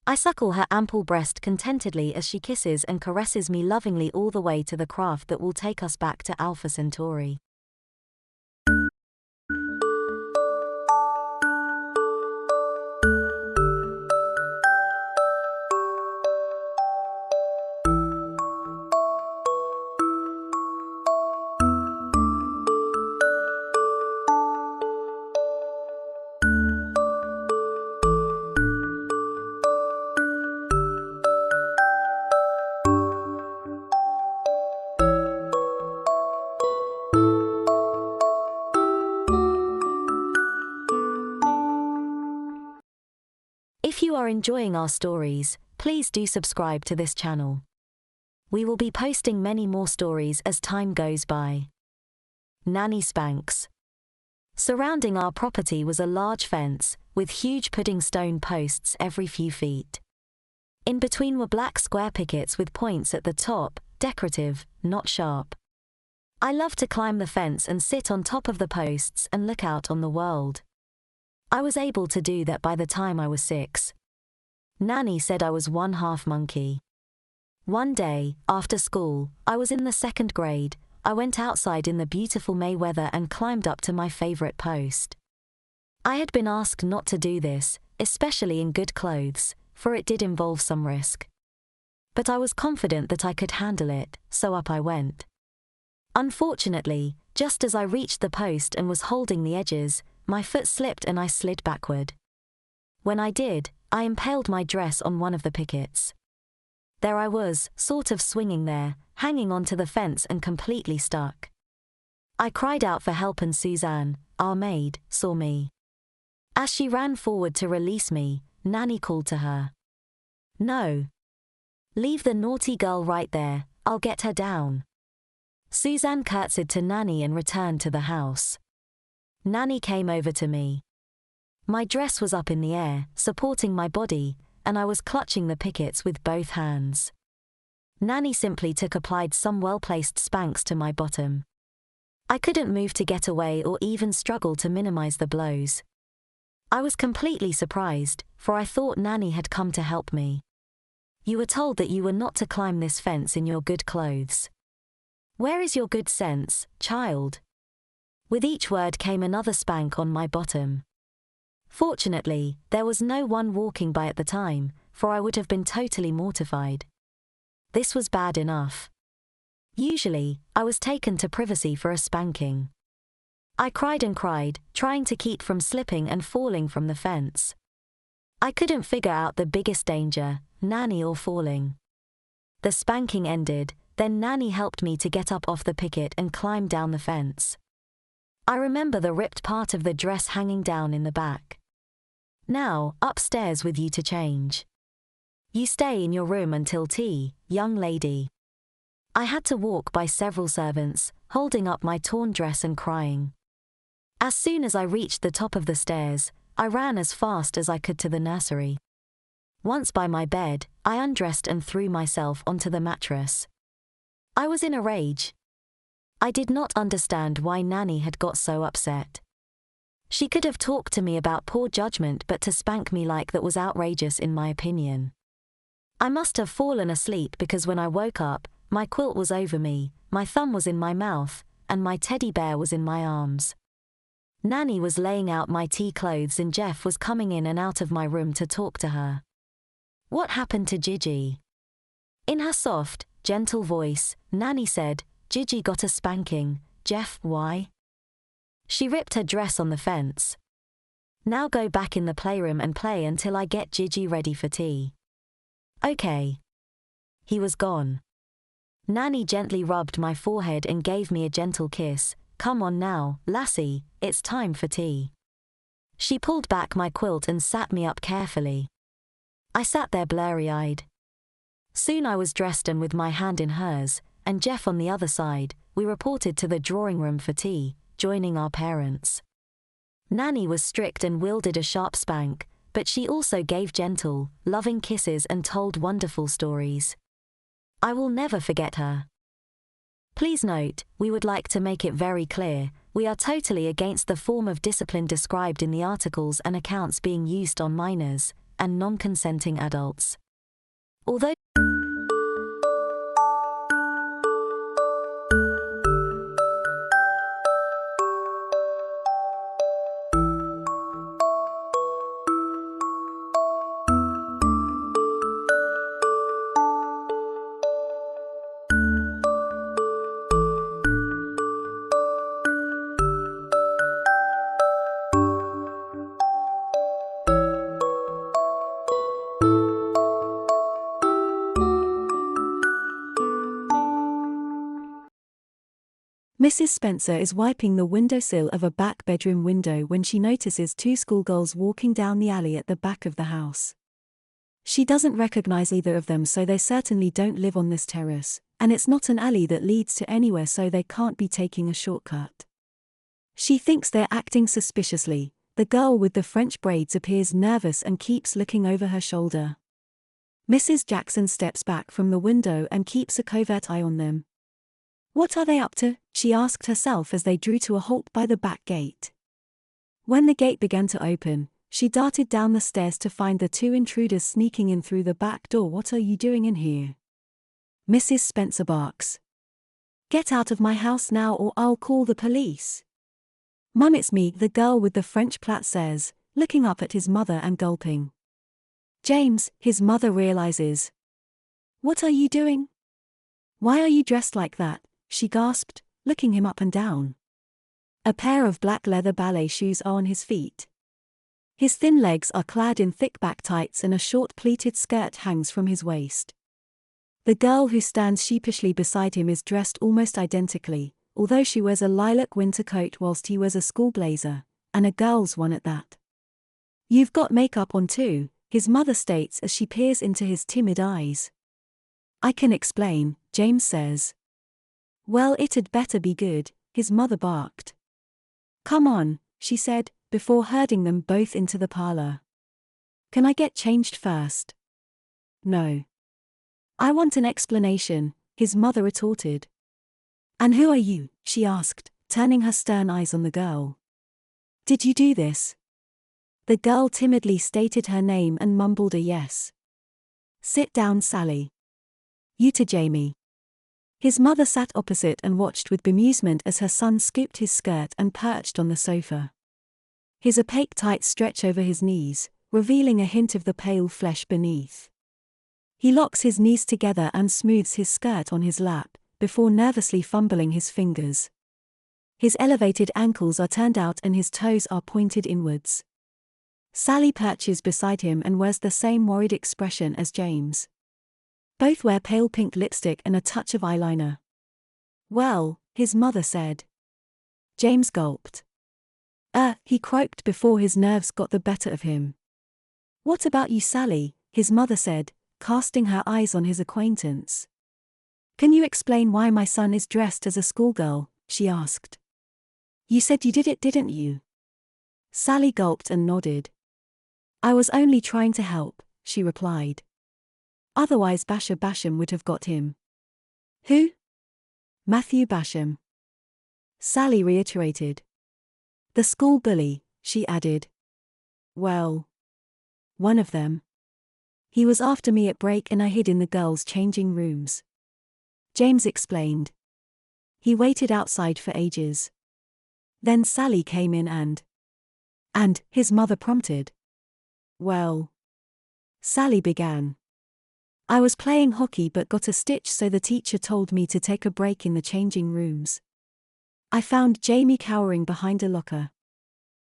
Speaker 1: I suckle her ample breast contentedly as she kisses and caresses me lovingly all the way to the craft that will take us back to Alpha Centauri. If you are enjoying our stories, please do subscribe to this channel. We will be posting many more stories as time goes by. Nanny spanks. Surrounding our property was a large fence, with huge pudding stone posts every few feet. In between were black square pickets with points at the top, decorative, not sharp. I love to climb the fence and sit on top of the posts and look out on the world. I was able to do that by the time I was 6. Nanny said I was one half monkey. One day, after school, I was in the 2nd grade, I went outside in the beautiful May weather and climbed up to my favorite post. I had been asked not to do this, especially in good clothes, for it did involve some risk. But I was confident that I could handle it, so up I went. Unfortunately, just as I reached the post and was holding the edges, my foot slipped and I slid backward. When I did, I impaled my dress on one of the pickets. There I was, sort of swinging there, hanging onto the fence and completely stuck. I cried out for help and Suzanne, our maid, saw me. As she ran forward to release me, Nanny called to her. "No. Leave the naughty girl right there, I'll get her down." Suzanne curtsied to Nanny and returned to the house. Nanny came over to me. My dress was up in the air, supporting my body, and I was clutching the pickets with both hands. Nanny simply applied some well-placed spanks to my bottom. I couldn't move to get away or even struggle to minimize the blows. I was completely surprised, for I thought Nanny had come to help me. "You were told that you were not to climb this fence in your good clothes. Where is your good sense, child?" With each word came another spank on my bottom. Fortunately, there was no one walking by at the time, for I would have been totally mortified. This was bad enough. Usually, I was taken to privacy for a spanking. I cried and cried, trying to keep from slipping and falling from the fence. I couldn't figure out the biggest danger, Nanny or falling. The spanking ended, then Nanny helped me to get up off the picket and climb down the fence. I remember the ripped part of the dress hanging down in the back. Now, upstairs with you to change. You stay in your room until tea, young lady. I had to walk by several servants, holding up my torn dress and crying. As soon as I reached the top of the stairs, I ran as fast as I could to the nursery. Once by my bed, I undressed and threw myself onto the mattress. I was in a rage. I did not understand why Nanny had got so upset. She could have talked to me about poor judgment, but to spank me like that was outrageous in my opinion. I must have fallen asleep because when I woke up, my quilt was over me, my thumb was in my mouth, and my teddy bear was in my arms. Nanny was laying out my tea clothes and Jeff was coming in and out of my room to talk to her. What happened to Gigi? In her soft, gentle voice, Nanny said, Gigi got a spanking. Jeff, why? She ripped her dress on the fence. Now go back in the playroom and play until I get Gigi ready for tea. Okay. He was gone. Nanny gently rubbed my forehead and gave me a gentle kiss. Come on now, lassie, it's time for tea. She pulled back my quilt and sat me up carefully. I sat there blurry-eyed. Soon I was dressed and with my hand in hers, and Jeff on the other side, we reported to the drawing room for tea, joining our parents. Nanny was strict and wielded a sharp spank, but she also gave gentle, loving kisses and told wonderful stories. I will never forget her. Please note, we would like to make it very clear, we are totally against the form of discipline described in the articles and accounts being used on minors and non-consenting adults. Although
Speaker 2: Mrs. Spencer is wiping the windowsill of a back bedroom window when she notices two schoolgirls walking down the alley at the back of the house. She doesn't recognize either of them, so they certainly don't live on this terrace, and it's not an alley that leads to anywhere, so they can't be taking a shortcut. She thinks they're acting suspiciously. The girl with the French braids appears nervous and keeps looking over her shoulder. Mrs. Jackson steps back from the window and keeps a covert eye on them. What are they up to? She asked herself as they drew to a halt by the back gate. When the gate began to open, she darted down the stairs to find the two intruders sneaking in through the back door. What are you doing in here? Mrs. Spencer barks. Get out of my house now or I'll call the police. Mum, it's me, the girl with the French plait says, looking up at his mother and gulping. James, his mother realizes. What are you doing? Why are you dressed like that? She gasped, looking him up and down. A pair of black leather ballet shoes are on his feet. His thin legs are clad in thick back tights and a short pleated skirt hangs from his waist. The girl who stands sheepishly beside him is dressed almost identically, although she wears a lilac winter coat whilst he wears a school blazer, and a girl's one at that. You've got makeup on too, his mother states as she peers into his timid eyes. I can explain, James says. Well, it'd better be good, his mother barked. Come on, she said, before herding them both into the parlor. Can I get changed first? No. I want an explanation, his mother retorted. And who are you? She asked, turning her stern eyes on the girl. Did you do this? The girl timidly stated her name and mumbled a yes. Sit down, Sally. You to Jamie. His mother sat opposite and watched with bemusement as her son scooped his skirt and perched on the sofa. His opaque tights stretch over his knees, revealing a hint of the pale flesh beneath. He locks his knees together and smooths his skirt on his lap, before nervously fumbling his fingers. His elevated ankles are turned out and his toes are pointed inwards. Sally perches beside him and wears the same worried expression as James. Both wear pale pink lipstick and a touch of eyeliner. "Well," his mother said. James gulped. He croaked before his nerves got the better of him. "What about you, Sally?" his mother said, casting her eyes on his acquaintance. "Can you explain why my son is dressed as a schoolgirl?" she asked. "You said you did it, didn't you?" Sally gulped and nodded. "I was only trying to help," she replied. "Otherwise Basher Basham would have got him." "Who?" "Matthew Basham." Sally reiterated. "The school bully," she added. "Well, one of them. He was after me at break and I hid in the girls' changing rooms." James explained. "He waited outside for ages. Then Sally came in and, his mother prompted. "Well," Sally began. "I was playing hockey but got a stitch, so the teacher told me to take a break in the changing rooms. I found Jamie cowering behind a locker.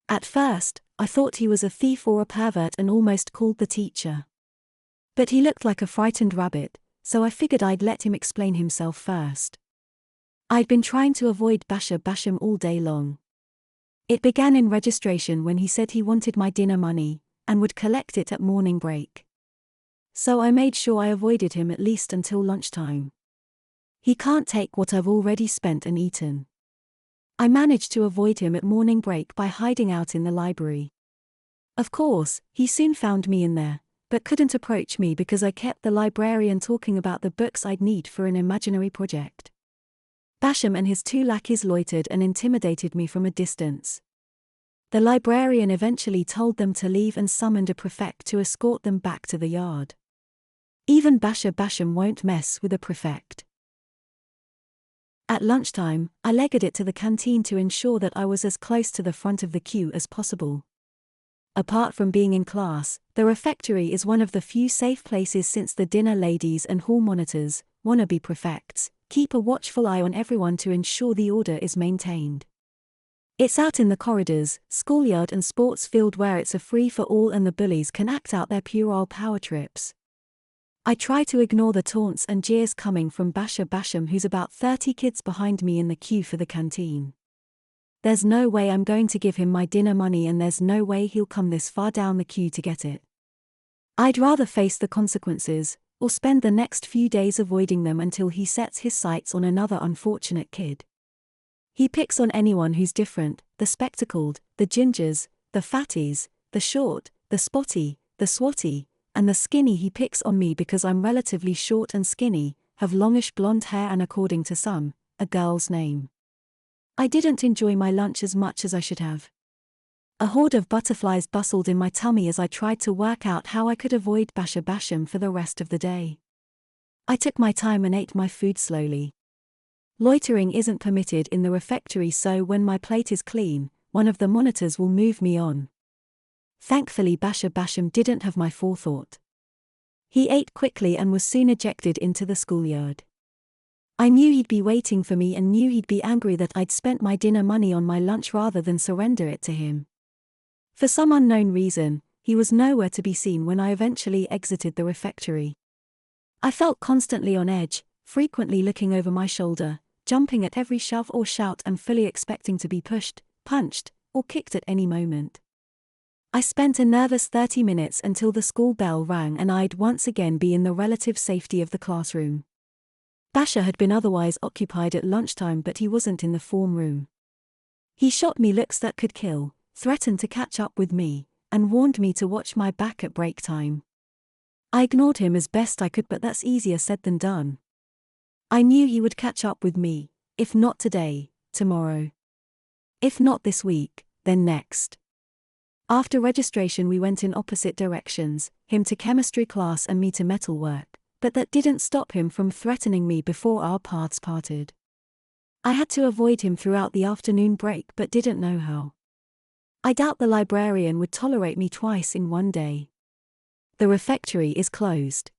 Speaker 2: At first, I thought he was a thief or a pervert and almost called the teacher. But he looked like a frightened rabbit, so I figured I'd let him explain himself first. I'd been trying to avoid Basher Basham all day long. It began in registration when he said he wanted my dinner money, and would collect it at morning break. So I made sure I avoided him at least until lunchtime. He can't take what I've already spent and eaten. I managed to avoid him at morning break by hiding out in the library. Of course, he soon found me in there, but couldn't approach me because I kept the librarian talking about the books I'd need for an imaginary project. Basham and his two lackeys loitered and intimidated me from a distance. The librarian eventually told them to leave and summoned a prefect to escort them back to the yard. Even Basher Basham won't mess with a prefect. At lunchtime, I legged it to the canteen to ensure that I was as close to the front of the queue as possible. Apart from being in class, the refectory is one of the few safe places since the dinner ladies and hall monitors, wannabe prefects, keep a watchful eye on everyone to ensure the order is maintained. It's out in the corridors, schoolyard and sports field where it's a free-for-all and the bullies can act out their puerile power trips. I try to ignore the taunts and jeers coming from Basher Basham, who's about 30 kids behind me in the queue for the canteen. There's no way I'm going to give him my dinner money and there's no way he'll come this far down the queue to get it. I'd rather face the consequences, or spend the next few days avoiding them until he sets his sights on another unfortunate kid. He picks on anyone who's different, the spectacled, the gingers, the fatties, the short, the spotty, the swatty, and the skinny. He picks on me because I'm relatively short and skinny, have longish blonde hair and, according to some, a girl's name. I didn't enjoy my lunch as much as I should have. A horde of butterflies bustled in my tummy as I tried to work out how I could avoid Basher Basham for the rest of the day. I took my time and ate my food slowly. Loitering isn't permitted in the refectory, so when my plate is clean, one of the monitors will move me on. Thankfully Basher Basham didn't have my forethought. He ate quickly and was soon ejected into the schoolyard. I knew he'd be waiting for me and knew he'd be angry that I'd spent my dinner money on my lunch rather than surrender it to him. For some unknown reason, he was nowhere to be seen when I eventually exited the refectory. I felt constantly on edge, frequently looking over my shoulder, jumping at every shove or shout and fully expecting to be pushed, punched, or kicked at any moment. I spent a nervous 30 minutes until the school bell rang and I'd once again be in the relative safety of the classroom. Basher had been otherwise occupied at lunchtime, but he wasn't in the form room. He shot me looks that could kill, threatened to catch up with me, and warned me to watch my back at break time. I ignored him as best I could, but that's easier said than done. I knew he would catch up with me, if not today, tomorrow. If not this week, then next. After registration we went in opposite directions, him to chemistry class and me to metalwork, but that didn't stop him from threatening me before our paths parted. I had to avoid him throughout the afternoon break but didn't know how. I doubt the librarian would tolerate me twice in one day. The refectory is closed.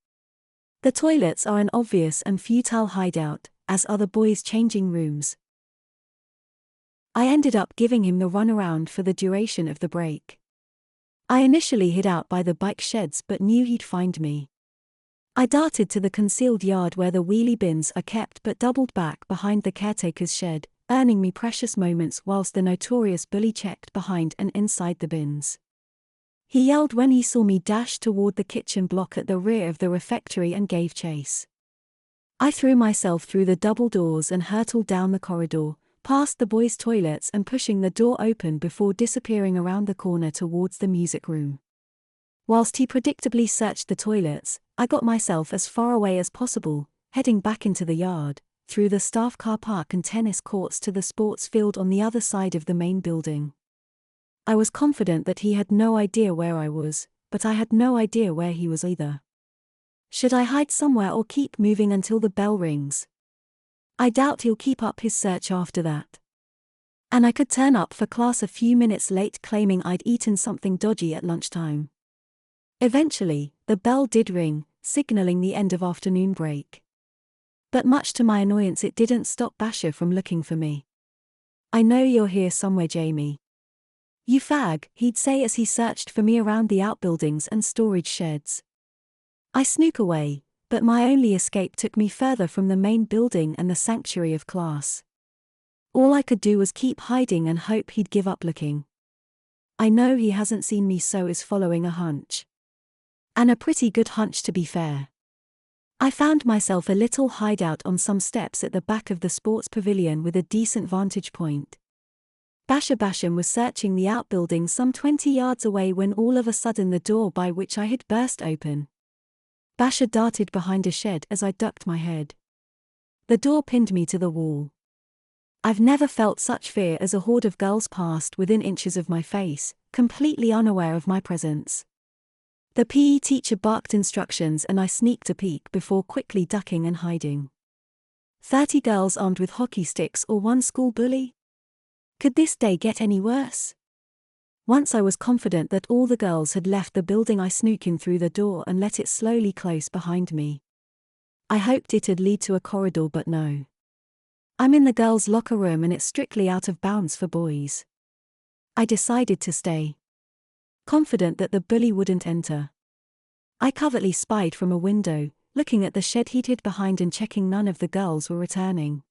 Speaker 2: The toilets are an obvious and futile hideout, as are the boys' changing rooms. I ended up giving him the runaround for the duration of the break. I initially hid out by the bike sheds but knew he'd find me. I darted to the concealed yard where the wheelie bins are kept but doubled back behind the caretaker's shed, earning me precious moments whilst the notorious bully checked behind and inside the bins. He yelled when he saw me dash toward the kitchen block at the rear of the refectory and gave chase. I threw myself through the double doors and hurtled down the corridor, past the boys' toilets and pushing the door open before disappearing around the corner towards the music room. Whilst he predictably searched the toilets, I got myself as far away as possible, heading back into the yard, through the staff car park and tennis courts to the sports field on the other side of the main building. I was confident that he had no idea where I was, but I had no idea where he was either. Should I hide somewhere or keep moving until the bell rings? I doubt he'll keep up his search after that. And I could turn up for class a few minutes late claiming I'd eaten something dodgy at lunchtime. Eventually, the bell did ring, signaling the end of afternoon break. But much to my annoyance it didn't stop Basher from looking for me. "I know you're here somewhere, Jamie. You fag," he'd say as he searched for me around the outbuildings and storage sheds. I snook away, but my only escape took me further from the main building and the sanctuary of class. All I could do was keep hiding and hope he'd give up looking. I know he hasn't seen me, so is following a hunch. And a pretty good hunch, to be fair. I found myself a little hideout on some steps at the back of the sports pavilion with a decent vantage point. Basher Basham was searching the outbuilding some 20 yards away when all of a sudden the door by which I had burst open. Basher darted behind a shed as I ducked my head. The door pinned me to the wall. I've never felt such fear as a horde of girls passed within inches of my face, completely unaware of my presence. The PE teacher barked instructions and I sneaked a peek before quickly ducking and hiding. 30 girls armed with hockey sticks or one school bully? Could this day get any worse? Once I was confident that all the girls had left the building, I snook in through the door and let it slowly close behind me. I hoped it'd lead to a corridor, but no. I'm in the girls' locker room and it's strictly out of bounds for boys. I decided to stay, confident that the bully wouldn't enter. I covertly spied from a window, looking at the shed he'd hid behind and checking none of the girls were returning.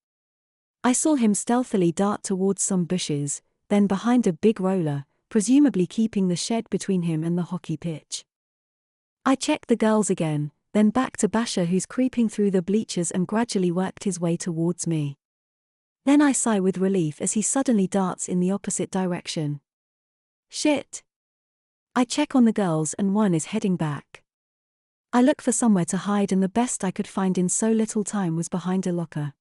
Speaker 2: I saw him stealthily dart towards some bushes, then behind a big roller, presumably keeping the shed between him and the hockey pitch. I checked the girls again, then back to Basher, who's creeping through the bleachers and gradually worked his way towards me. Then I sigh with relief as he suddenly darts in the opposite direction. Shit! I check on the girls and one is heading back. I look for somewhere to hide and the best I could find in so little time was behind a locker.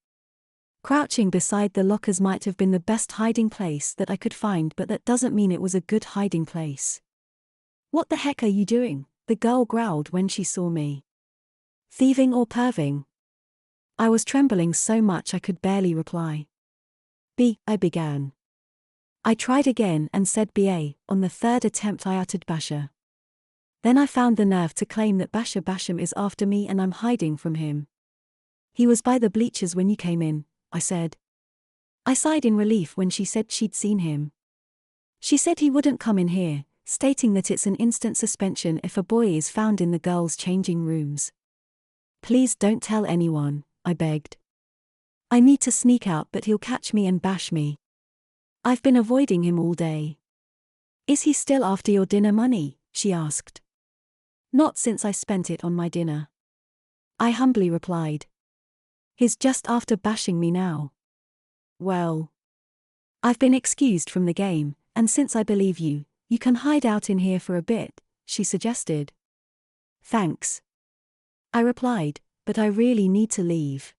Speaker 2: Crouching beside the lockers might have been the best hiding place that I could find, but that doesn't mean it was a good hiding place. "What the heck are you doing?" the girl growled when she saw me. "Thieving or perving?" I was trembling so much I could barely reply. I began. I tried again and said BA. On the third attempt I uttered Basher. Then I found the nerve to claim that Basher Basham is after me and I'm hiding from him. "He was by the bleachers when you came in," I said. I sighed in relief when she said she'd seen him. She said he wouldn't come in here, stating that it's an instant suspension if a boy is found in the girls' changing rooms. "Please don't tell anyone," I begged. "I need to sneak out, but he'll catch me and bash me. I've been avoiding him all day." "Is he still after your dinner money?" she asked. "Not since I spent it on my dinner," I humbly replied. "He's just after bashing me now." "Well, I've been excused from the game, and since I believe you, you can hide out in here for a bit," she suggested. "Thanks," I replied, "but I really need to leave.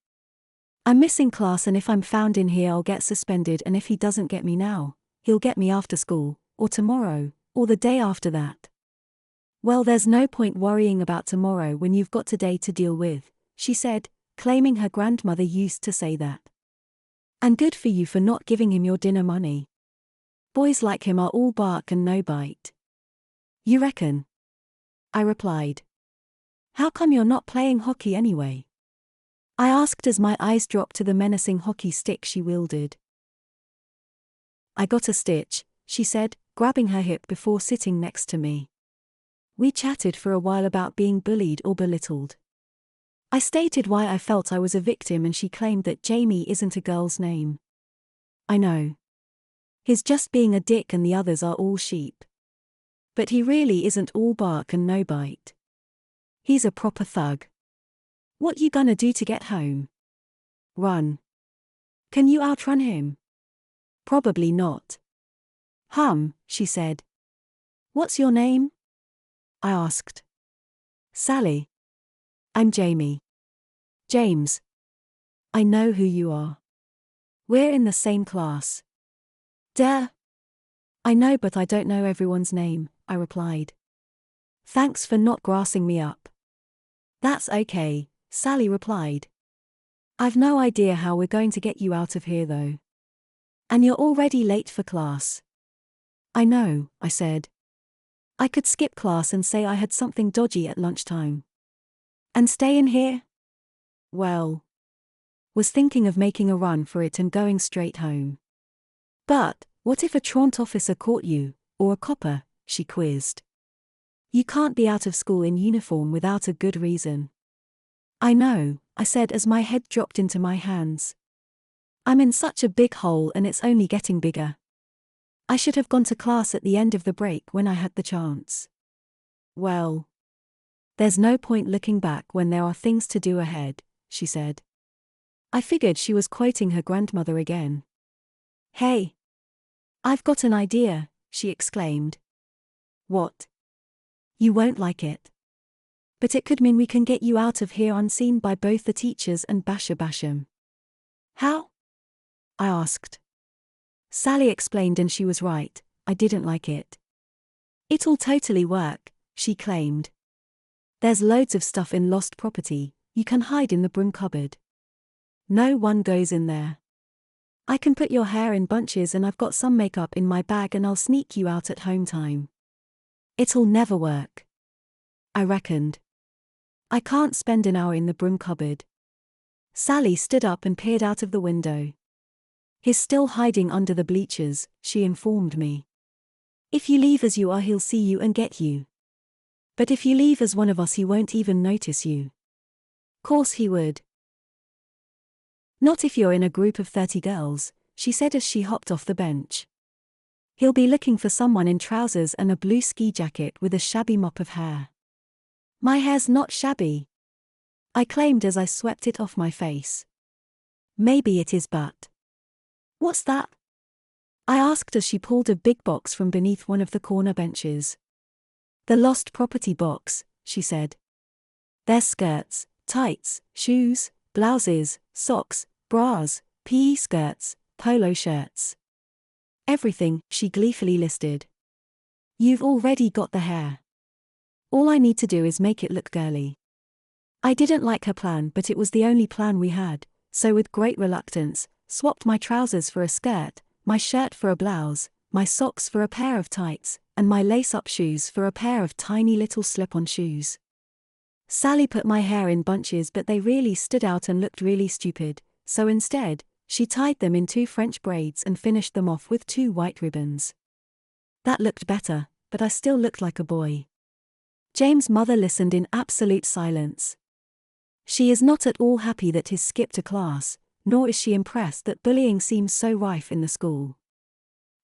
Speaker 2: I'm missing class and if I'm found in here I'll get suspended, and if he doesn't get me now, he'll get me after school, or tomorrow, or the day after that." "Well, there's no point worrying about tomorrow when you've got today to deal with," she said, claiming her grandmother used to say that. "And good for you for not giving him your dinner money." Boys like him are all bark and no bite. You reckon? I replied. How come you're not playing hockey anyway? I asked as my eyes dropped to the menacing hockey stick she wielded. I got a stitch, she said, grabbing her hip before sitting next to me. We chatted for a while about being bullied or belittled. I stated why I felt I was a victim and she claimed that Jamie isn't a girl's name. I know. He's just being a dick and the others are all sheep. But he really isn't all bark and no bite. He's a proper thug. What you gonna do to get home? Run. Can you outrun him? Probably not. She said. What's your name? I asked. Sally. I'm Jamie. James. I know who you are. We're in the same class. Duh. I know, but I don't know everyone's name, I replied. Thanks for not grassing me up. That's okay, Sally replied. I've no idea how we're going to get you out of here though. And you're already late for class. I know, I said. I could skip class and say I had something dodgy at lunchtime. And stay in here? Well, was thinking of making a run for it and going straight home. But, what if a truant officer caught you, or a copper? She quizzed. You can't be out of school in uniform without a good reason. I know, I said as my head dropped into my hands. I'm in such a big hole and it's only getting bigger. I should have gone to class at the end of the break when I had the chance. Well, there's no point looking back when there are things to do ahead, she said. I figured she was quoting her grandmother again. Hey! I've got an idea, she exclaimed. What? You won't like it. But it could mean we can get you out of here unseen by both the teachers and Basher Basham. How? I asked. Sally explained and she was right, I didn't like it. It'll totally work, she claimed. There's loads of stuff in lost property, you can hide in the broom cupboard. No one goes in there. I can put your hair in bunches and I've got some makeup in my bag and I'll sneak you out at home time. It'll never work. I reckoned. I can't spend an hour in the broom cupboard. Sally stood up and peered out of the window. He's still hiding under the bleachers, she informed me. If you leave as you are, he'll see you and get you. But if you leave as one of us, he won't even notice you. Course he would. Not if you're in a group of 30 girls, she said as she hopped off the bench. He'll be looking for someone in trousers and a blue ski jacket with a shabby mop of hair. My hair's not shabby, I claimed as I swept it off my face. Maybe it is, but. What's that? I asked as she pulled a big box from beneath one of the corner benches. The lost property box, she said. There's skirts, tights, shoes, blouses, socks, bras, PE skirts, polo shirts. Everything, she gleefully listed. You've already got the hair. All I need to do is make it look girly. I didn't like her plan, but it was the only plan we had, so with great reluctance, swapped my trousers for a skirt, my shirt for a blouse, my socks for a pair of tights, and my lace-up shoes for a pair of tiny little slip-on shoes. Sally put my hair in bunches, but they really stood out and looked really stupid, so instead, she tied them in 2 French braids and finished them off with 2 white ribbons. That looked better, but I still looked like a boy. James' mother listened in absolute silence. She is not at all happy that he's skipped a class, nor is she impressed that bullying seems so rife in the school.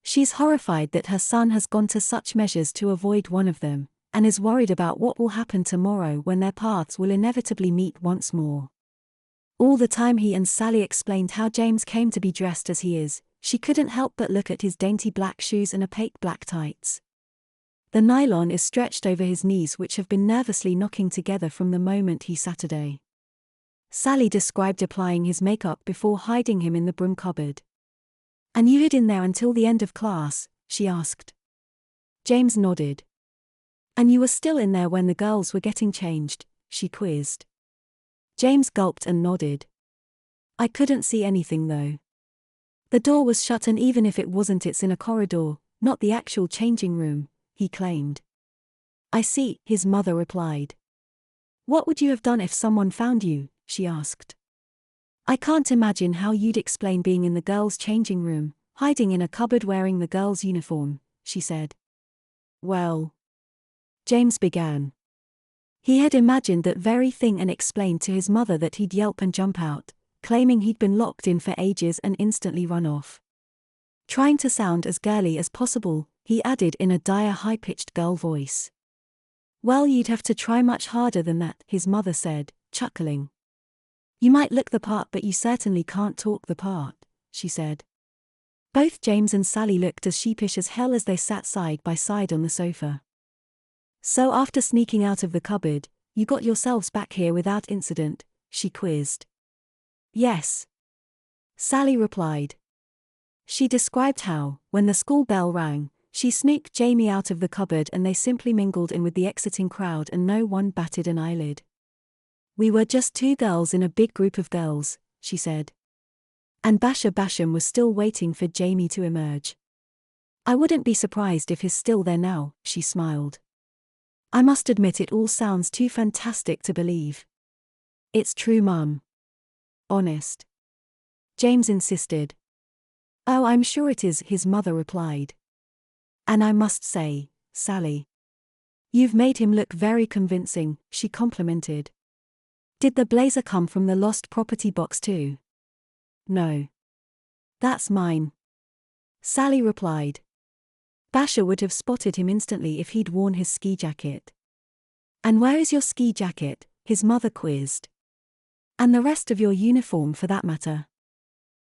Speaker 2: She's horrified that her son has gone to such measures to avoid one of them, and is worried about what will happen tomorrow when their paths will inevitably meet once more. All the time he and Sally explained how James came to be dressed as he is, she couldn't help but look at his dainty black shoes and opaque black tights. The nylon is stretched over his knees, which have been nervously knocking together from the moment he Saturday. Sally described applying his makeup before hiding him in the broom cupboard. And you hid in there until the end of class, she asked. James nodded. And you were still in there when the girls were getting changed, she quizzed. James gulped and nodded. I couldn't see anything though. The door was shut, and even if it wasn't, it's in a corridor, not the actual changing room, he claimed. I see, his mother replied. What would you have done if someone found you? She asked. I can't imagine how you'd explain being in the girls' changing room, hiding in a cupboard wearing the girls' uniform, she said. Well, James began. He had imagined that very thing and explained to his mother that he'd yelp and jump out, claiming he'd been locked in for ages and instantly run off. Trying to sound as girly as possible, he added in a dire high-pitched girl voice. Well, you'd have to try much harder than that, his mother said, chuckling. You might look the part, but you certainly can't talk the part, she said. Both James and Sally looked as sheepish as hell as they sat side by side on the sofa. So after sneaking out of the cupboard, you got yourselves back here without incident? She quizzed. Yes, Sally replied. She described how, when the school bell rang, she sneaked Jamie out of the cupboard and they simply mingled in with the exiting crowd and no one batted an eyelid. We were just two girls in a big group of girls, she said. And Basher Basham was still waiting for Jamie to emerge. I wouldn't be surprised if he's still there now, she smiled. I must admit it all sounds too fantastic to believe. It's true, Mum. Honest. James insisted. Oh, I'm sure it is, his mother replied. And I must say, Sally, you've made him look very convincing, she complimented. Did the blazer come from the lost property box too? No. That's mine, Sally replied. Basher would have spotted him instantly if he'd worn his ski jacket. And where is your ski jacket? His mother quizzed. And the rest of your uniform for that matter?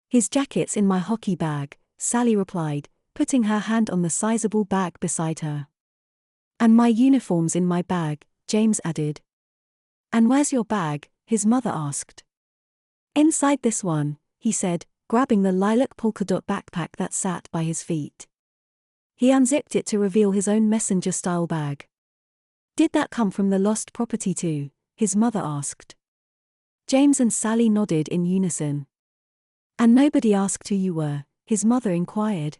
Speaker 2: His jacket's in my hockey bag, Sally replied, putting her hand on the sizable bag beside her. And my uniform's in my bag, James added. And where's your bag? His mother asked. Inside this one, he said, grabbing the lilac polka-dot backpack that sat by his feet. He unzipped it to reveal his own messenger-style bag. Did that come from the lost property too? His mother asked. James and Sally nodded in unison. And nobody asked who you were? His mother inquired.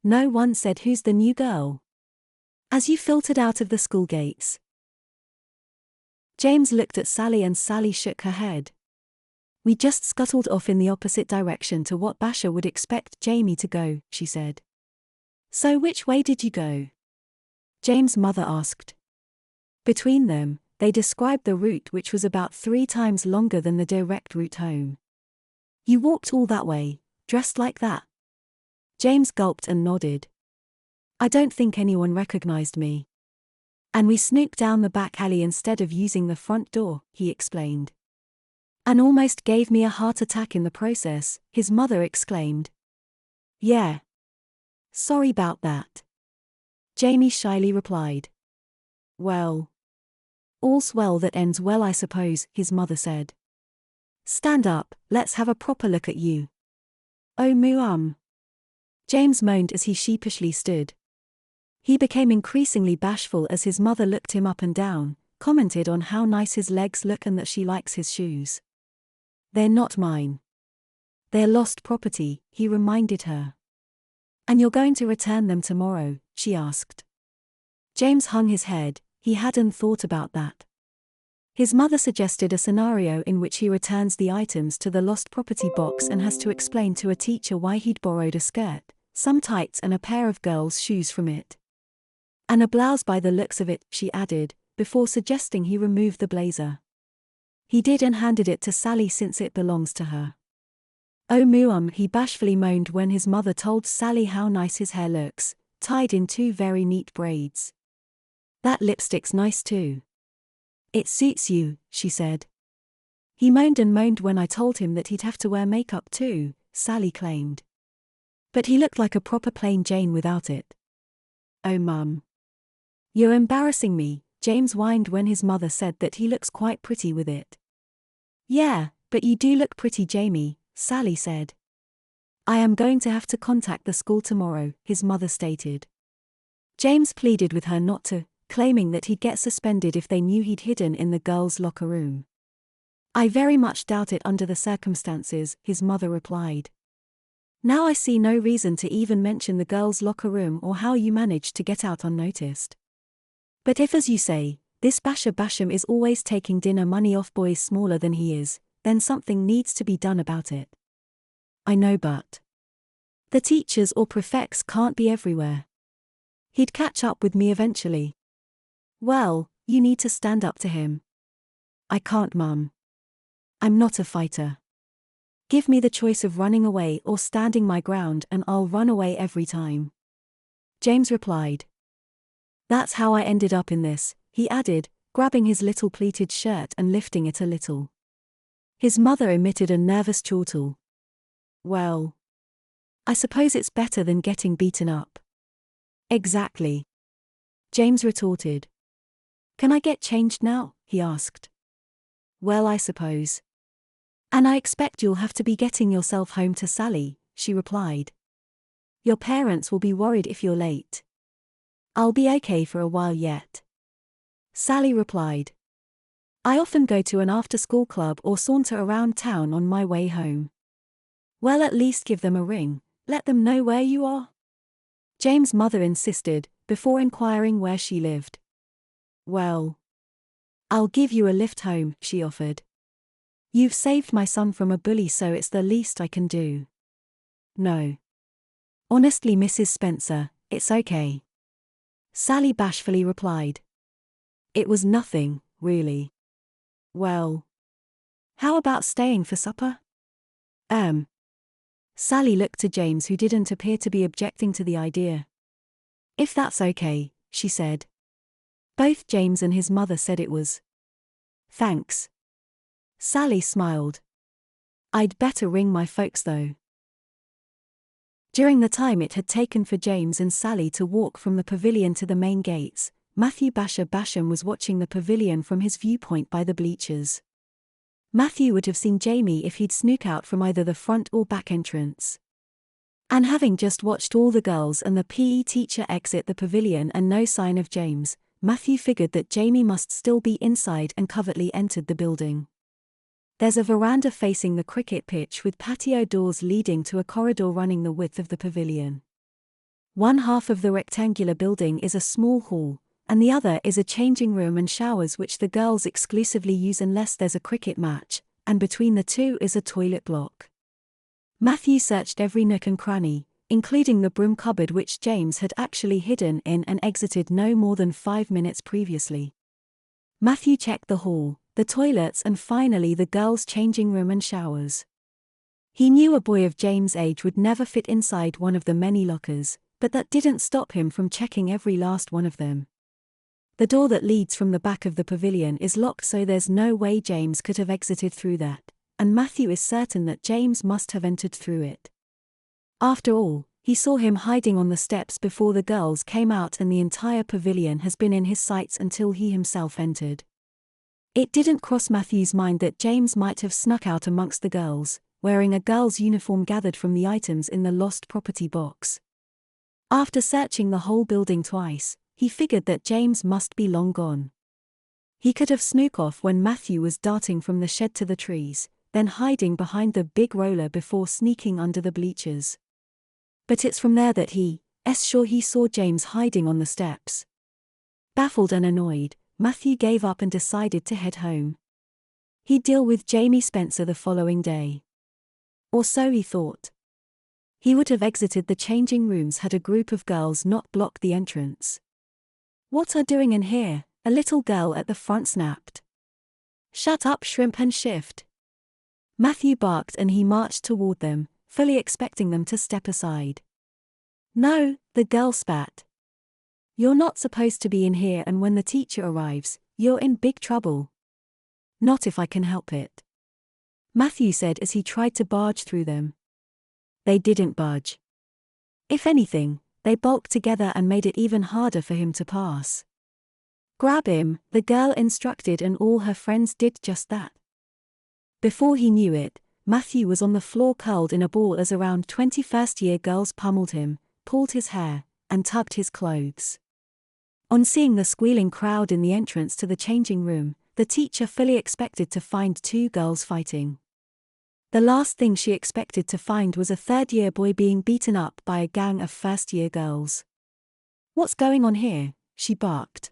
Speaker 2: No one said who's the new girl. As you filtered out of the school gates. James looked at Sally and Sally shook her head. We just scuttled off in the opposite direction to what Basher would expect Jamie to go, she said. So which way did you go? James' mother asked. Between them, they described the route, which was about 3 times longer than the direct route home. You walked all that way, dressed like that? James gulped and nodded. I don't think anyone recognized me. And we snooped down the back alley instead of using the front door, he explained. And almost gave me a heart attack in the process, his mother exclaimed. Yeah. Sorry about that. Jamie shyly replied. Well. All's well that ends well, I suppose, his mother said. Stand up, let's have a proper look at you. Oh, Mum. James moaned as he sheepishly stood. He became increasingly bashful as his mother looked him up and down, commented on how nice his legs look and that she likes his shoes. They're not mine. They're lost property, he reminded her. And you're going to return them tomorrow? She asked. James hung his head, he hadn't thought about that. His mother suggested a scenario in which he returns the items to the lost property box and has to explain to a teacher why he'd borrowed a skirt, some tights and a pair of girls' shoes from it. And a blouse by the looks of it, she added, before suggesting he remove the blazer. He did and handed it to Sally since it belongs to her. Oh Mum, he bashfully moaned when his mother told Sally how nice his hair looks, tied in 2 very neat braids. That lipstick's nice too. It suits you, she said. He moaned and moaned when I told him that he'd have to wear makeup too, Sally claimed. But he looked like a proper plain Jane without it. Oh Mum. You're embarrassing me, James whined when his mother said that he looks quite pretty with it. Yeah, but you do look pretty, Jamie, Sally said. I am going to have to contact the school tomorrow, his mother stated. James pleaded with her not to, claiming that he'd get suspended if they knew he'd hidden in the girls' locker room. I very much doubt it under the circumstances, his mother replied. Now I see no reason to even mention the girls' locker room or how you managed to get out unnoticed. But if, as you say, this Basher Basham is always taking dinner money off boys smaller than he is, then something needs to be done about it. I know, but the teachers or prefects can't be everywhere. He'd catch up with me eventually. Well, you need to stand up to him. I can't, Mum. I'm not a fighter. Give me the choice of running away or standing my ground and I'll run away every time. James replied. That's how I ended up in this, he added, grabbing his little pleated shirt and lifting it a little. His mother emitted a nervous chortle. Well, I suppose it's better than getting beaten up. Exactly. James retorted. Can I get changed now? He asked. Well, I suppose. And I expect you'll have to be getting yourself home to Sally, she replied. Your parents will be worried if you're late. I'll be okay for a while yet. Sally replied. I often go to an after-school club or saunter around town on my way home. Well, at least give them a ring, let them know where you are. James' mother insisted, before inquiring where she lived. Well, I'll give you a lift home, she offered. You've saved my son from a bully, so it's the least I can do. No. Honestly, Mrs. Spencer, it's okay. Sally bashfully replied. It was nothing, really. Well, how about staying for supper? Sally looked to James, who didn't appear to be objecting to the idea. If that's okay, she said. Both James and his mother said it was. Thanks. Sally smiled. I'd better ring my folks though. During the time it had taken for James and Sally to walk from the pavilion to the main gates, Matthew Basher Basham was watching the pavilion from his viewpoint by the bleachers. Matthew would have seen Jamie if he'd snook out from either the front or back entrance. And having just watched all the girls and the PE teacher exit the pavilion and no sign of James, Matthew figured that Jamie must still be inside and covertly entered the building. There's a veranda facing the cricket pitch with patio doors leading to a corridor running the width of the pavilion. One half of the rectangular building is a small hall, and the other is a changing room and showers which the girls exclusively use unless there's a cricket match, and between the two is a toilet block. Matthew searched every nook and cranny, including the broom cupboard which James had actually hidden in and exited no more than 5 minutes previously. Matthew checked the hall, the toilets and finally the girls' changing room and showers. He knew a boy of James' age would never fit inside one of the many lockers, but that didn't stop him from checking every last one of them. The door that leads from the back of the pavilion is locked, so there's no way James could have exited through that, and Matthew is certain that James must have entered through it. After all, he saw him hiding on the steps before the girls came out, and the entire pavilion has been in his sights until he himself entered. It didn't cross Matthew's mind that James might have snuck out amongst the girls, wearing a girl's uniform gathered from the items in the lost property box. After searching the whole building twice, he figured that James must be long gone. He could have snook off when Matthew was darting from the shed to the trees, then hiding behind the big roller before sneaking under the bleachers. But it's from there that he's sure he saw James hiding on the steps. Baffled and annoyed, Matthew gave up and decided to head home. He'd deal with Jamie Spencer the following day. Or so he thought. He would have exited the changing rooms had a group of girls not blocked the entrance. "What are doing in here?" a little girl at the front snapped. "Shut up, shrimp, and shift." Matthew barked and he marched toward them, fully expecting them to step aside. "No," the girl spat. "You're not supposed to be in here, and when the teacher arrives, you're in big trouble." "Not if I can help it," Matthew said as he tried to barge through them. They didn't budge. If anything, they bulked together and made it even harder for him to pass. "Grab him," the girl instructed, and all her friends did just that. Before he knew it, Matthew was on the floor curled in a ball as around 20 first-year girls pummeled him, pulled his hair, and tugged his clothes. On seeing the squealing crowd in the entrance to the changing room, the teacher fully expected to find two girls fighting. The last thing she expected to find was a third-year boy being beaten up by a gang of first-year girls. "What's going on here?" she barked.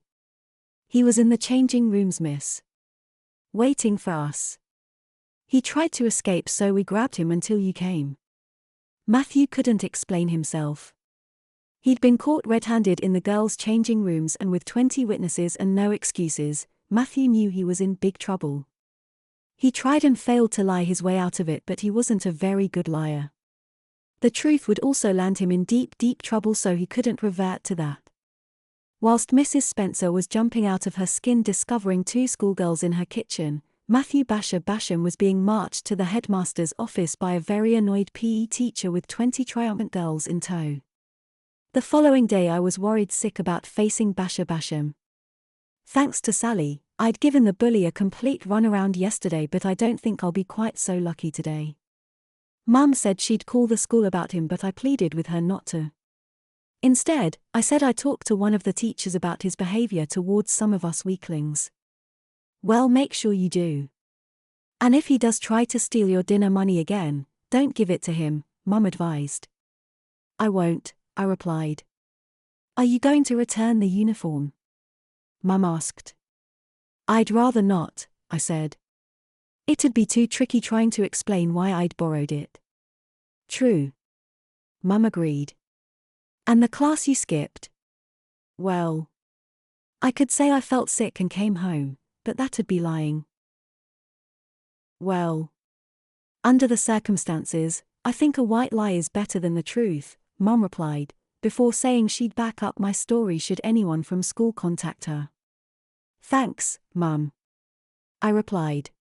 Speaker 2: "He was in the changing rooms, miss. Waiting for us. He tried to escape, so we grabbed him until you came." Matthew couldn't explain himself. He'd been caught red-handed in the girls' changing rooms, and with 20 witnesses and no excuses, Matthew knew he was in big trouble. He tried and failed to lie his way out of it, but he wasn't a very good liar. The truth would also land him in deep, deep trouble, so he couldn't revert to that. Whilst Mrs. Spencer was jumping out of her skin discovering 2 schoolgirls in her kitchen, Matthew Basher Basham was being marched to the headmaster's office by a very annoyed PE teacher with 20 triumphant girls in tow. The following day I was worried sick about facing Basher Basham. Thanks to Sally, I'd given the bully a complete runaround yesterday, but I don't think I'll be quite so lucky today. Mum said she'd call the school about him, but I pleaded with her not to. Instead, I said I'd talk to one of the teachers about his behavior towards some of us weaklings. "Well, make sure you do. And if he does try to steal your dinner money again, don't give it to him," Mum advised. "I won't," I replied. "Are you going to return the uniform?" Mum asked. "I'd rather not," I said. "It'd be too tricky trying to explain why I'd borrowed it." "True." Mum agreed. "And the class you skipped?" "Well, I could say I felt sick and came home, but that'd be lying." "Well, under the circumstances, I think a white lie is better than the truth," Mum replied, before saying she'd back up my story should anyone from school contact her. "Thanks, Mum," I replied.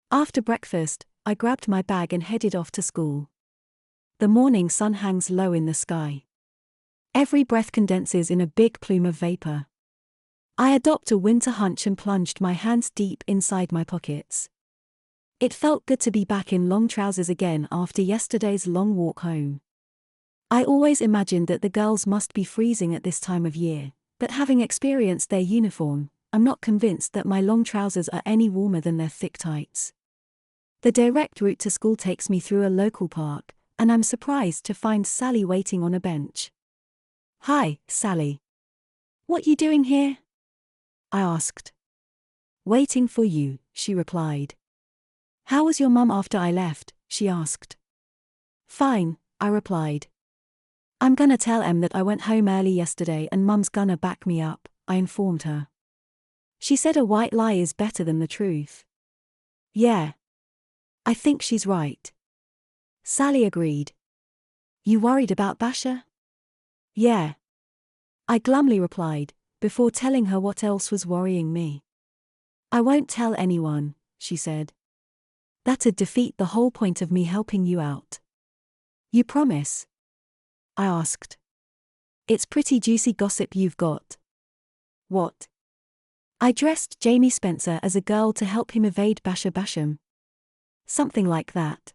Speaker 2: After breakfast, I grabbed my bag and headed off to school. The morning sun hangs low in the sky. Every breath condenses in a big plume of vapor. I adopt a winter hunch and plunged my hands deep inside my pockets. It felt good to be back in long trousers again after yesterday's long walk home. I always imagined that the girls must be freezing at this time of year, but having experienced their uniform, I'm not convinced that my long trousers are any warmer than their thick tights. The direct route to school takes me through a local park, and I'm surprised to find Sally waiting on a bench. "Hi, Sally. What you doing here?" I asked. "Waiting for you," she replied. "How was your mum after I left?" she asked. "Fine," I replied. "I'm gonna tell Em that I went home early yesterday and Mum's gonna back me up," I informed her. She said a white lie is better than the truth. "Yeah. I think she's right." Sally agreed. "You worried about Basher?" "Yeah." I glumly replied, before telling her what else was worrying me. "I won't tell anyone," she said. "That'd defeat the whole point of me helping you out." "You promise?" I asked. "It's pretty juicy gossip you've got." "What?" "I dressed Jamie Spencer as a girl to help him evade Basher Basham." "Something like that."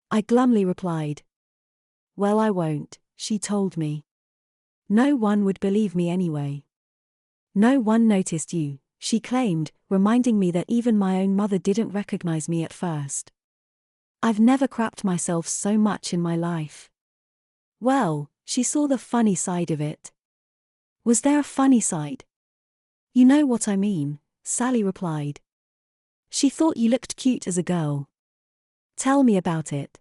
Speaker 2: I glumly replied. "Well, I won't," she told me. "No one would believe me anyway." "No one noticed you," she claimed, reminding me that even my own mother didn't recognize me at first. I've never crapped myself so much in my life. Well, she saw the funny side of it. "Was there a funny side?" "You know what I mean," Sally replied. "She thought you looked cute as a girl." "Tell me about it."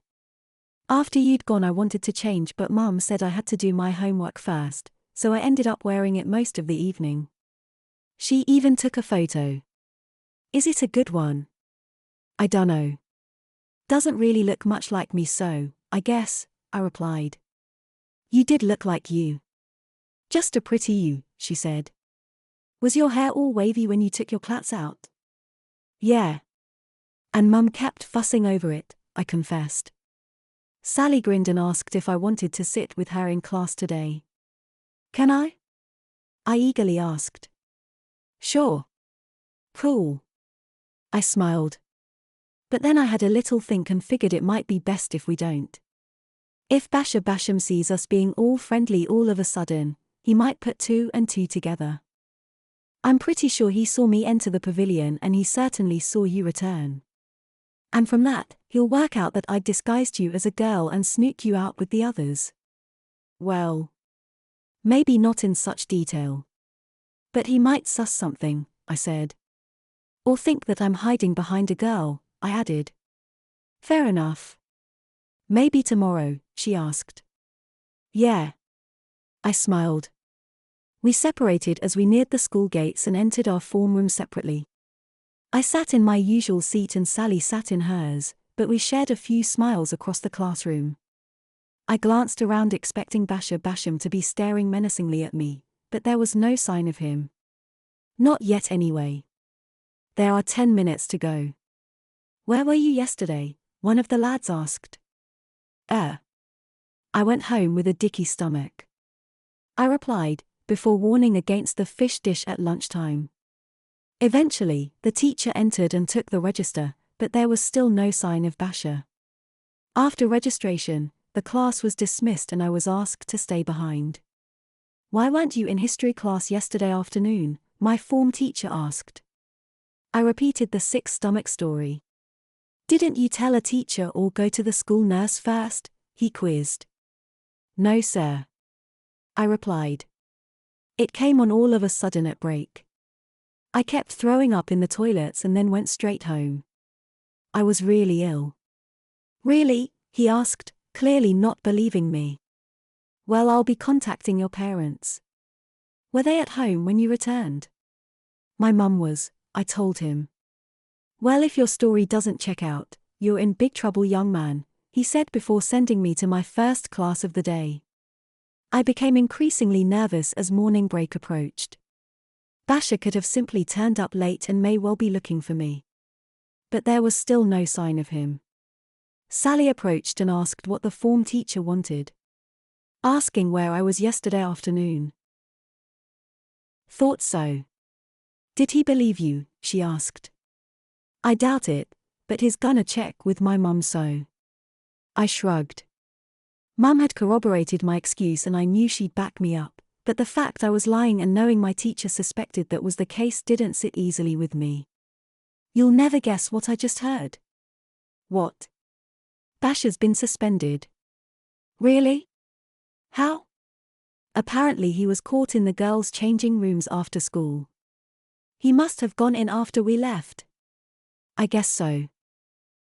Speaker 2: "After you'd gone I wanted to change, but Mum said I had to do my homework first, so I ended up wearing it most of the evening. She even took a photo." "Is it a good one?" "I dunno. Doesn't really look much like me, so, I guess," I replied. "You did look like you. Just a pretty you," she said. "Was your hair all wavy when you took your plaits out?" "Yeah. And Mum kept fussing over it," I confessed. Sally grinned and asked if I wanted to sit with her in class today. "Can I?" I eagerly asked. "Sure." "Cool." I smiled. But then I had a little think and figured it might be best if we don't. If Basher Basham sees us being all friendly all of a sudden, he might put 2 and 2 together. I'm pretty sure he saw me enter the pavilion and he certainly saw you return. And from that, he'll work out that I'd disguised you as a girl and snook you out with the others. Well, maybe not in such detail. But he might suss something, I said. Or think that I'm hiding behind a girl, I added. Fair enough. Maybe tomorrow, she asked. Yeah. I smiled. We separated as we neared the school gates and entered our form room separately. I sat in my usual seat and Sally sat in hers, but we shared a few smiles across the classroom. I glanced around expecting Basher Basham to be staring menacingly at me, but there was no sign of him. Not yet anyway. There are 10 minutes to go. Where were you yesterday? One of the lads asked. I went home with a dicky stomach. I replied, before warning against the fish dish at lunchtime. Eventually, the teacher entered and took the register, but there was still no sign of Basher. After registration, the class was dismissed and I was asked to stay behind. Why weren't you in history class yesterday afternoon? My form teacher asked. I repeated the sick stomach story. Didn't you tell a teacher or go to the school nurse first? He quizzed. No, sir. I replied. It came on all of a sudden at break. I kept throwing up in the toilets and then went straight home. I was really ill. Really? He asked, clearly not believing me. Well, I'll be contacting your parents. Were they at home when you returned? My mum was, I told him. Well, if your story doesn't check out, you're in big trouble, young man, he said before sending me to my first class of the day. I became increasingly nervous as morning break approached. Basher could have simply turned up late and may well be looking for me. But there was still no sign of him. Sally approached and asked what the form teacher wanted. Asking where I was yesterday afternoon. Thought so. Did he believe you? She asked. I doubt it, but he's gonna check with my mum, so. I shrugged. Mum had corroborated my excuse and I knew she'd back me up, but the fact I was lying and knowing my teacher suspected that was the case didn't sit easily with me. You'll never guess what I just heard. What? Basher's been suspended. Really? How? Apparently he was caught in the girls' changing rooms after school. He must have gone in after we left. I guess so.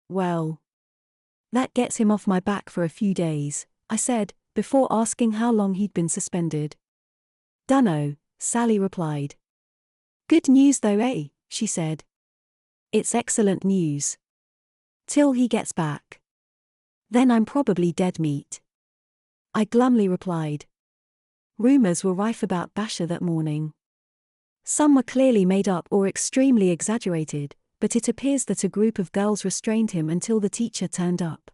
Speaker 2: Well, that gets him off my back for a few days, I said, before asking how long he'd been suspended. Dunno, Sally replied. Good news though, eh? She said. It's excellent news. Till he gets back. Then I'm probably dead meat. I glumly replied. Rumors were rife about Basher that morning. Some were clearly made up or extremely exaggerated, but it appears that a group of girls restrained him until the teacher turned up.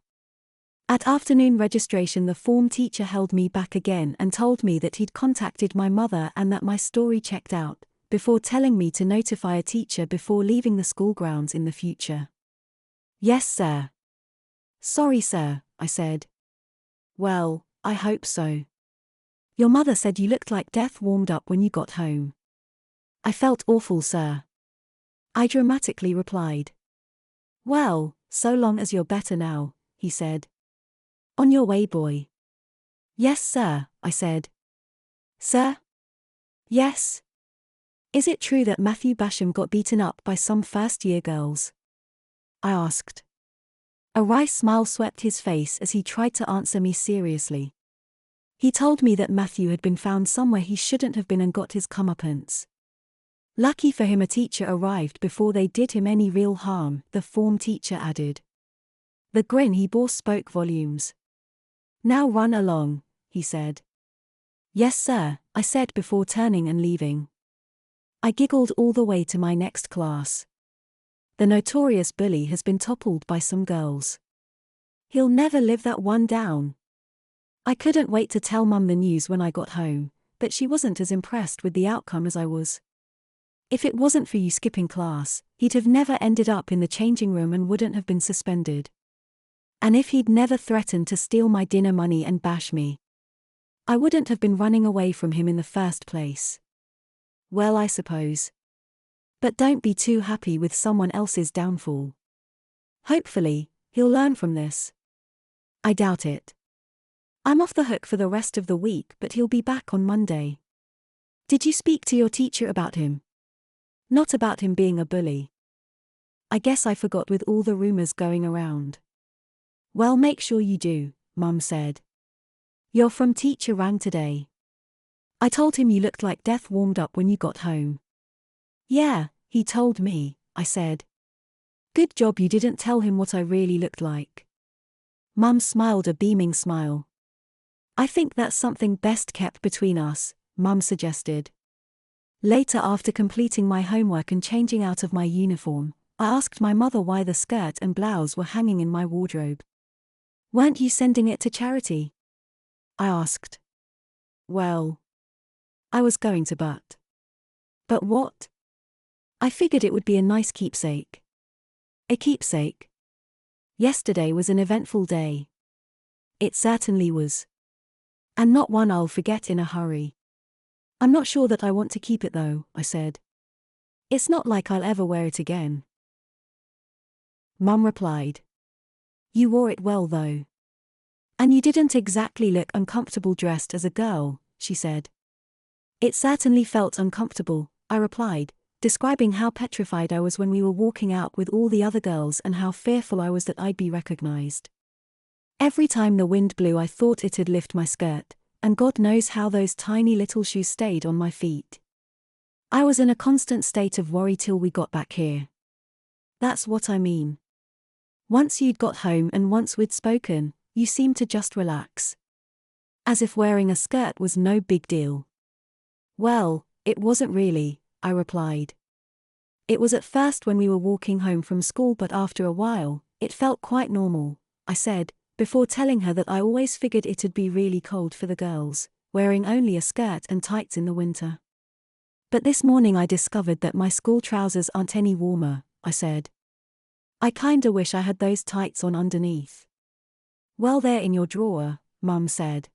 Speaker 2: At afternoon registration, the form teacher held me back again and told me that he'd contacted my mother and that my story checked out, before telling me to notify a teacher before leaving the school grounds in the future. Yes, sir. Sorry, sir, I said. Well, I hope so. Your mother said you looked like death warmed up when you got home. I felt awful, sir. I dramatically replied. Well, so long as you're better now, he said. On your way, boy. Yes, sir, I said. Sir? Yes. Is it true that Matthew Basham got beaten up by some first-year girls? I asked. A wry smile swept his face as he tried to answer me seriously. He told me that Matthew had been found somewhere he shouldn't have been and got his comeuppance. Lucky for him a teacher arrived before they did him any real harm, the form teacher added. The grin he bore spoke volumes. Now run along, he said. Yes, sir, I said before turning and leaving. I giggled all the way to my next class. The notorious bully has been toppled by some girls. He'll never live that one down. I couldn't wait to tell Mum the news when I got home, but she wasn't as impressed with the outcome as I was. If it wasn't for you skipping class, he'd have never ended up in the changing room and wouldn't have been suspended. And if he'd never threatened to steal my dinner money and bash me, I wouldn't have been running away from him in the first place. Well, I suppose. But don't be too happy with someone else's downfall. Hopefully, he'll learn from this. I doubt it. I'm off the hook for the rest of the week, but he'll be back on Monday. Did you speak to your teacher about him? Not about him being a bully. I guess I forgot with all the rumors going around. Well, make sure you do, Mum said. You're from teacher rang today. I told him you looked like death warmed up when you got home. Yeah, he told me, I said. Good job you didn't tell him what I really looked like. Mum smiled a beaming smile. I think that's something best kept between us, Mum suggested. Later, after completing my homework and changing out of my uniform, I asked my mother why the skirt and blouse were hanging in my wardrobe. Weren't you sending it to charity? I asked. Well, I was going to, but. But what? I figured it would be a nice keepsake. A keepsake? Yesterday was an eventful day. It certainly was. And not one I'll forget in a hurry. I'm not sure that I want to keep it though, I said. It's not like I'll ever wear it again. Mum replied. You wore it well though. And you didn't exactly look uncomfortable dressed as a girl, she said. It certainly felt uncomfortable, I replied, describing how petrified I was when we were walking out with all the other girls and how fearful I was that I'd be recognized. Every time the wind blew I thought it'd lift my skirt, and God knows how those tiny little shoes stayed on my feet. I was in a constant state of worry till we got back here. That's what I mean. Once you'd got home and once we'd spoken, you seemed to just relax. As if wearing a skirt was no big deal. Well, it wasn't really, I replied. It was at first when we were walking home from school, but after a while, it felt quite normal, I said, before telling her that I always figured it'd be really cold for the girls, wearing only a skirt and tights in the winter. But this morning I discovered that my school trousers aren't any warmer, I said. I kinda wish I had those tights on underneath. Well, they're in your drawer, Mum said.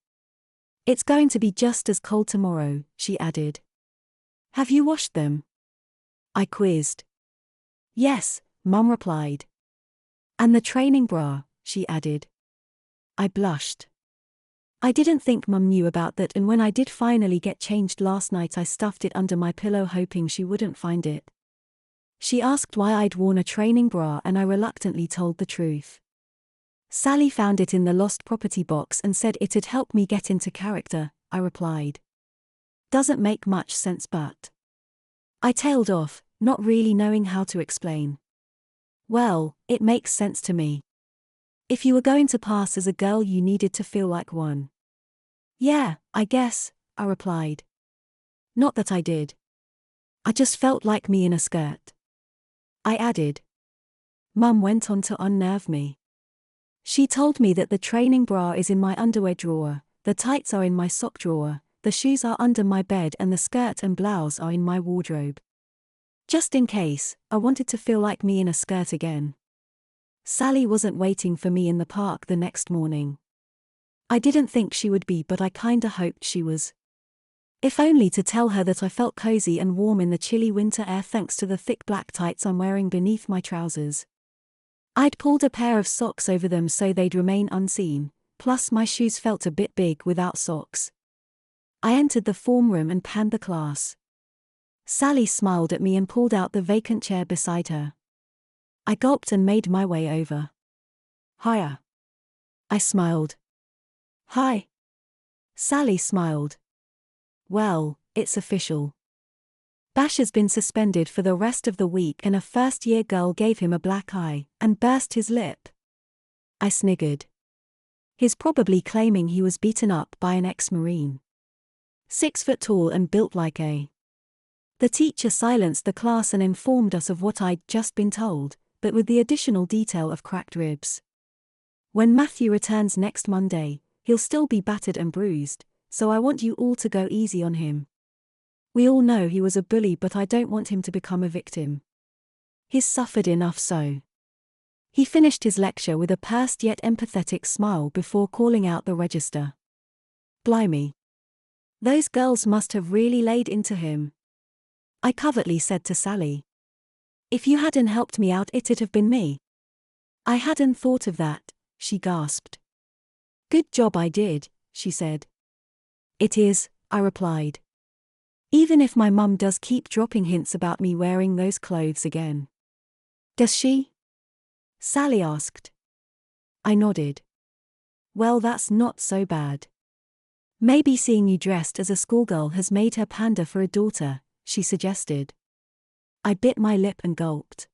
Speaker 2: It's going to be just as cold tomorrow, she added. Have you washed them? I quizzed. Yes, Mum replied. And the training bra, she added. I blushed. I didn't think Mum knew about that, and when I did finally get changed last night I stuffed it under my pillow hoping she wouldn't find it. She asked why I'd worn a training bra and I reluctantly told the truth. Sally found it in the lost property box and said it'd help me get into character, I replied. Doesn't make much sense, but. I tailed off, not really knowing how to explain. Well, it makes sense to me. If you were going to pass as a girl you needed to feel like one. Yeah, I guess, I replied. Not that I did. I just felt like me in a skirt. I added. Mum went on to unnerve me. She told me that the training bra is in my underwear drawer, the tights are in my sock drawer, the shoes are under my bed and the skirt and blouse are in my wardrobe. Just in case, I wanted to feel like me in a skirt again. Sally wasn't waiting for me in the park the next morning. I didn't think she would be, but I kinda hoped she was. If only to tell her that I felt cozy and warm in the chilly winter air thanks to the thick black tights I'm wearing beneath my trousers. I'd pulled a pair of socks over them so they'd remain unseen, plus my shoes felt a bit big without socks. I entered the form room and panned the class. Sally smiled at me and pulled out the vacant chair beside her. I gulped and made my way over. Hiya. I smiled. Hi. Sally smiled. Well, it's official. Bash has been suspended for the rest of the week and a first-year girl gave him a black eye and burst his lip. I sniggered. He's probably claiming he was beaten up by an ex-Marine. 6 foot tall and built like a. The teacher silenced the class and informed us of what I'd just been told, but with the additional detail of cracked ribs. When Matthew returns next Monday, he'll still be battered and bruised, so I want you all to go easy on him. We all know he was a bully, but I don't want him to become a victim. He's suffered enough so. He finished his lecture with a pursed yet empathetic smile before calling out the register. Blimey. Those girls must have really laid into him. I covertly said to Sally. If you hadn't helped me out it'd have been me. I hadn't thought of that, she gasped. Good job I did, she said. It is, I replied. Even if my mum does keep dropping hints about me wearing those clothes again. Does she? Sally asked. I nodded. Well, that's not so bad. Maybe seeing you dressed as a schoolgirl has made her pander for a daughter, she suggested. I bit my lip and gulped.